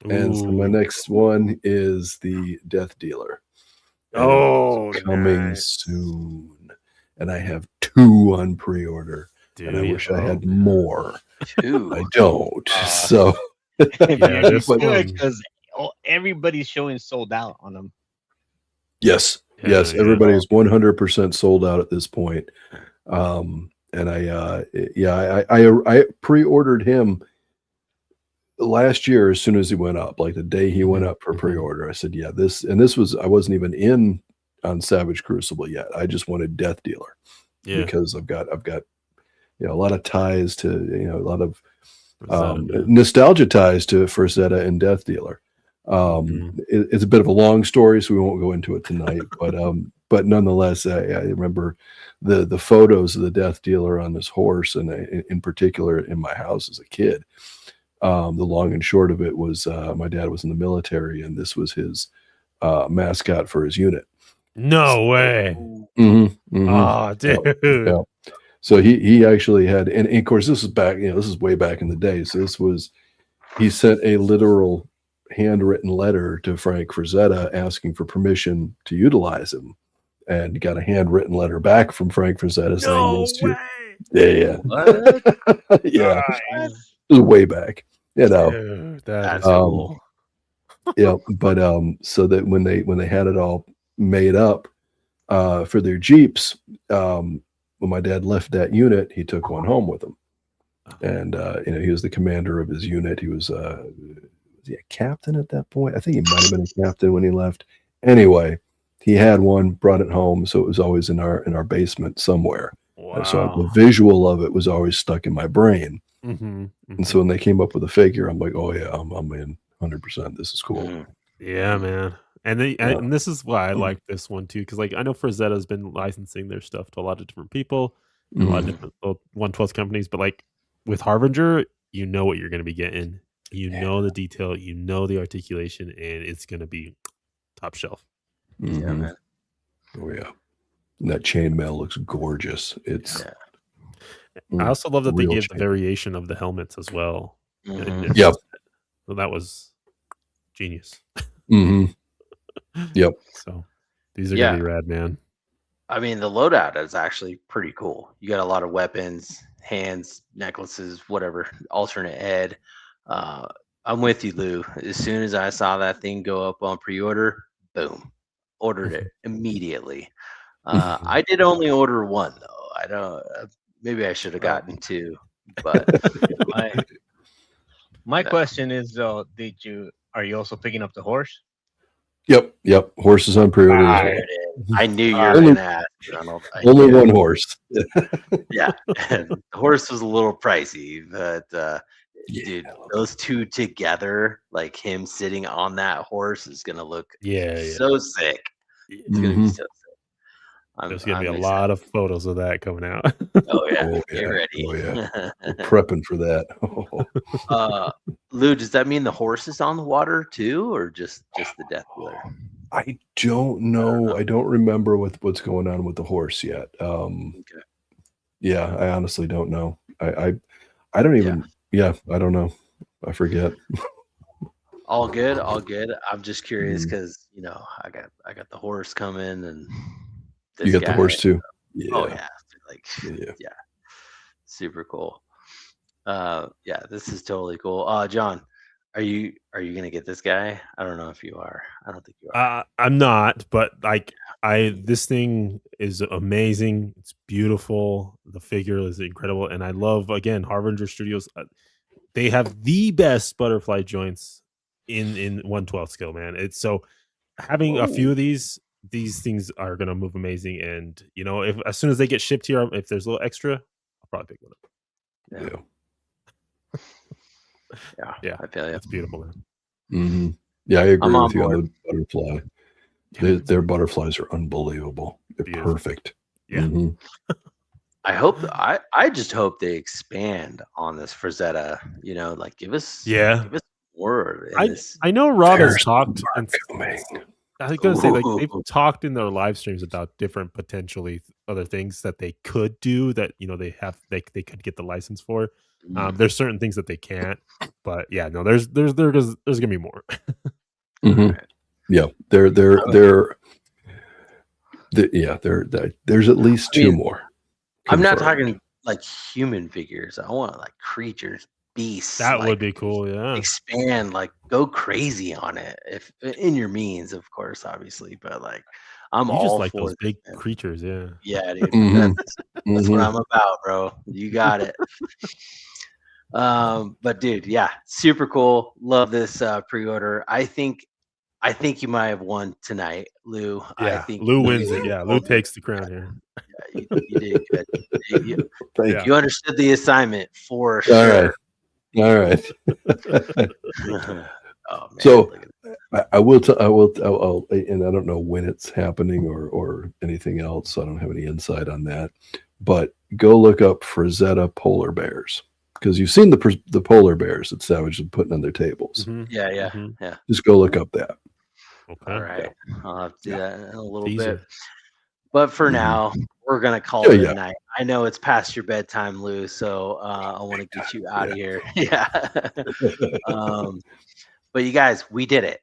And so my next one is the Death Dealer. And it's coming soon. And I have 2 on pre-order. And I wish I had more. 2. I don't. So Because everybody's showing sold out on them. yes, everybody is 100% sold out at this point. And I pre-ordered him last year as soon as he went up, like the day he went up for pre-order. I said, I wasn't even in on Savage Crucible yet. I just wanted Death Dealer because I've got a lot of ties to a lot of nostalgia ties to Frazetta and Death Dealer. It's a bit of a long story, so we won't go into it tonight. But nonetheless, I remember the photos of the Death Dealer on this horse, and in particular in my house as a kid. The long and short of it was my dad was in the military, and this was his mascot for his unit. No way! Oh, dude. Yeah. So he actually had, and of course this is back. This is way back in the day. So he sent a literal handwritten letter to Frank Frazetta asking for permission to utilize him, and got a handwritten letter back from Frank Frazetta saying yes. Yeah. It was way back. Dude, that's cool. Yeah, but so that when they had it all made up for their Jeeps, when my dad left that unit, he took one home with him, and he was the commander of his unit. He was he a captain at that point? I think he might have been a captain when he left. Anyway, he had one, brought it home, so it was always in our basement somewhere. Wow. So the visual of it was always stuck in my brain. Mm-hmm. And so when they came up with a figure, I'm like, oh yeah, I'm in 100%. This is cool. Yeah, man. And this is why I like this one too, because like I know Frazetta's been licensing their stuff to a lot of different people and a lot of different 1/12 companies, but like with Harbinger, you know what you're going to be getting. You know the detail, you know the articulation, and it's going to be top shelf. Yeah, man. Oh yeah, and that chainmail looks gorgeous. It's. I also love that they gave the variation of the helmets as well. Yep. So that was genius. Yep. So these are gonna be rad, man. I mean, the loadout is actually pretty cool. You got a lot of weapons, hands, necklaces, whatever, alternate head. I'm with you, Lou. As soon as I saw that thing go up on pre-order, boom, ordered it immediately. I did only order one though. I don't. Maybe I should have gotten two, but my question is though, are you also picking up the horse? Yep. Horses on pre-order as well. I knew you were going to ask, Ronald. Only one horse. Yeah, the horse was a little pricey, but dude, those two together, like him sitting on that horse, is going to look so sick. It's going to be so sick. There's going to be a lot of photos of that coming out. Oh yeah, get ready. Oh yeah, we're prepping for that. Lou, does that mean the horse is on the water too, or just the Death Wheeler? I don't know. I don't remember what's going on with the horse yet. Yeah, I honestly don't know. I don't even. Yeah, I don't know. I forget. All good. I'm just curious because I got the horse coming and. You got the horse too. Yeah. Oh yeah, like yeah, super cool. This is totally cool. John, are you gonna get this guy? I don't know if you are. I don't think you are. I'm not, but like this thing is amazing. It's beautiful. The figure is incredible, and I love again Harbinger Studios. They have the best butterfly joints in 1/12 scale, man. It's so having a few of these things are gonna move amazing, and if as soon as they get shipped here, if there's a little extra, I'll probably pick one up. Yeah, I feel you. It's beautiful, man. Yeah, I agree with you on the butterfly. Their butterflies are unbelievable. They're perfect. Yeah. I hope I just hope they expand on this Frazetta. Like give us more. I know Rob has talked. I was gonna say, like, they've talked in their live streams about different potentially other things that they could do that they could get the license for. There's certain things that they can't, but yeah, no, there's gonna be more. Yeah, there's at least two more. I'm not talking like human figures. I want like creatures, beasts. That would be cool. Yeah, expand, like go crazy on it if in your means, of course, obviously. But like, I'm all just like for those big creatures. Yeah, dude. That's what I'm about, bro. You got it. But dude, yeah, super cool. Love this pre-order. I think you might have won tonight, Lou. Yeah, I think Lou wins it. Yeah, Lou takes the crown here. Yeah, you did good. You understood the assignment for sure. All right. Oh, man, so I will, and I don't know when it's happening or anything else. So I don't have any insight on that. But go look up Frazetta polar bears because you've seen the polar bears that Savage is putting on their tables. Yeah. Just go look up that. Okay. All right. I'll have to do that in a little bit. But for now, we're gonna call it a night. I know it's past your bedtime, Lou, so I want to get you out of here. Yeah. But you guys, we did it.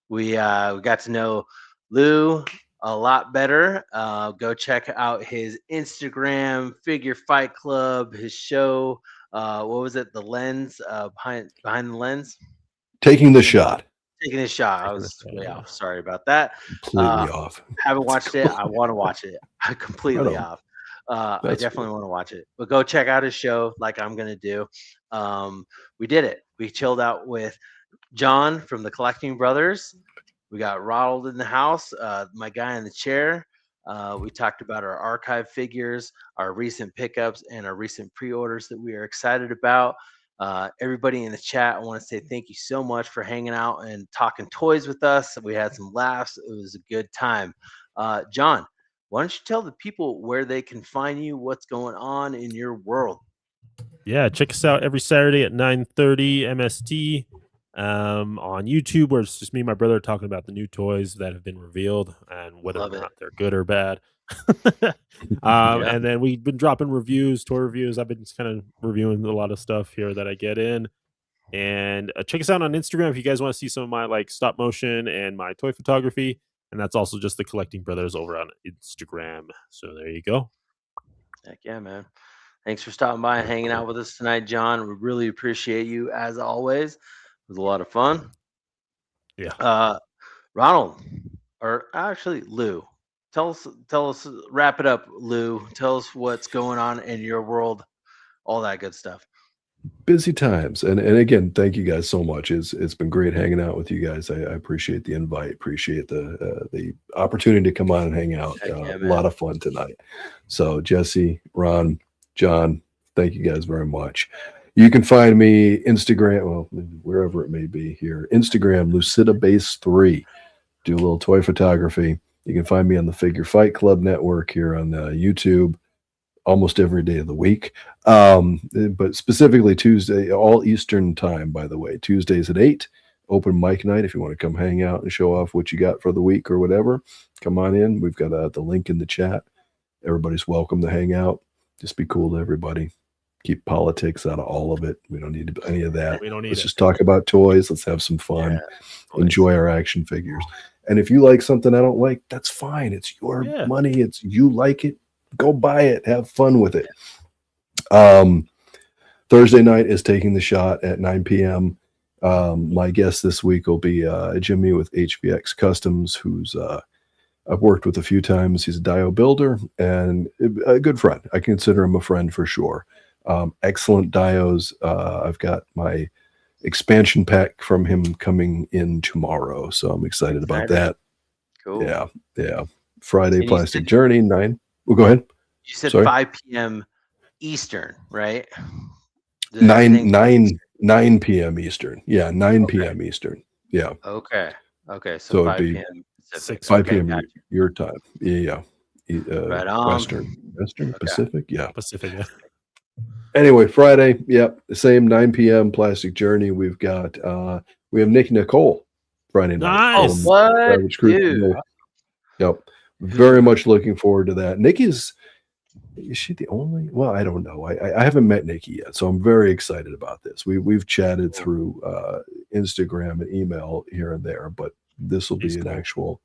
We got to know Lou a lot better. Go check out his Instagram, Figure Fight Club, his show. What was it? The Lens, behind the lens. Taking the shot. Taking a shot. I was way off. Sorry about that. Completely off. Haven't watched it. I want to watch it. I'm completely off. I definitely want to watch it. But go check out his show like I'm going to do. We did it. We chilled out with John from the Collecting Brothers. We got Ronald in the house, my guy in the chair. We talked about our archive figures, our recent pickups, and our recent pre-orders that we are excited about. Everybody in the chat, I want to say thank you so much for hanging out and talking toys with us. We had some laughs. It was a good time. John, why don't you tell the people where they can find you, what's going on in your world? Yeah, check us out every Saturday at 9:30 MST on YouTube, where it's just me and my brother talking about the new toys that have been revealed and whether or not they're good or bad. And then we've been dropping toy reviews. I've been just kind of reviewing a lot of stuff here that I get in. And check us out on Instagram if you guys want to see some of my like stop motion and my toy photography. And that's also just the Collecting Brothers over on Instagram. So there you go. Heck yeah, man. Thanks for stopping by and hanging out with us tonight, John. We really appreciate you as always. It was a lot of fun. Yeah. Ronald, or actually Lou, tell us, wrap it up, Lou. Tell us what's going on in your world, all that good stuff. Busy times, and again, thank you guys so much. It's been great hanging out with you guys. I appreciate the invite, appreciate the opportunity to come on and hang out. A lot of fun tonight. So Jesse, Ron, John, thank you guys very much. You can find me Instagram, well, wherever it may be here. Instagram, lucidebass3. Do a little toy photography. You can find me on the Figure Fight Club network here on YouTube almost every day of the week. But specifically Tuesday, all Eastern time, by the way. Tuesdays at 8, open mic night. If you want to come hang out and show off what you got for the week or whatever, come on in. We've got the link in the chat. Everybody's welcome to hang out. Just be cool to everybody. Keep politics out of all of it. We don't need any of that. Let's just talk about toys. Let's have some fun. Enjoy our action figures. And if you like something I don't like, that's fine. It's your money. It's you like it. Go buy it. Have fun with it. Thursday night is Taking the Shot at 9 p.m. My guest this week will be Jimmy with HVX Customs, who's I've worked with a few times. He's a dio builder and a good friend. I consider him a friend for sure. Excellent dios. I've got my expansion pack from him coming in tomorrow, so I'm excited about that. Cool. Yeah. Friday, Plastic Journey, 9. Well, go ahead. You said 5 p.m. Eastern, right? 9 p.m. Eastern. Yeah, 9 p.m. Eastern. Yeah. Okay. So 5 p.m. Pacific. 5 p.m. Your time. Yeah. Right on. Western, Pacific. Yeah. Pacific. Yeah. Anyway, Friday. Yep. The same 9 p.m. Plastic Journey. We've got we have Nick Nicole Friday night. Nice. What? Dude. Yep. Very much looking forward to that. Is she the only? Well, I don't know. I haven't met Nikki yet, so I'm very excited about this. We've chatted through Instagram and email here and there, but this will be an actual.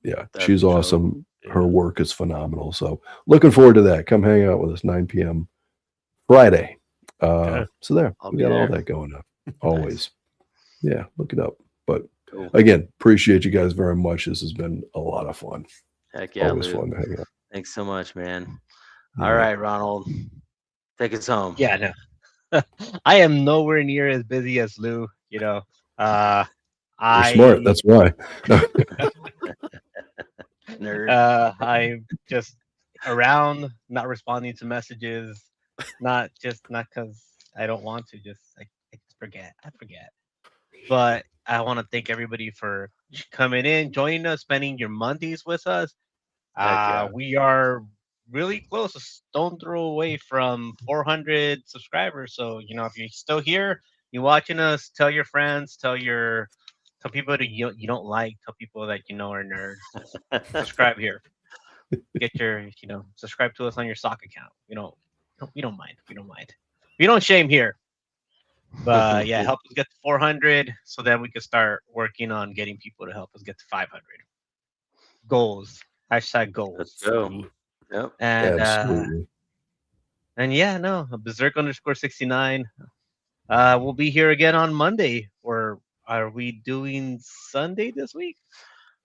Yeah. She's awesome. Her work is phenomenal. So looking forward to that. Come hang out with us 9 p.m. Friday. So there, we got all that going up. Always. Yeah, look it up. But again, appreciate you guys very much. This has been a lot of fun. Heck yeah. Always fun to hang out. Thanks so much, man. All right, Ronald. Take us home. Yeah, no. I am nowhere near as busy as Lou, you know. You're smart, that's why. Nerd. I'm just around, not responding to messages, not because I don't want to, just I forget. But I want to thank everybody for coming in, joining us, spending your Mondays with us. We are really close, a stone throw away from 400 subscribers. So, you know, if you're still here, you're watching us, tell your friends, tell people that you don't like, tell people that you know are nerds. Subscribe here. Get your, subscribe to us on your sock account. We don't mind. We don't shame here. But yeah, help us get to 400 so that we can start working on getting people to help us get to 500. Goals. #goals. Let's go. Yep. And absolutely. Berserk _69. We'll be here again on Monday. Or are we doing Sunday this week?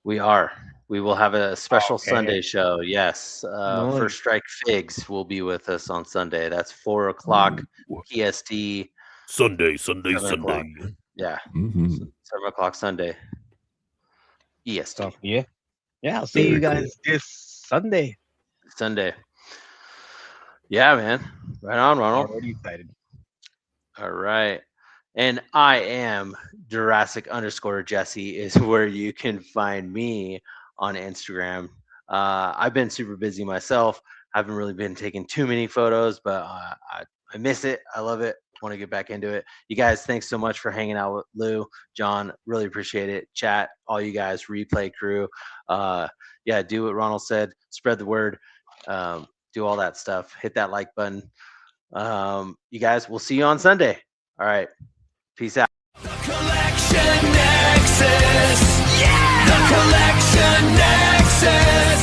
We are. We will have a special Sunday show. Yes. First Strike Figs will be with us on Sunday. That's 4 o'clock PST. Sunday. Yeah. 7 o'clock Sunday. EST. So yeah, I'll see you guys this Sunday. Sunday. Yeah, man. Right on, Ronald. Already excited. All right. And I am Jurassic_Jesse is where you can find me on Instagram. I've been super busy myself. I haven't really been taking too many photos, but I miss it. I love it. Want to get back into it. You guys, thanks so much for hanging out with Lou, John. Really appreciate it. Chat, all you guys, replay crew. Yeah, do what Ronald said. Spread the word. Do all that stuff. Hit that like button. You guys, we'll see you on Sunday. All right. Peace out. Collection Nexus. Yeah! The Collection Nexus.